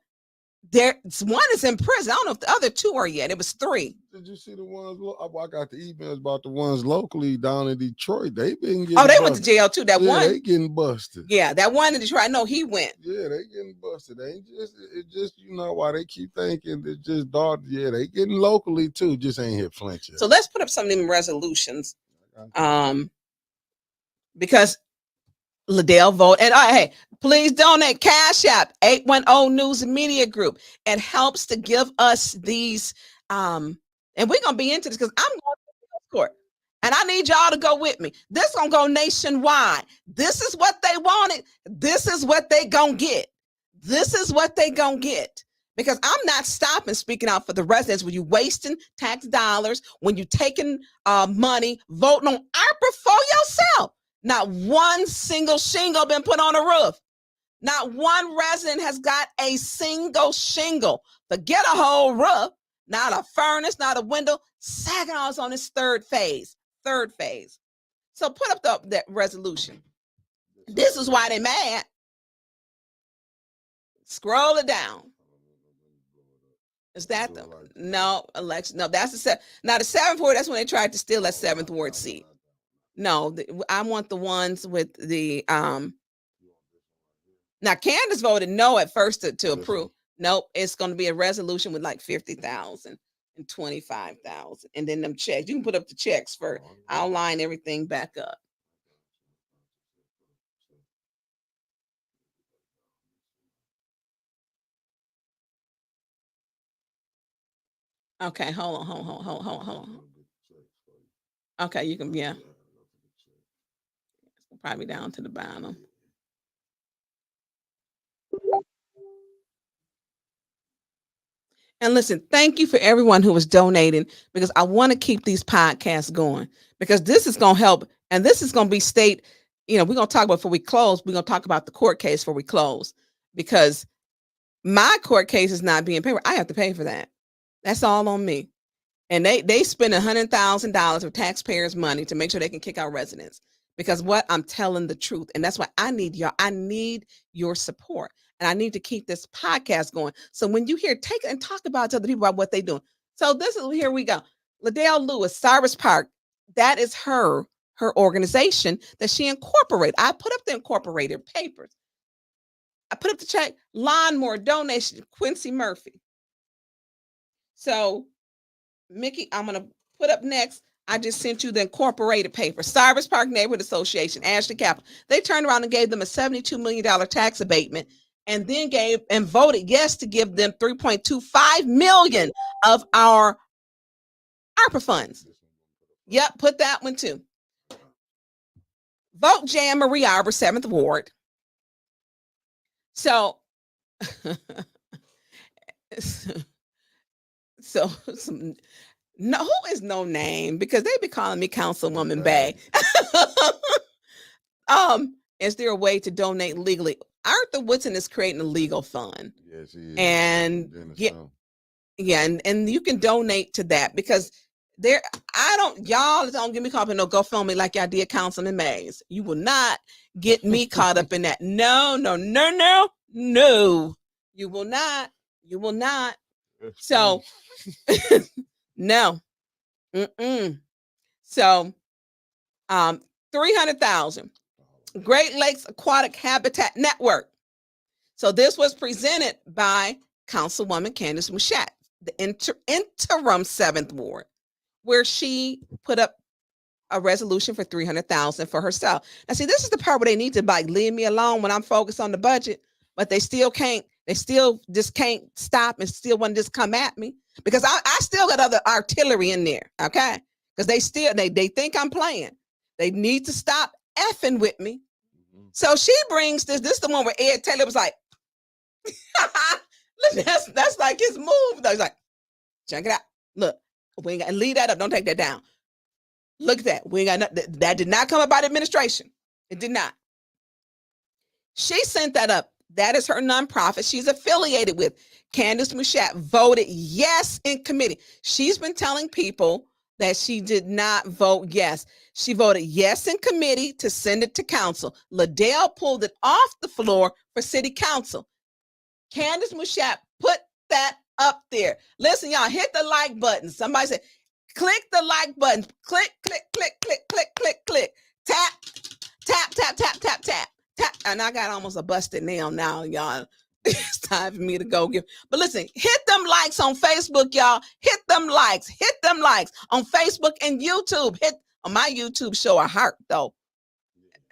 One is in prison. I don't know if the other two are yet. It was 3. Did you see the ones? I got the emails about the ones locally down in Detroit. They been getting they went to jail too. That one. They getting busted. Yeah, that one in Detroit. No, he went. Yeah, they getting busted. It just why they keep thinking it's just Dalton. Yeah, they getting locally too. Just ain't hit Flint yet. So let's put up some of them resolutions. Because Liddell vote. And hey, please donate. Cash App 810 News and Media Group. It helps to give us these. And we're gonna be into this because I'm going to court. And I need y'all to go with me. This gonna go nationwide. This is what they wanted. This is what they gonna get. This is what they gonna get. Because I'm not stopping speaking out for the residents when you wasting tax dollars, when you taking money, voting on ARPA for yourself. Not one single shingle been put on a roof. Not one resident has got a single shingle. Forget a whole roof, not a furnace, not a window. Saginaw is on its third phase. So put up that resolution. This is why they mad. Scroll it down. Is that the no election? No, that's the now the 7th ward. That's when they tried to steal that 7th ward seat. No, I want the ones with the Now Candace voted no at first to approve. Nope, it's going to be a resolution with like 50,000 and 25,000, and then them checks. You can put up the checks first. I'll line everything back up. Okay, hold on. Okay, you can, yeah. Probably down to the bottom. And listen, thank you for everyone who was donating, because I want to keep these podcasts going, because this is going to help. And this is going to be state, we're going to talk about before we close. We're going to talk about the court case before we close, because my court case is not being paid for. I have to pay for that. That's all on me. And they spend $100,000 of taxpayers' money to make sure they can kick out residents, because what I'm telling the truth. And that's why I need your support. And I need to keep this podcast going. So when you hear, take and talk about to other people about what they're doing. So here we go. Liddell Lewis, Cyrus Park, that is her organization that she incorporated. I put up the incorporated papers. I put up the check, lawnmower donation, Quincy Murphy. So Mickey, I'm going to put up next. I just sent you the incorporated paper. Cyrus Park Neighborhood Association, Ashley Capital. They turned around and gave them a $72 million tax abatement, and then voted yes to give them $3.25 million of our ARPA funds. Yep, put that one too. Vote Jan Marie Arbor, 7th Ward. So, who is no name, because they be calling me Councilwoman Bay. Is there a way to donate legally? Arthur Woodson is creating a legal fund. Yes, he is. And and you can donate to that, because y'all don't get me caught up in no GoFundMe like y'all did Councilman Mays. You will not get me caught up in that. No. You will not. So no. So 300,000 Great Lakes Aquatic Habitat Network. So this was presented by Councilwoman Candace Mushat, the interim 7th Ward, where she put up a resolution for 300,000 for herself. Now, see, this is the part where they need to leave me alone when I'm focused on the budget, but they still just can't stop and still want to just come at me, because I still got other artillery in there, okay? Because they think I'm playing. They need to stop effing with me. So she brings this is the one where Ed Taylor was like, that's like his move. He's like, check it out. Look, we ain't got to leave that up. Don't take that down. Look at that. We ain't got that did not come about administration. It did not. She sent that up. That is her nonprofit she's affiliated with. Candace Mushat voted yes in committee. She's been telling people that she did not vote yes. She voted yes in committee to send it to council. Liddell pulled it off the floor for city council. Candace Mushat put that up there. Listen, y'all, hit the like button. Somebody said, click the like button. Click. Tap. And I got almost a busted nail now, y'all. It's time for me to go give. But listen, hit them likes on Facebook, y'all. Hit them likes on Facebook and YouTube. Hit on my YouTube show a heart though.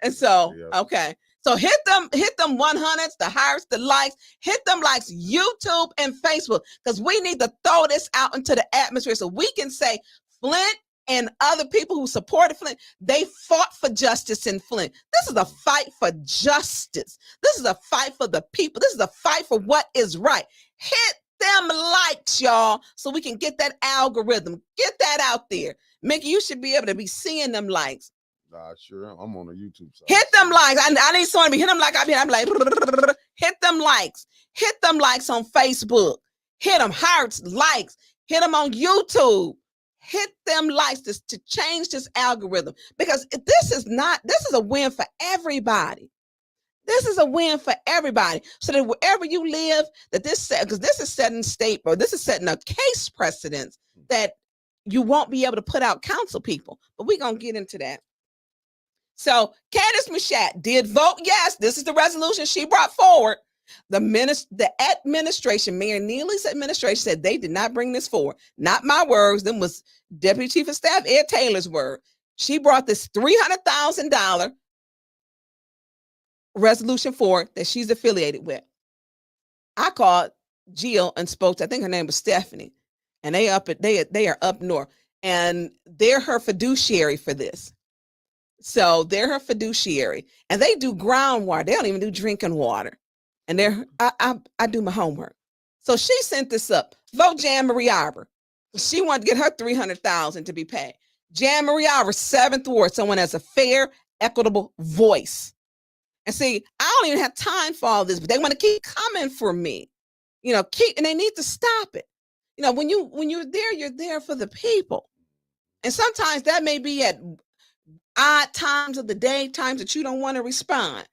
And so, okay. So hit them 100s, the hearts, the likes, hit them likes, YouTube and Facebook, because we need to throw this out into the atmosphere so we can say Flint and other people who supported Flint, they fought for justice in Flint. This is a fight for justice. This is a fight for the people. This is a fight for what is right. Hit them likes, y'all, so we can get that algorithm. Get that out there. Mickey, you should be able to be seeing them likes. Sure. I'm on the YouTube side. Hit them likes. I need someone to be hit them like I'm like, Hit them likes. Hit them likes on Facebook. Hit them hearts, likes. Hit them on YouTube. Hit them likes to change this algorithm, because this is a win for everybody. This is a win for everybody. So that wherever you live, that because this is setting state, or this is setting a case precedence that you won't be able to put out council people. But we're going to get into that. So Candace Mashat did vote yes. This is the resolution she brought forward. The administration, Mayor Neely's administration, said they did not bring this forward. Not my words. Them was Deputy Chief of Staff Ed Taylor's word. She brought this $300,000 resolution forward that she's affiliated with. I called Jill and spoke to, I think her name was Stephanie, and they are up north, and they're her fiduciary for this. So they're her fiduciary, and they do groundwater. They don't even do drinking water. And I do my homework. So she sent this up. Vote Jan Marie Arbor. She wanted to get her $300,000 to be paid. Jan Marie Arbor, 7th Ward, someone has a fair, equitable voice. And see, I don't even have time for all this, but they want to keep coming for me. And they need to stop it. When you're there for the people. And sometimes that may be at odd times of the day, times that you don't want to respond.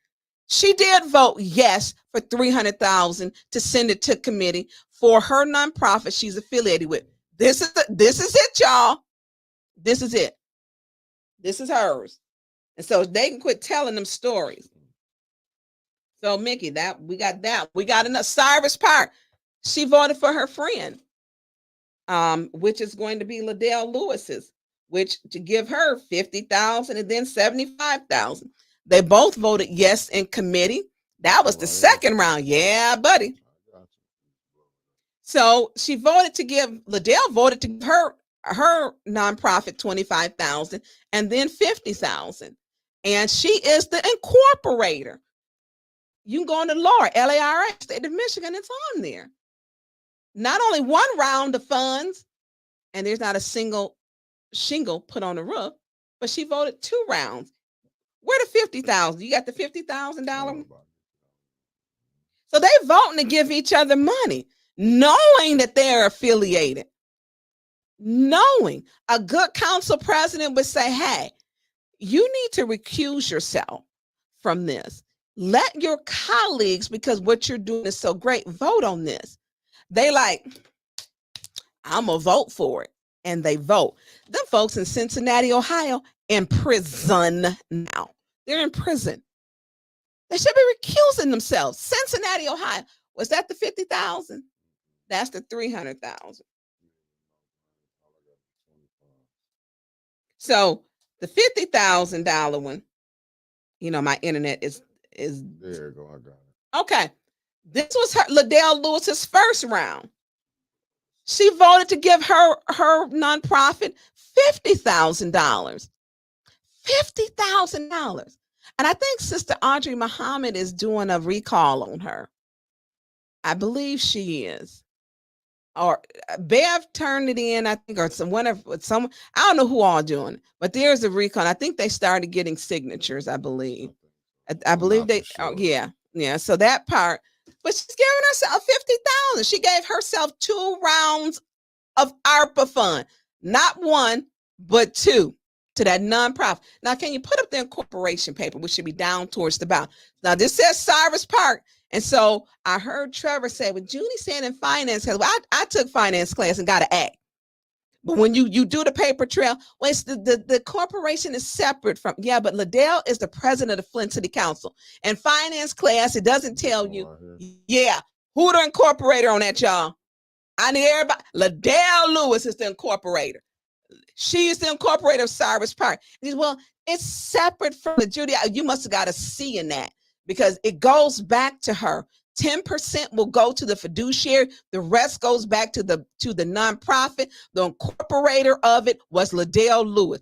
She did vote yes for $300,000 to send it to committee for her nonprofit she's affiliated with. This is it, y'all. This is it. This is hers. And so they can quit telling them stories. So Mickey, we got enough. Cyrus Park, she voted for her friend, which is going to be Liddell Lewis's, which to give her $50,000 and then $75,000. They both voted yes in committee. That was the second round. Yeah, buddy. So she voted to give, Liddell voted to give her nonprofit $25,000 and then $50,000. And she is the incorporator. You can go on to LARA, L-A-R-A, State of Michigan, it's on there. Not only one round of funds, and there's not a single shingle put on the roof, but she voted 2 rounds. Where the $50,000? You got the $50,000? So they voting to give each other money, knowing that they're affiliated. Knowing a good council president would say, hey, you need to recuse yourself from this. Let your colleagues, because what you're doing is so great, vote on this. They like, I'm going to vote for it. And they vote. Them folks in Cincinnati, Ohio, in prison now. They're in prison. They should be recusing themselves. Cincinnati, Ohio. Was that the $50,000? That's the $300,000. So the $50,000 one, my internet is there. Go, I got it. Okay. This was Liddell Lewis's first round. She voted to give her nonprofit $50,000. $50,000. And I think Sister Audrey Muhammad is doing a recall on her. I believe she is. Or Bev turned it in, I think, or someone, I don't know who all doing it, but there's a recall. I think they started getting signatures, I believe. I believe they, sure. Yeah. So that part, but she's giving herself $50,000. She gave herself 2 rounds of ARPA fund, not 1, but 2 to that nonprofit. Now, can you put up the incorporation paper, which should be down towards the bottom? Now, this says Cyrus Park. And so I heard Trevor say, well, Junie said in finance, well, I took finance class and got an A. But when you do the paper trail, well, it's the corporation is separate from, but Liddell is the president of the Flint City Council. And finance class, it doesn't tell you, who the incorporator on that, y'all? I need everybody. Liddell Lewis is the incorporator. She is the incorporator of Cyrus Park. He says, well, it's separate from the Judy. You must have got a C in that because it goes back to her. 10% will go to the fiduciary. The rest goes back to the nonprofit. The incorporator of it was Liddell Lewis.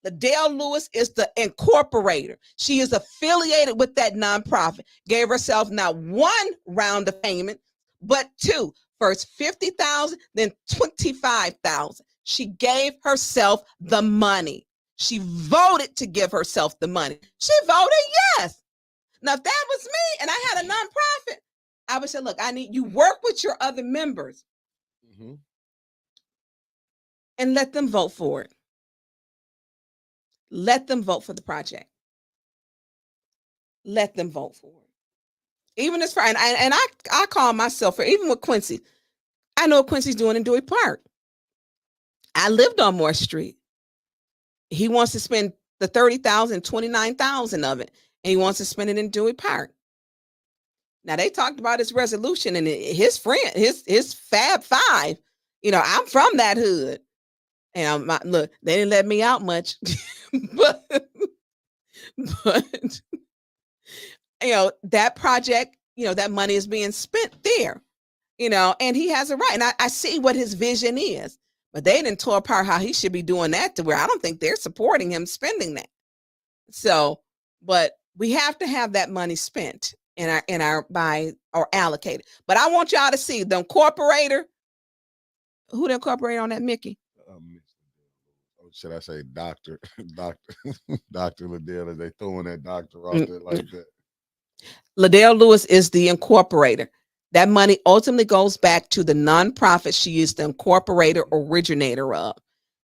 Liddell Lewis is the incorporator. She is affiliated with that nonprofit. Gave herself not 1 round of payment, but 2. First $50,000, then $25,000. She gave herself the money. She voted to give herself the money. She voted yes. Now, if that was me and I had a nonprofit, I would say, look, I need you work with your other members and let them vote for it. Let them vote for the project. Let them vote for it. Even as far, and I call myself, even with Quincy, I know what Quincy's doing in Dewey Park. I lived on Moore Street. He wants to spend the 30,000, 29,000 of it, and he wants to spend it in Dewey Park. Now they talked about his resolution and his friend, his Fab Five. I'm from that hood, and look, they didn't let me out much, but that project, that money is being spent there, and he has a right, and I see what his vision is. But they didn't tore apart how he should be doing that, to where I don't think they're supporting him spending that. So, but we have to have that money spent or allocated. But I want y'all to see the incorporator. Who the incorporator on that, Mickey? Should I say Dr. Liddell? Are they throwing that doctor off there like that? Liddell Lewis is the incorporator. That money ultimately goes back to the nonprofit she is the incorporator originator of.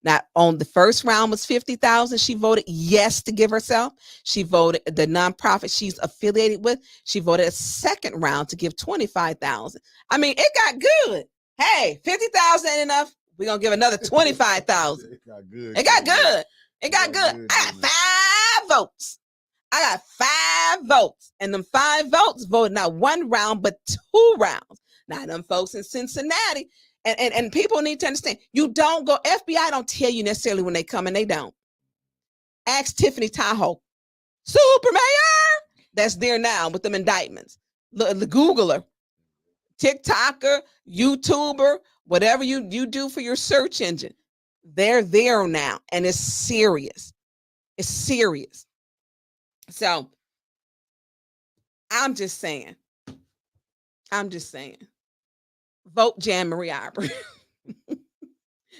Now, on the first round was 50,000. She voted yes to give herself. She voted the nonprofit she's affiliated with. She voted a second round to give 25,000. I mean, it got good. Hey, 50,000 ain't enough. We're going to give another 25,000. It got good. It got good. It got good. I got 5 votes. I got 5 votes, and them 5 votes voted not 1 round, but 2 rounds. Now, them folks in Cincinnati, and people need to understand, you don't go, FBI don't tell you necessarily when they come, and they don't. Ask Tiffany Tahoe, super mayor, that's there now with them indictments. The Googler, TikToker, YouTuber, whatever you do for your search engine, they're there now, and it's serious. It's serious. So I'm just saying, vote Jan Marie Aubrey.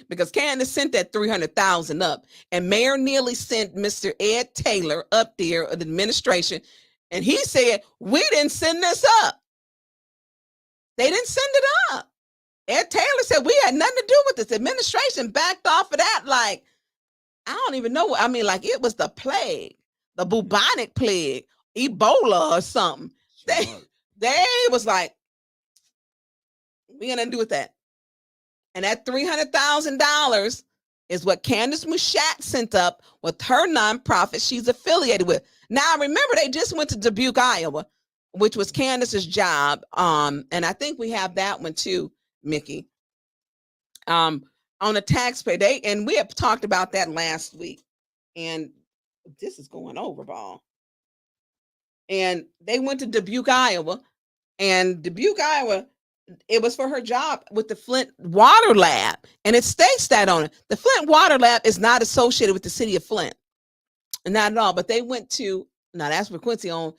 Because Candace sent that 300,000 up, and Mayor Neely sent Mr. Ed Taylor up there of the administration, and he said, we didn't send this up. They didn't send it up. Ed Taylor said we had nothing to do with this. Administration backed off of that like, I don't even know. I mean, like it was the plague. The bubonic plague, Ebola or something. They was like, we got nothing to do with that. And that $300,000 is what Candace Mushat sent up with her nonprofit she's affiliated with. Now, remember, they just went to Dubuque, Iowa, which was Candace's job. And I think we have that one too, Mickey. On the taxpayer, and we have talked about that last week. And this is going over, ball. And they went to Dubuque, Iowa, and Dubuque, Iowa, it was for her job with the Flint Water Lab, and it states that on it. The Flint Water Lab is not associated with the city of Flint, not at all. But they went to, now that's where Quincy on,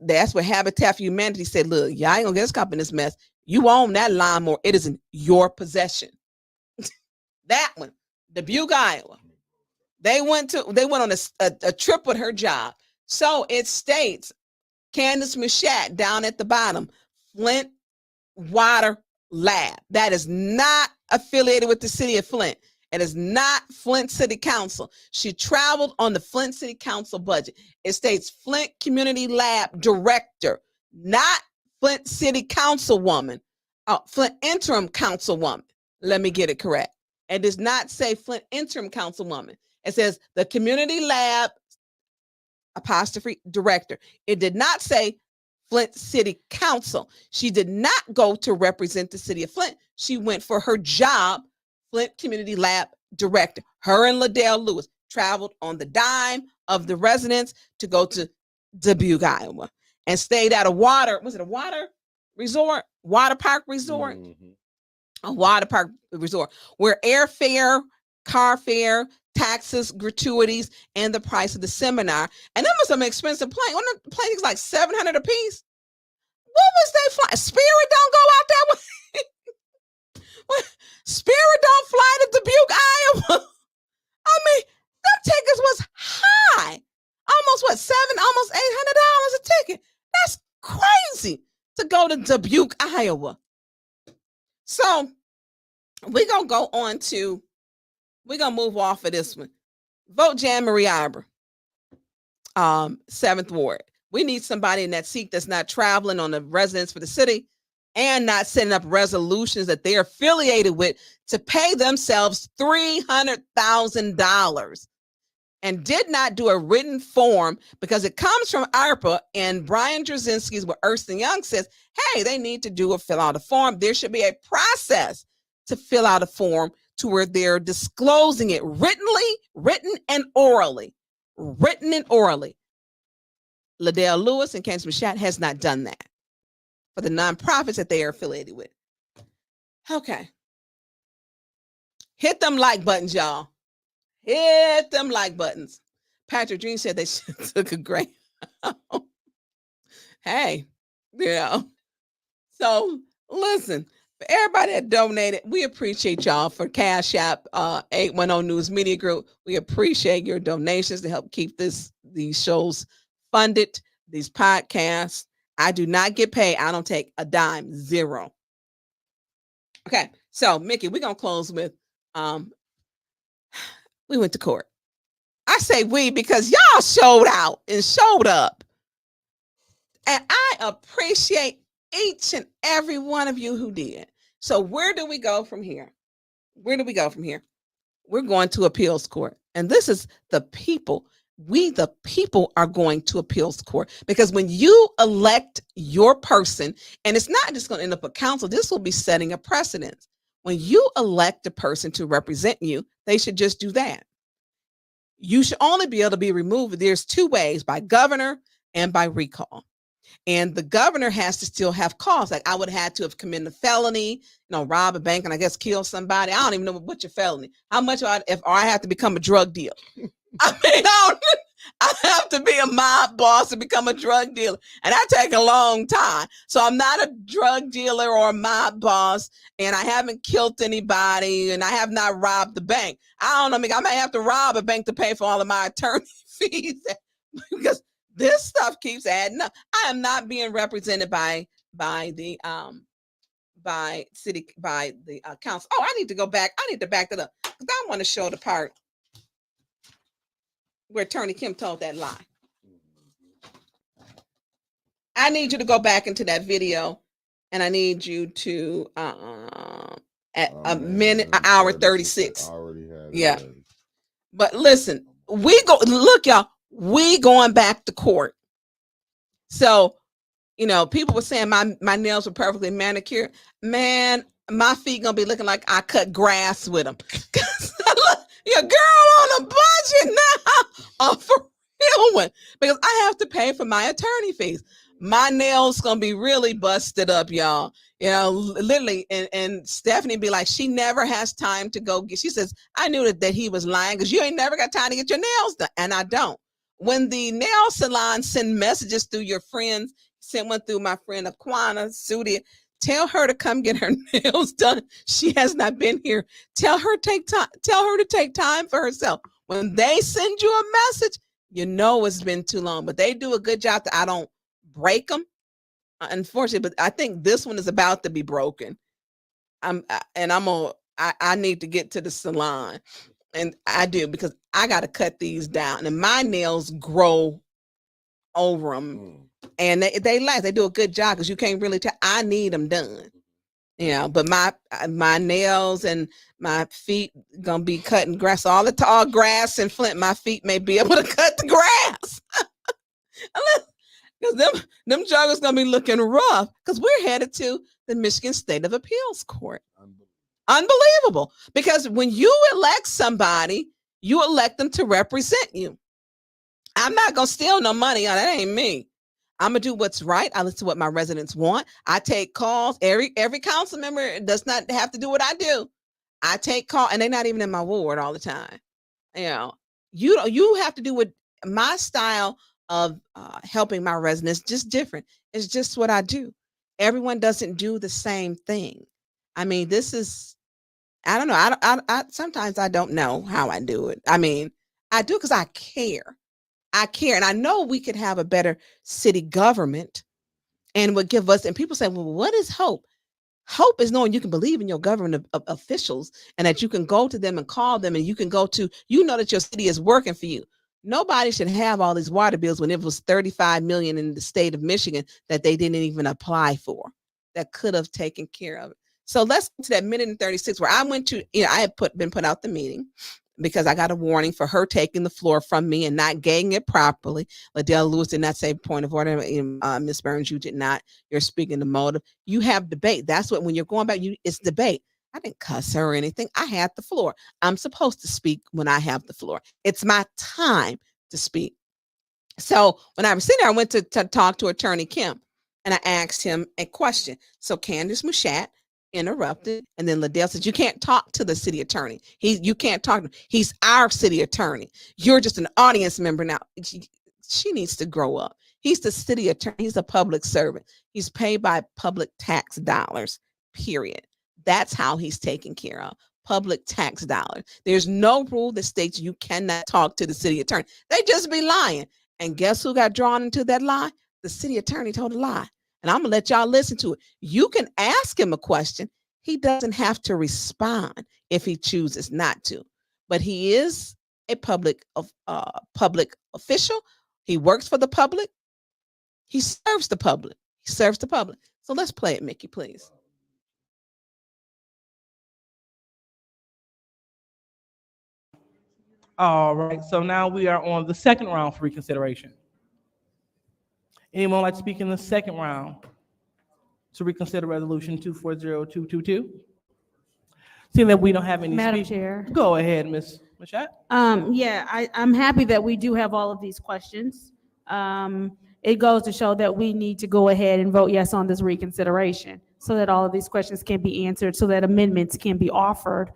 that's where Habitat for Humanity said, look, y'all ain't gonna get us caught in this mess. You own that lawnmower. It is in your possession. That one, Dubuque, Iowa. They went on a trip with her job. So it states Candace Mushat down at the bottom, Flint Water Lab. That is not affiliated with the city of Flint. It is not Flint City Council. She traveled on the Flint City Council budget. It states Flint Community Lab Director, not Flint City Councilwoman. Flint Interim Councilwoman. Let me get it correct. It does not say Flint Interim Councilwoman. It says the Community Lab apostrophe Director. It did not say Flint City Council. She did not go to represent the city of Flint. She went for her job, Flint Community Lab Director. Her and Liddell Lewis traveled on the dime of the residents to go to Dubuque, Iowa, and stayed at a water park resort? A water park resort where airfare, car fare, taxes, gratuities, and the price of the seminar. And that was an expensive plane. One of the planes like $700 a piece. What was they flying? Spirit don't go out that way. Spirit don't fly to Dubuque, Iowa. I mean, them tickets was high. Almost $800 a ticket. to Dubuque, Iowa. So we're going to move off of this one. Vote Jan Marie Arbor, 7th Ward. We need somebody in that seat that's not traveling on the residents for the city and not setting up resolutions that they're affiliated with to pay themselves $300,000 and did not do a written form because it comes from ARPA, and Brian Drzezinski's what Ernst & Young says, hey, they need to fill out a form. There should be a process to fill out a form to where they're disclosing it written and orally. Liddell Lewis and Candace Machat has not done that for the nonprofits that they are affiliated with. Okay. Hit them like buttons, y'all. Hit them like buttons. Patrick Dream said they took a grant. Hey, So listen, for everybody that donated, we appreciate y'all for Cash App 810 News Media Group. We appreciate your donations to help keep these shows funded, these podcasts. I do not get paid. I don't take a dime, zero. Okay, so Mickey, we're gonna close with we went to court. I say we because y'all showed out and showed up. And I appreciate each and every one of you who did. So where do we go from here? We're going to appeals court. And this is the people. We, the people, are going to appeals court, because when you elect your person, and it's not just going to end up a council, this will be setting a precedent. When you elect a person to represent you, they should just do that. You should only be able to be removed. There's two ways: by governor and by recall. And the governor has to still have cause. Like I would have had to have committed a felony, rob a bank and I guess kill somebody. I don't even know what's your felony. How much if I have to become a drug dealer? I mean, I have to be a mob boss to become a drug dealer. And that take a long time. So I'm not a drug dealer or a mob boss, and I haven't killed anybody, and I have not robbed the bank. I don't know, I might have to rob a bank to pay for all of my attorney fees because this stuff keeps adding up. I am not being represented by the council. Oh, I need to go back. I need to back that up because I want to show the part where Attorney Kim told that lie. I need you to go back into that video, and I need you to at a minute, an hour 36. Yeah. But listen, y'all, we going back to court. So, people were saying my nails were perfectly manicured. Man, my feet gonna be looking like I cut grass with them. Your girl on a budget now, for real one, because I have to pay for my attorney fees. My nails gonna be really busted up, y'all. Literally, and Stephanie be like, she never has time to go get. She says, I knew that he was lying because you ain't never got time to get your nails done, and I don't. When the nail salon send messages through your friends, sent one through my friend Aquana Sudia. Tell her to come get her nails done. She has not been here. Tell her to take time for herself. When they send you a message, it's been too long. But they do a good job that I don't break them, unfortunately. But I think this one is about to be broken. I need to get to the salon, and I do, because I got to cut these down, and my nails grow over them. And they last. They do a good job because you can't really tell. I need them done, But my nails and my feet gonna be cutting grass. All the tall grass in Flint, my feet may be able to cut the grass. Because them joggers gonna be looking rough. Because we're headed to the Michigan State of Appeals Court. Unbelievable. Because when you elect somebody, you elect them to represent you. I'm not gonna steal no money. That ain't me. I'm gonna do what's right. I listen to what my residents want. I take calls. Every council member does not have to do what I do. I take calls, and they're not even in my ward all the time. You have to do what my style of helping my residents just different. It's just what I do. Everyone doesn't do the same thing. I mean, this is, I don't know. I sometimes I don't know how I do it. I mean, I do because I care. And I know we could have a better city government. and would give us, and people say, well, what is hope? Hope is knowing you can believe in your government officials and that you can go to them and call them, and you can go to, you know that your city is working for you. Nobody should have all these water bills when it was 35 million in the state of Michigan that they didn't even apply for, that could have taken care of it. So let's go to that minute and 36 where I went to, I had been put out the meeting because I got a warning for her taking the floor from me and not gagging it properly. Liddell Lewis did not say point of order. Ms. Burns, you did not. You're speaking the motive. You have debate. That's what, when you're going back, it's debate. I didn't cuss her or anything. I had the floor. I'm supposed to speak when I have the floor. It's my time to speak. So when I was sitting there, I went to talk to Attorney Kim, and I asked him a question. So Candace Mushat interrupted, and then Liddell said, you can't talk to the city attorney. You can't talk to him. He's our city attorney. You're just an audience member now. She needs to grow up. He's the city attorney. He's a public servant. He's paid by public tax dollars, period. That's how he's taken care of. Public tax dollars. There's no rule that states you cannot talk to the city attorney. They just be lying. And guess who got drawn into that lie? The city attorney told a lie. And I'm gonna let y'all listen to it. You can ask him a question. He doesn't have to respond if he chooses not to. But he is a public official. He works for the public. He serves the public. He serves the public. So let's play it, Mickey, please. All right, so now we are on the second round for reconsideration. Anyone like to speak in the second round to reconsider resolution 240222? Seeing that we don't have any Madam Chair. Go ahead, Ms. Mushat. Yeah, I'm happy that we do have all of these questions. It goes to show that we need to go ahead and vote yes on this reconsideration so that all of these questions can be answered, so that amendments can be offered.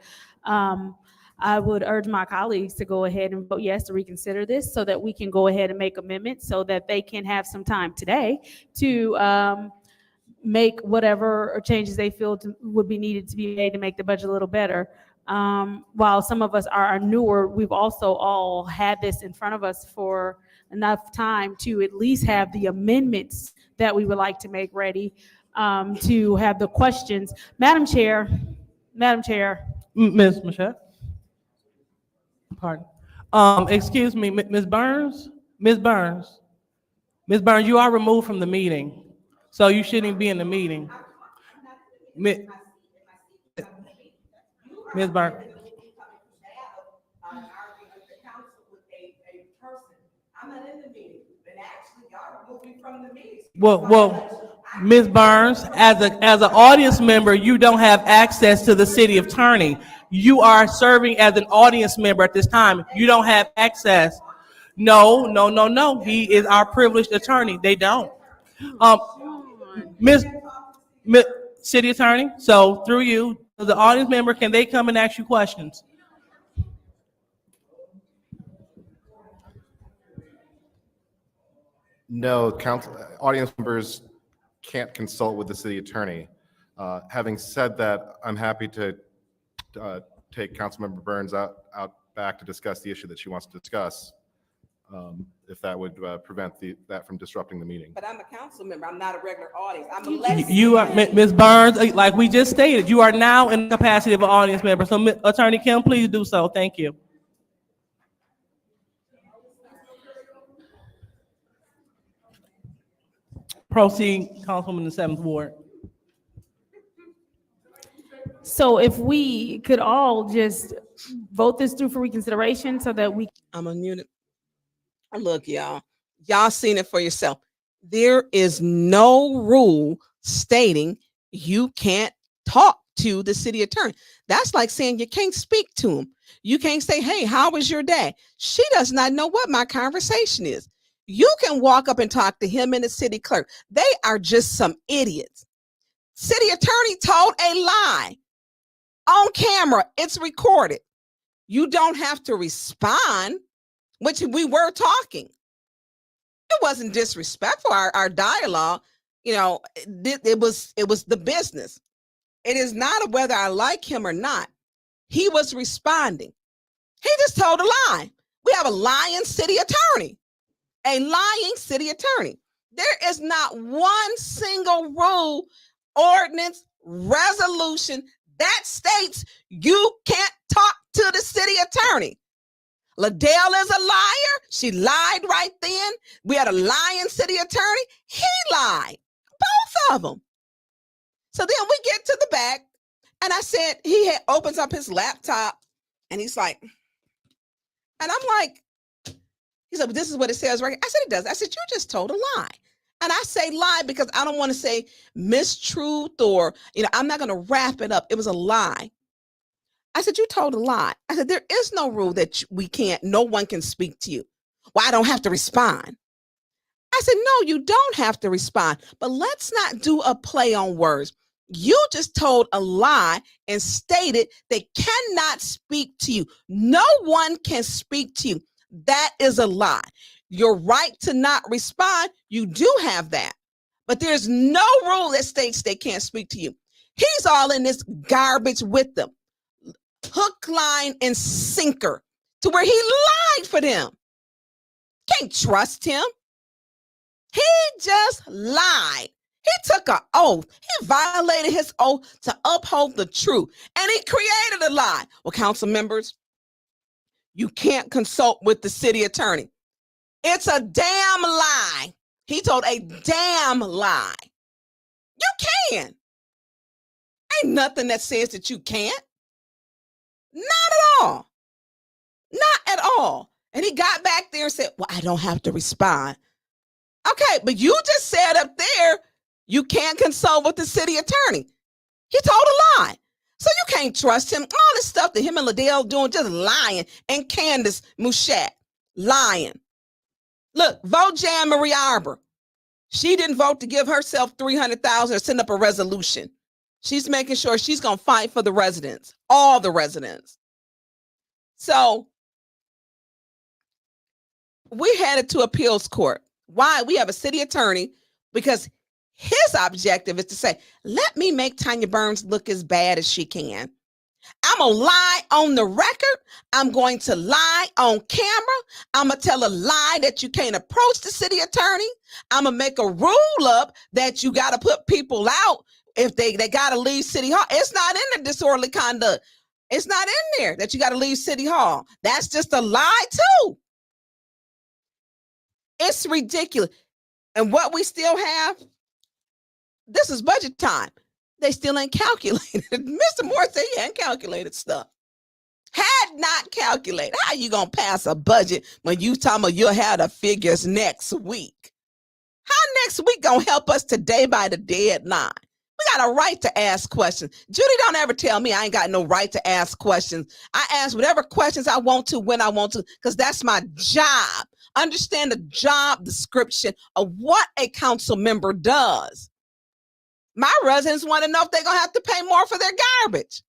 I would urge my colleagues to go ahead and vote yes to reconsider this so that we can go ahead and make amendments so that they can have some time today to make whatever changes they feel would be needed to be made to make the budget a little better. While some of us are newer, we've also all had this in front of us for enough time to at least have the amendments that we would like to make ready, to have the questions. Madam Chair. Ms. Mushat. Pardon. Excuse me, Ms. Burns? Ms. Burns, you are removed from the meeting, so you shouldn't be in the meeting. Ms. Burns. Well, Ms. Burns, as an audience member, you don't have access to the city attorney. You are serving as an audience member at this time. You don't have access. No. He is our privileged attorney. They don't. Miss City Attorney, so through you, the audience member, can they come and ask you questions? No, audience members can't consult with the city attorney. Having said that, I'm happy to take Councilmember Burns out back to discuss the issue that she wants to discuss, if that would prevent that from disrupting the meeting. But I'm a council member. I'm not a regular audience. I'm a You are, Ms. Burns, like we just stated, you are now in the capacity of an audience member. So Attorney Kim, please do so. Thank you. Proceed, Councilwoman in the 7th Ward. So if we could all just vote this through for reconsideration so that we. I'm unmuted. Look, y'all seen it for yourself. There is no rule stating you can't talk to the city attorney. That's like saying you can't speak to him. You can't say, hey, how was your day? She does not know what my conversation is. You can walk up and talk to him and the city clerk. They are just some idiots. City attorney told a lie on camera. It's recorded. You don't have to respond, which we were talking. It wasn't disrespectful, our dialogue. It was the business. It is not whether I like him or not. He was responding. He just told a lie. We have a lying city attorney. A lying city attorney. There is not one single rule, ordinance, resolution that states you can't talk to the city attorney. Liddell is a liar. She lied right then. We had a lying city attorney. He lied. Both of them. So then we get to the back, and I said, opens up his laptop, and he's like, and I'm like, he said, well, this is what it says right here. I said, it does. I said, you just told a lie. And I say lie because I don't want to say mistruth or, I'm not going to wrap it up. It was a lie. I said, you told a lie. I said, there is no rule that no one can speak to you. Well, I don't have to respond. I said, no, you don't have to respond, but let's not do a play on words. You just told a lie and stated they cannot speak to you. No one can speak to you. That is a lie. Your right to not respond, you do have that, but there's no rule that states they can't speak to you. He's all in this garbage with them. Hook, line, and sinker to where he lied for them. Can't trust him. He just lied. He took an oath. He violated his oath to uphold the truth, and he created a lie. Well, council members, you can't consult with the city attorney. It's a damn lie. He told a damn lie. You can. Ain't nothing that says that you can't. Not at all. Not at all. And he got back there and said, well, I don't have to respond. Okay, but you just said up there, you can't consult with the city attorney. He told a lie. So you can't trust him. All this stuff that him and Liddell doing, just lying. And Candace Mushat, lying. Look, vote Jan Marie Arbor. She didn't vote to give herself $300,000 or send up a resolution. She's making sure she's going to fight for the residents, all the residents. So we headed to appeals court. Why? We have a city attorney because his objective is to say, let me make Tonya Burns look as bad as she can. I'm going to lie on the record. I'm going to lie on camera. I'm going to tell a lie that you can't approach the city attorney. I'm going to make a rule up that you got to put people out if they got to leave City Hall. It's not in the disorderly conduct. It's not in there that you got to leave City Hall. That's just a lie too. It's ridiculous. And what we still have, this is budget time. They still ain't calculated. Mr. Moore said he hadn't calculated stuff. Had not calculated. How you going to pass a budget when you talking about you'll have the figures next week? How next week going to help us today by the deadline? We got a right to ask questions. Judy don't ever tell me I ain't got no right to ask questions. I ask whatever questions I want to when I want to because that's my job. Understand the job description of what a council member does. My residents want to know if they're going to have to pay more for their garbage.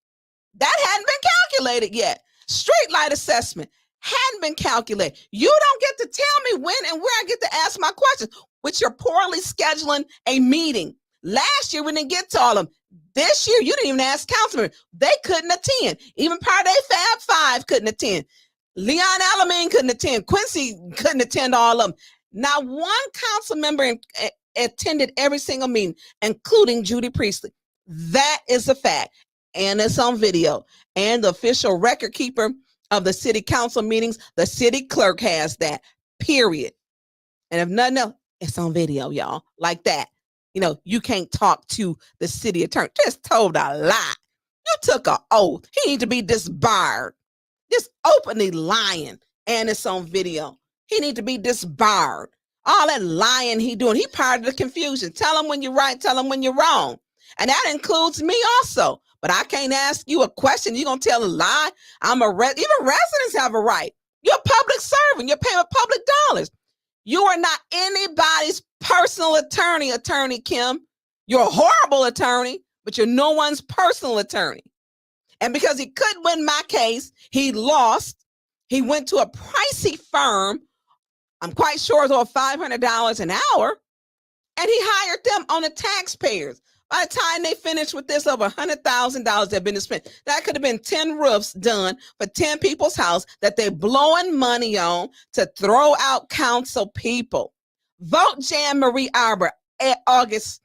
That hadn't been calculated yet. Street light assessment hadn't been calculated. You don't get to tell me when and where I get to ask my questions, which you're poorly scheduling a meeting. Last year, we didn't get to all of them. This year, you didn't even ask councilmen. They couldn't attend. Even part of their Fab Five couldn't attend. Leon Alameen couldn't attend. Quincy couldn't attend all of them. Not one council member attended every single meeting, including Judy Priestley. That is a fact. And it's on video. And the official record keeper of the city council meetings, the city clerk has that, period. And if nothing else, it's on video, y'all, like that. You can't talk to the city attorney. Just told a lie. You took an oath. He need to be disbarred. Just openly lying. And it's on video. He need to be disbarred. All that lying he doing, he part of the confusion. Tell him when you're right, tell him when you're wrong. And that includes me also. But I can't ask you a question. You're going to tell a lie? Even residents have a right. You're a public servant. You're paying with public dollars. You are not anybody's personal attorney, Attorney Kim. You're a horrible attorney, but you're no one's personal attorney. And because he couldn't win my case, he lost. He went to a pricey firm. I'm quite sure it's over $500 an hour. And he hired them on the taxpayers. By the time they finished with this, over $100,000 had been spent. That could have been 10 roofs done for 10 people's house that they're blowing money on to throw out council people. Vote Jan Marie Arbor at August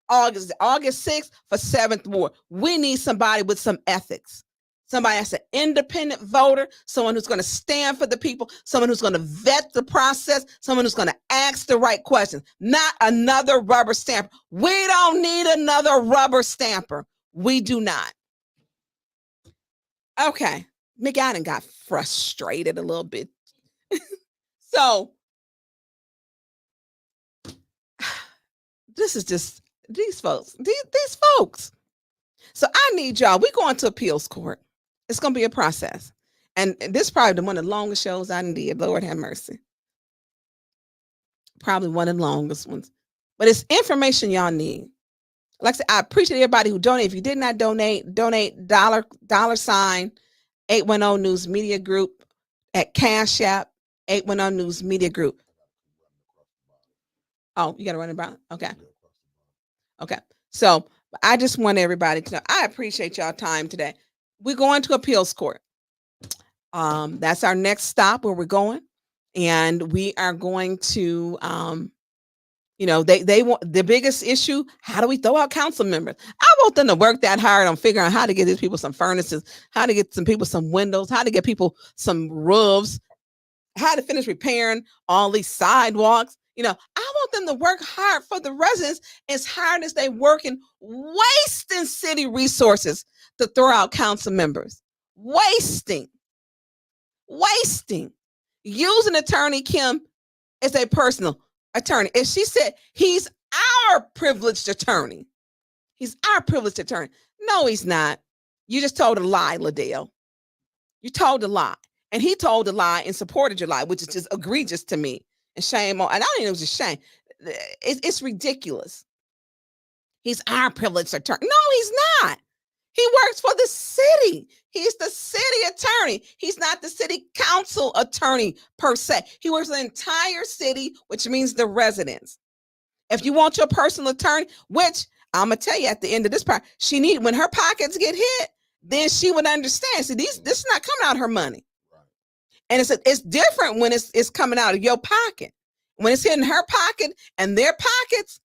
6th for 7th Ward. We need somebody with some ethics. Somebody that's an independent voter, someone who's going to stand for the people, someone who's going to vet the process, someone who's going to ask the right questions, not another rubber stamper. We don't need another rubber stamper. We do not. Okay. McGowan got frustrated a little bit. So this is just these folks. So I need y'all. We're going to appeals court. It's going to be a process. And this is probably one of the longest shows I did. Lord have mercy. Probably one of the longest ones. But it's information y'all need. Like I said, I appreciate everybody who donated. If you did not donate $$ 810 News Media Group at Cash App, 810 News Media Group. Oh, you got to run it about? Okay. Okay. So I just want everybody to know, I appreciate y'all time today. We're going to appeals court. That's our next stop where we're going. And we are going to, they want the biggest issue. How do we throw out council members? I want them to work that hard on figuring out how to get these people some furnaces, how to get some people some windows, how to get people some roofs, how to finish repairing all these sidewalks. I want them to work hard for the residents as hard as they working, wasting city resources to throw out council members. Wasting. Using Attorney Kim as a personal attorney. If she said he's our privileged attorney. He's our privileged attorney. No, he's not. You just told a lie, Liddell. You told a lie. And he told a lie and supported your lie, which is just egregious to me. And shame on, and I don't think it was just shame. It's ridiculous. He's our privileged attorney. No, he's not. He works for the city. He's the city attorney. He's not the city council attorney per se. He works for the entire city, which means the residents. If you want your personal attorney, which I'm gonna tell you at the end of this part, when her pockets get hit, then she would understand. See, this is not coming out of her money. And it's different when it's coming out of your pocket. When it's hitting her pocket and their pockets,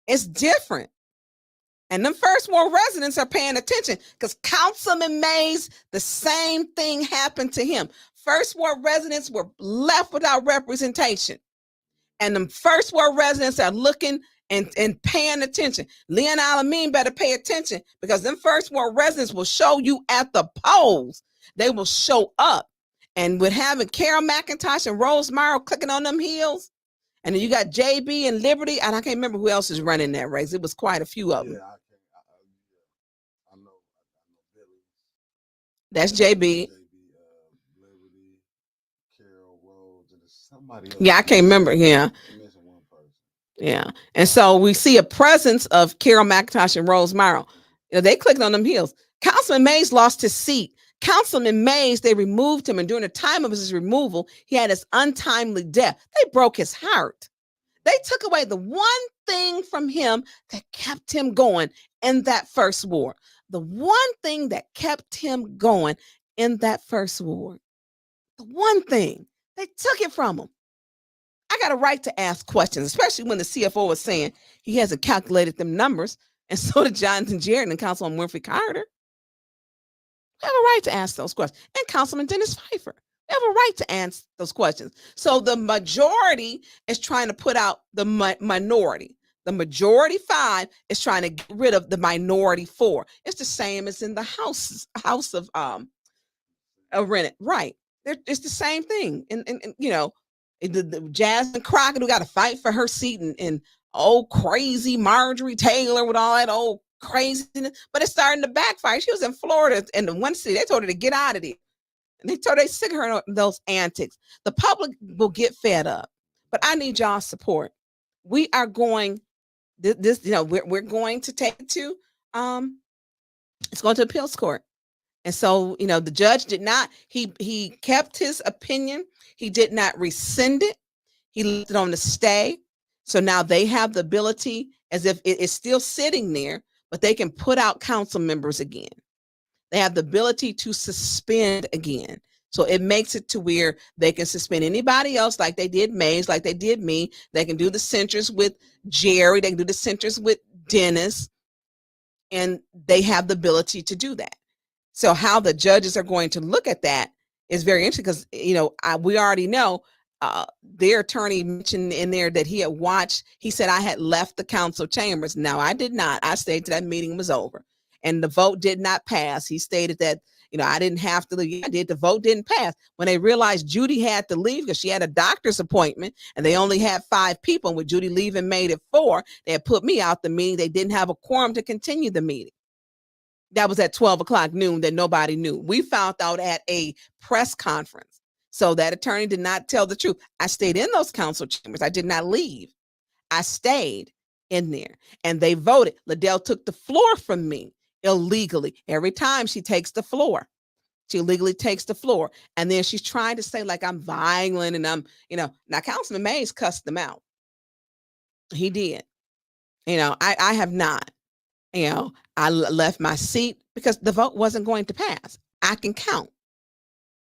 it's different. And them first ward residents are paying attention because Councilman Mays, the same thing happened to him. First ward residents were left without representation. And them first ward residents are looking and paying attention. Leon Alameen better pay attention because them first ward residents will show you at the polls. They will show up. And with having Carol McIntosh and Rose Morrow clicking on them heels, and then you got JB and Liberty, and I can't remember who else is running that race. It was quite a few of them. I know Billy. That's JB. Liberty, Carol, Rose, and somebody else. Yeah, I can't remember. Yeah. Yeah. And so we see a presence of Carol McIntosh and Rose Morrow. They clicked on them heels. Councilman Mays lost his seat. Councilman Mays, they removed him, and during the time of his removal, he had his untimely death. They broke his heart. They took away the one thing from him that kept him going in that first ward. The one thing that kept him going in that first ward. The one thing. They took it from him. I got a right to ask questions, especially when the CFO was saying he hasn't calculated them numbers, and so did Jonathan Jarrett and Councilman Winfrey Carter. We have a right to ask those questions. And Councilman Dennis Pfeiffer. We have a right to ask those questions. So the majority is trying to put out the minority. The majority 5 is trying to get rid of the minority 4. It's the same as in the house of Rennet. Right. It's the same thing. And the Jasmine Crockett who got to fight for her seat, and old crazy Marjorie Taylor with all that old craziness, but it's starting to backfire. She was in Florida in the one city. They told her to get out of there. And they told her they sick of her those antics. The public will get fed up. But I need y'all's support. We are going we're going to take it to it's going to appeals court. And so, the judge did not, he kept his opinion. He did not rescind it. He left it on the stay. So now they have the ability, as if it is still sitting there, but they can put out council members again. They have the ability to suspend again. So it makes it to where they can suspend anybody else like they did Mays, like they did me. They can do the censures with Jerry. They can do the censures with Dennis. And they have the ability to do that. So how the judges are going to look at that is very interesting because, you know, we already know their attorney mentioned in there that he had watched. He said, I had left the council chambers. Now, I did not. I stayed till that meeting was over. And the vote did not pass. He stated that, you know, I didn't have to leave. I did. The vote didn't pass. When they realized Judy had to leave because she had a doctor's appointment and they only had 5 people, and with Judy leaving made it 4, they had put me out the meeting. They didn't have a quorum to continue the meeting. That was at 12 o'clock noon that nobody knew. We found out at a press conference. So that attorney did not tell the truth. I stayed in those council chambers. I did not leave. I stayed in there and they voted. Liddell took the floor from me illegally. Every time she takes the floor, she illegally takes the floor. And then she's trying to say like I'm violent and I'm, you know, now Councilman Mays cussed them out. He did. You know, I have not. You know, I left my seat because the vote wasn't going to pass. I can count.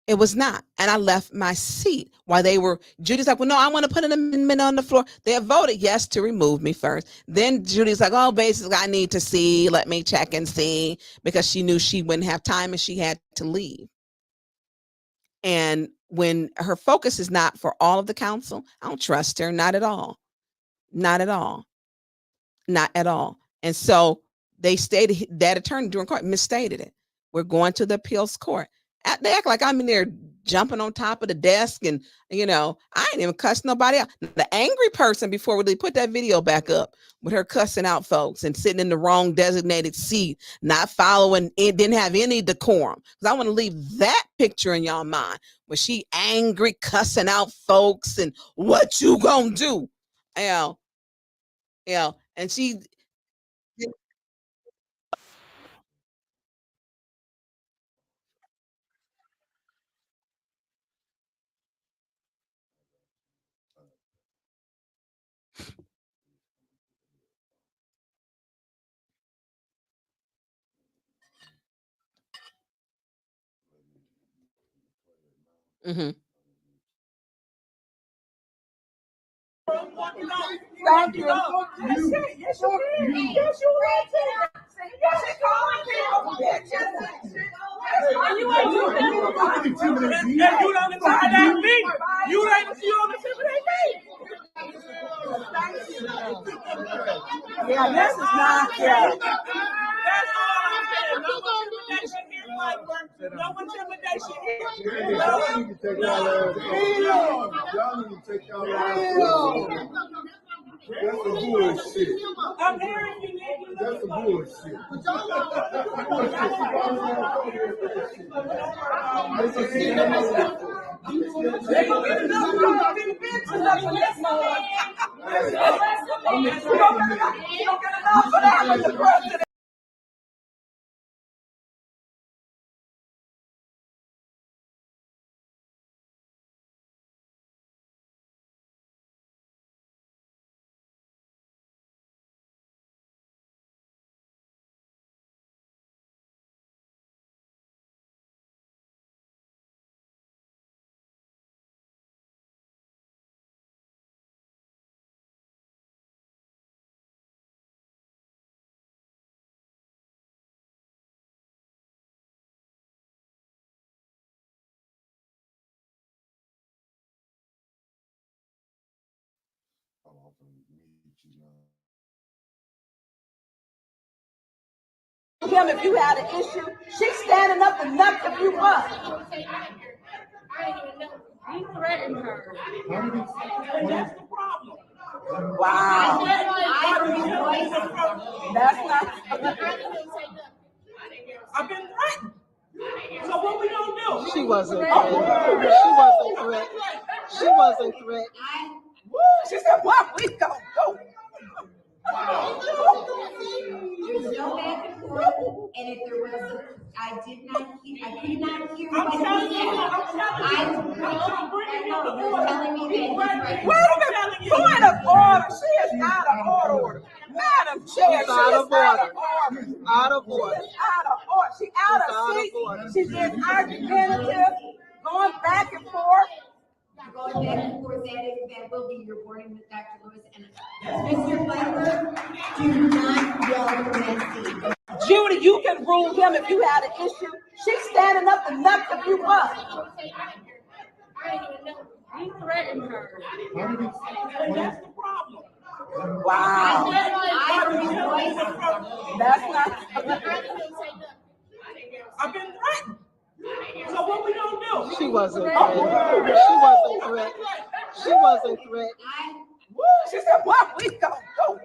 It was not. And I left my seat while they were, Judy's like, well, no, I want to put an amendment on the floor. They have voted yes to remove me first. Then Judy's like, oh, basically I need to see, let me check and see, because she knew she wouldn't have time and she had to leave. And when her focus is not for all of the council, I don't trust her, not at all. Not at all. Not at all. And so they stated, that attorney during court misstated it. We're going to the appeals court. They act like I'm in there jumping on top of the desk and, you know, I ain't even cussed nobody out. The angry person, before they put that video back up with her cussing out folks and sitting in the wrong designated seat, not following, it didn't have any decorum. Because I want to leave that picture in y'all mind where she angry, cussing out folks and what you gonna do? You know, and she, mm-hmm. Thank you. Yes, you did. Yes, you did. Yes, you ain't intimidate me. And you don't intimidate me. You don't intimidate me. Yeah, this is not fair. That's all I'm saying. No intimidation here, Piper. No intimidation here. Y'all need to take y'all out. That's a bullshit. I'm hearing you, nigga. That's a bullshit. They gonna get enough. You gonna get bitches up in this one. You don't get enough for that with the president. Him if you had an issue, she's standing up and nothing if you want. You threatened her. And that's the problem. Wow. That's not. I've been threatened. So what we gonna do? She wasn't threatened. She wasn't threatened. Woo, she said, what we gonna do? There's no back and forth, and if there was, I could not hear what he said. I'm telling you, you're telling me that wait a minute, point of order. She is out of order. Madam Chair, she is out of order. Out of order. Out of order. She out of seat. She's being argumentative. Go going back and forth. Going back and forth, that will be your warning with Dr. Lewis. And Mr. Piper, do not yell from that seat. Judy, you can rule him if you had an issue. She's standing up to knock you up. You threatened her. That's the problem. Wow. That's not. I've been threatened. So what we gonna do? She wasn't threatened. She wasn't threatened. She wasn't threatened. She said, what we gonna do?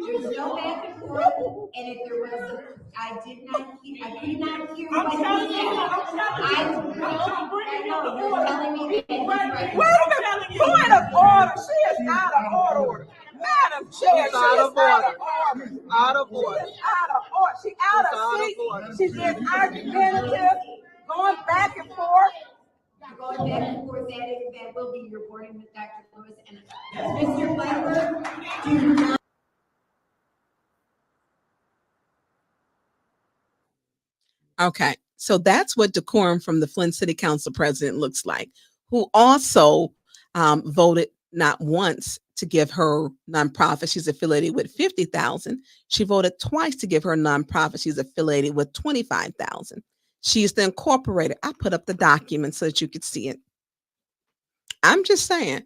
There's no back and forth, and if there was, I could not hear what he said. You're telling me that he's right. Wait a minute, point of order. She is out of order. Madam Chair, she is out of order. Out of order. She is out of order. She out of seat. She's being argumentative, going back and forth. Going back and forth, that will be your warning with Dr. Lewis. And Mr. Piper, do not. Okay, so that's what decorum from the Flint City Council president looks like, who also voted not once to give her nonprofit she's affiliated with $50,000. She voted twice to give her nonprofit she's affiliated with $25,000. She's the incorporator. I put up the document so that you could see it. I'm just saying,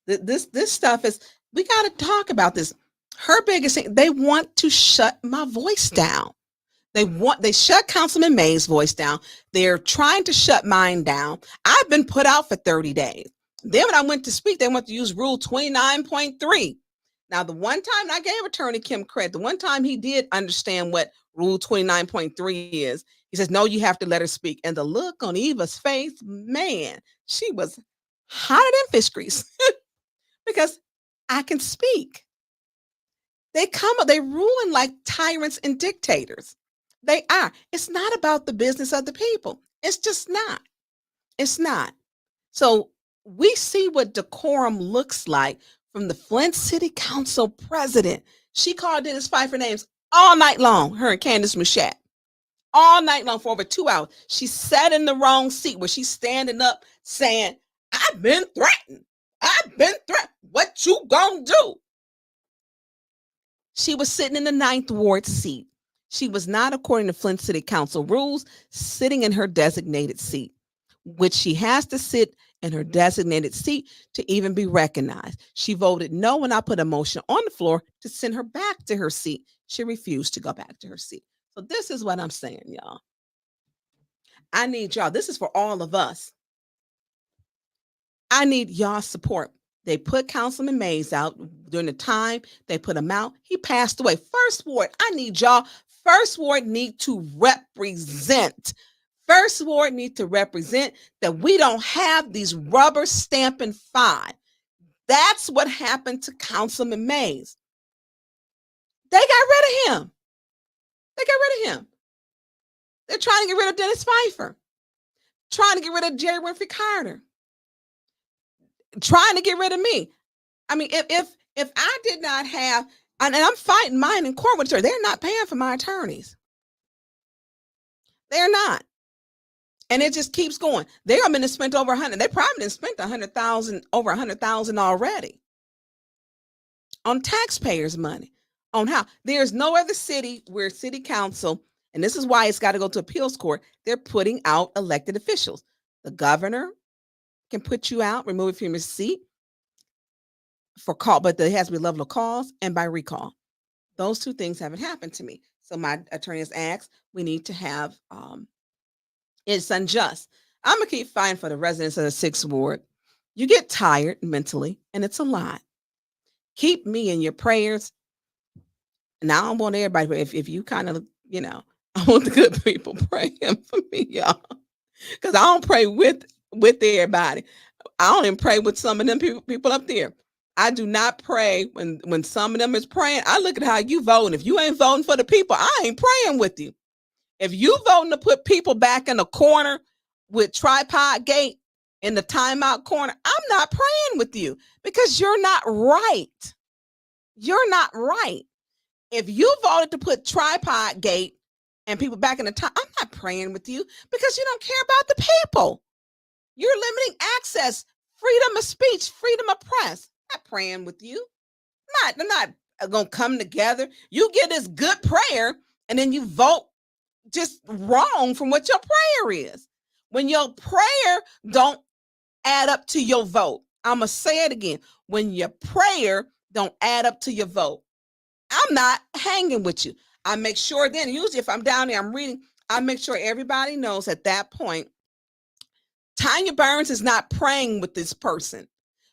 this stuff is, we got to talk about this. Her biggest thing, they want to shut my voice down. They shut Councilman May's voice down. They're trying to shut mine down. I've been put out for 30 days. Then when I went to speak, they want to use Rule 29.3. Now, the one time I gave Attorney Kim credit, the one time he did understand what Rule 29.3 is, he says, no, you have to let her speak. And the look on Eva's face, man, she was hotter than fish grease because I can speak. They ruin like tyrants and dictators. They are. It's not about the business of the people. It's just not. It's not. So we see what decorum looks like from the Flint City Council president. She called Dennis Pfeiffer names all night long, her and Candace Mushat. All night long for over 2 hours. She sat in the wrong seat where she's standing up saying, I've been threatened. I've been threatened. What you gonna do? She was sitting in the 9th Ward seat. She was not, according to Flint City Council rules, sitting in her designated seat, which she has to sit in her designated seat to even be recognized. She voted no when I put a motion on the floor to send her back to her seat. She refused to go back to her seat. So this is what I'm saying, y'all. I need y'all. This is for all of us. I need y'all support. They put Councilman Mays out during the time they put him out. He passed away. First Ward, I need y'all. First Ward need to represent. First Ward need to represent that we don't have these rubber stamping 5. That's what happened to Councilman Mays. They got rid of him. They got rid of him. They're trying to get rid of Dennis Pfeiffer. Trying to get rid of Jerry Winfrey Carter. Trying to get rid of me. I mean, if I did not have, and I'm fighting mine in court with her, they're not paying for my attorneys. They're not. And it just keeps going. They are going to spend over 100. They probably didn't spend 100,000, over 100,000 already on taxpayers' money. On how there's no other city where city council, and this is why it's got to go to appeals court, they're putting out elected officials. The governor can put you out, remove you from your seat for call, but there has to be a level of cause and by recall. Those two things haven't happened to me. So my attorney has asked, we need to have, it's unjust. I'm going to keep fighting for the residents of the 6th Ward. You get tired mentally, and it's a lot. Keep me in your prayers. Now I don't want everybody, but if you kind of, I want the good people praying for me, y'all. Because I don't pray with everybody. I don't even pray with some of them people up there. I do not pray when some of them is praying. I look at how you voting. If you ain't voting for the people, I ain't praying with you. If you voting to put people back in the corner with tripod gate in the timeout corner, I'm not praying with you because you're not right. You're not right. If you voted to put tripod gate and people back in the time, I'm not praying with you because you don't care about the people. You're limiting access, freedom of speech, freedom of press. I'm not praying with you. I'm not gonna come together. You get this good prayer, and then you vote just wrong from what your prayer is. When your prayer don't add up to your vote, I'm gonna say it again. When your prayer don't add up to your vote, I'm not hanging with you. I make sure then, usually if I'm down there, I'm reading, I make sure everybody knows at that point, Tonya Burns is not praying with this person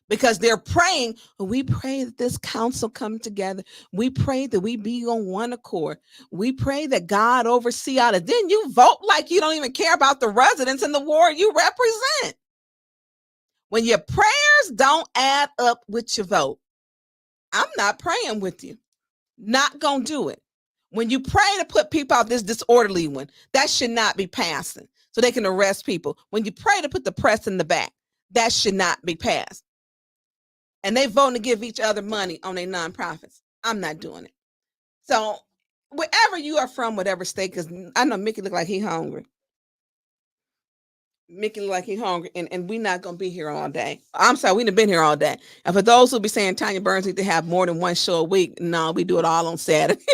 because they're praying. We pray that this council come together. We pray that we be on one accord. We pray that God oversee all of. Then you vote like you don't even care about the residents in the ward you represent. When your prayers don't add up with your vote, I'm not praying with you. Not gonna do it. When you pray to put people out, this disorderly one, that should not be passing so they can arrest people. When you pray to put the press in the back, that should not be passed. And they voting to give each other money on their nonprofits. I'm not doing it. So wherever you are from, whatever state, because I know Mickey look like he hungry. Mickey look like he hungry, and we're not gonna be here all day. I'm sorry, we've been here all day. And for those who be saying Tonya Burns need to have more than one show a week, no, we do it all on Saturday.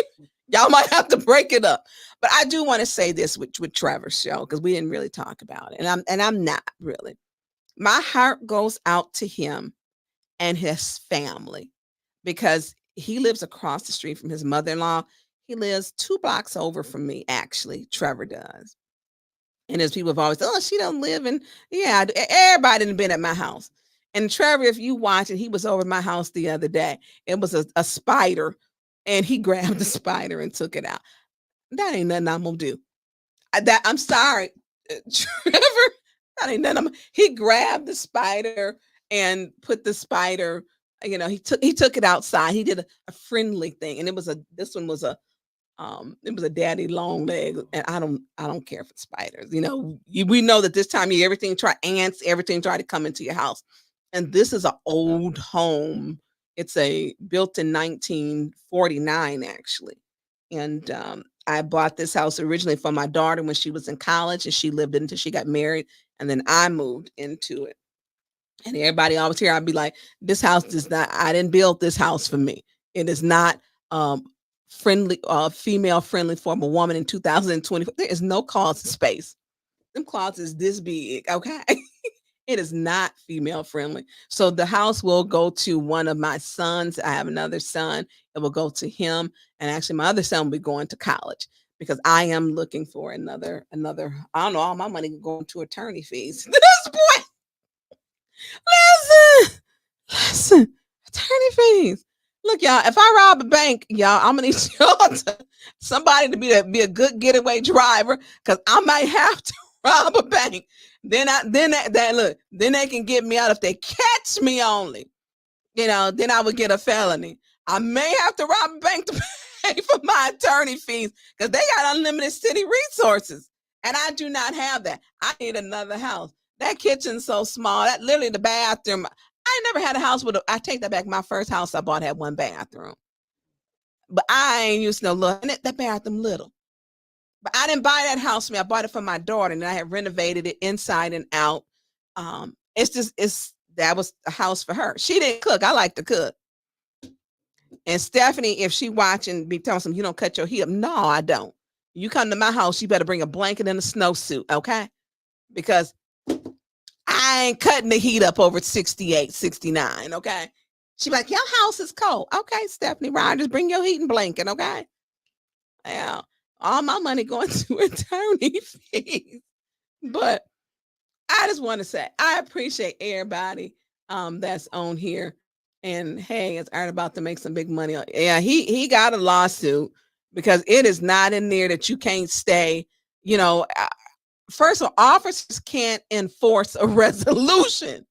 Y'all might have to break it up. But I do want to say this with Trevor's show, because we didn't really talk about it. And I'm not really. My heart goes out to him and his family, because he lives across the street from his mother-in-law. He lives 2 blocks over from me, actually. Trevor does. And as people have always said, oh, she don't live in, yeah, everybody done been at my house. And Trevor, if you watch it, he was over my house the other day. It was a spider, and he grabbed the spider and took it out. That ain't nothing I'm gonna do. I'm sorry, Trevor. That ain't nothing. He grabbed the spider and put the spider. You know, he took it outside. He did a friendly thing, and this one was a daddy long leg, and I don't care for spiders. You know, we know that this time of year, everything try to come into your house, and this is an old home. It's built in 1949, actually, and I bought this house originally for my daughter when she was in college, and she lived in until she got married, and then I moved into it. And everybody always here, I'd be like, this house does not, I didn't build this house for me. It is not friendly, female friendly for a woman in 2024. There is no closet space. Them closets this big, okay? It is not female friendly. So the house will go to one of my sons. I have another son. It will go to him. And actually my other son will be going to college, because I am looking for another, I don't know, all my money going to attorney fees. This point. Listen, attorney fees. Look, y'all, if I rob a bank, y'all, I'm gonna need y'all somebody to be a good getaway driver, because I might have to rob a bank. Then they can get me out if they catch me only. You know, then I would get a felony. I may have to rob a bank to pay for my attorney fees, because they got unlimited city resources, and I do not have that. I need another house. That kitchen's so small. That literally the bathroom. I never had a house I take that back. My first house I bought had 1 bathroom, but I ain't used to no little. And that bathroom little. But I didn't buy that house for me. I bought it for my daughter, and I had renovated it inside and out. That was a house for her. She didn't cook. I like to cook. And Stephanie, if she watching, be telling some, you don't cut your heat up. No, I don't. You come to my house, you better bring a blanket and a snowsuit, okay? Because I ain't cutting the heat up over 68, 69, okay? She be like, your house is cold. Okay, Stephanie Rogers, bring your heating blanket, okay? Yeah, all my money going to attorney fees. But I just want to say, I appreciate everybody that's on here. And hey, it's Art about to make some big money. Yeah, he got a lawsuit, because it is not in there that you can't stay, you know. First of all, officers can't enforce a resolution,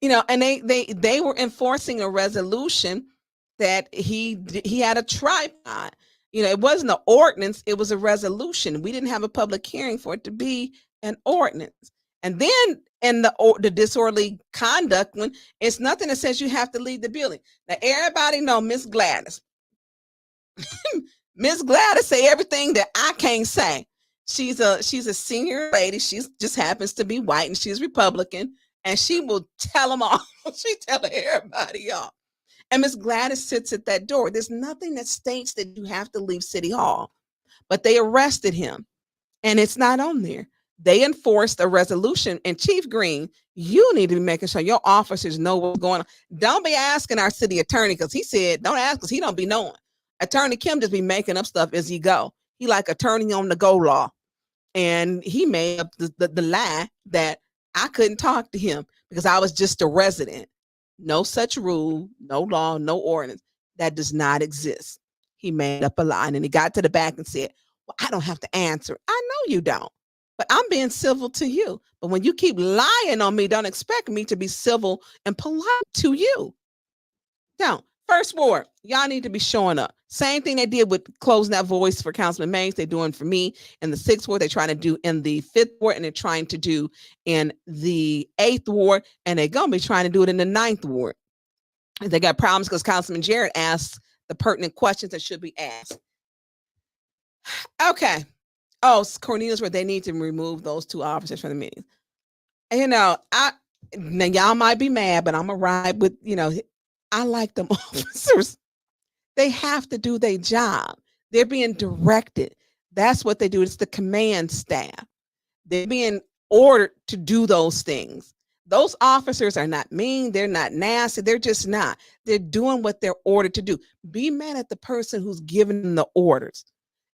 you know, and they were enforcing a resolution that he had a tripod. You know, it wasn't an ordinance, it was a resolution. We didn't have a public hearing for it to be an ordinance. And then in the disorderly conduct one, it's nothing that says you have to leave the building. Now everybody know Miss Gladys. Miss Gladys say everything that I can't say. She's a senior lady. She just happens to be white and she's Republican, and she will tell them all. She tell everybody off. And Miss Gladys sits at that door. There's nothing that states that you have to leave City Hall, but they arrested him, and it's not on there. They enforced a resolution, and Chief Green, you need to be making sure your officers know what's going on. Don't be asking our city attorney, because he said don't ask, because he don't be knowing. Attorney Kim just be making up stuff as he go. He like attorney on the go law, and he made up the lie that I couldn't talk to him because I was just a resident. No such rule, no law, no ordinance. That does not exist. He made up a lie, and he got to the back and said, well, I don't have to answer. I know you don't, but I'm being civil to you. But when you keep lying on me, don't expect me to be civil and polite to you. Don't. First ward, y'all need to be showing up. Same thing they did with closing that voice for Councilman Mays. They're doing for me in the 6th ward. They're trying to do in the 5th ward, and they're trying to do in the 8th ward, and they're going to be trying to do it in the 9th ward. They got problems because Councilman Jarrett asked the pertinent questions that should be asked. Okay. Oh, Cornelius, where they need to remove those 2 officers from the meeting. You know, now y'all might be mad, but I'm gonna ride with, I like them officers. They have to do their job. They're being directed. That's what they do. It's the command staff. They're being ordered to do those things. Those officers are not mean. They're not nasty. They're just not. They're doing what they're ordered to do. Be mad at the person who's giving them the orders.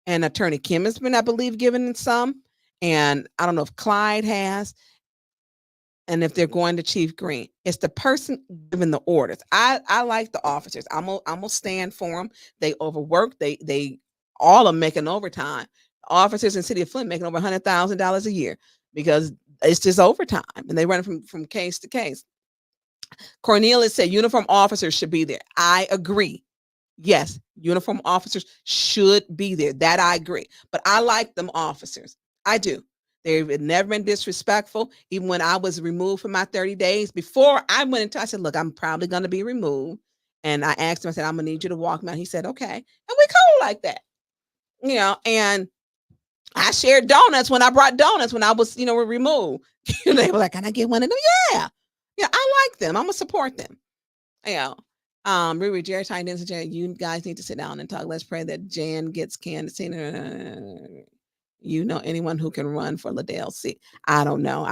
And Attorney Kim has been, I believe, giving some. And I don't know if Clyde has. And if they're going to Chief Green, it's the person giving the orders. I like the officers. I'm gonna stand for them. They overwork. They all are making overtime. Officers in City of Flint making over $100,000 a year because it's just overtime, and they run from case to case. Cornelius said uniform officers should be there. I agree. Yes, uniform officers should be there. That I agree. But I like them officers. I do. They've never been disrespectful. Even when I was removed for my 30 days, before I went into, I said, look, I'm probably going to be removed. And I asked him, I said, I'm going to need you to walk me out. He said, okay. And we cool like that. And I shared donuts when I brought donuts when I was, removed. They were like, can I get one of them? Yeah. Yeah, I like them. I'm going to support them. Riri, Jerry, Ty, Dennis, Jerry, you guys need to sit down and talk. Let's pray that Jan gets candidacy. Anyone who can run for Liddell seat. I don't know.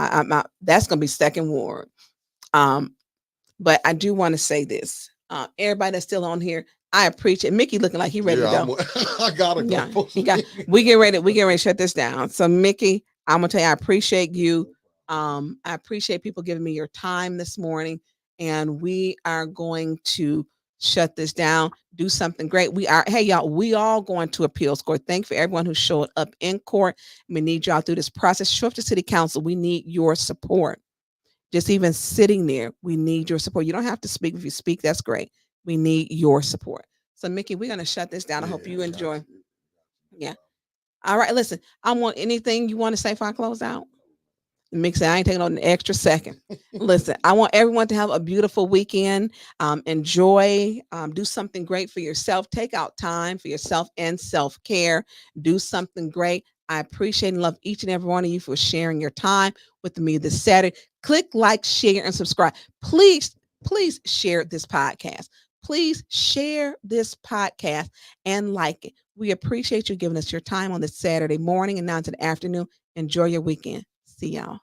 That's going to be 2nd ward. But I do want to say this. Everybody that's still on here, I appreciate Mickey looking like he ready to go. I gotta go. Yeah, we get ready to shut this down. So Mickey, I'm gonna tell you, I appreciate you. I appreciate people giving me your time this morning, and we are going to shut this down, do something great. We all going to appeals court. Thank you for everyone who showed up in court. We need y'all through this process. Show up to City Council. We need your support. Just even sitting there, we need your support. You don't have to speak. If you speak, that's great. We need your support. So Mickey, we're going to shut this down. I hope you enjoy. Yeah. All right. Listen, I want anything you want to say before I close out. Mickey said, I ain't taking on an extra second. Listen, I want everyone to have a beautiful weekend. Enjoy, do something great for yourself. Take out time for yourself and self-care. Do something great. I appreciate and love each and every one of you for sharing your time with me this Saturday. Click like, share, and subscribe. Please share this podcast. Please share this podcast and like it. We appreciate you giving us your time on this Saturday morning and now into the afternoon. Enjoy your weekend. See y'all.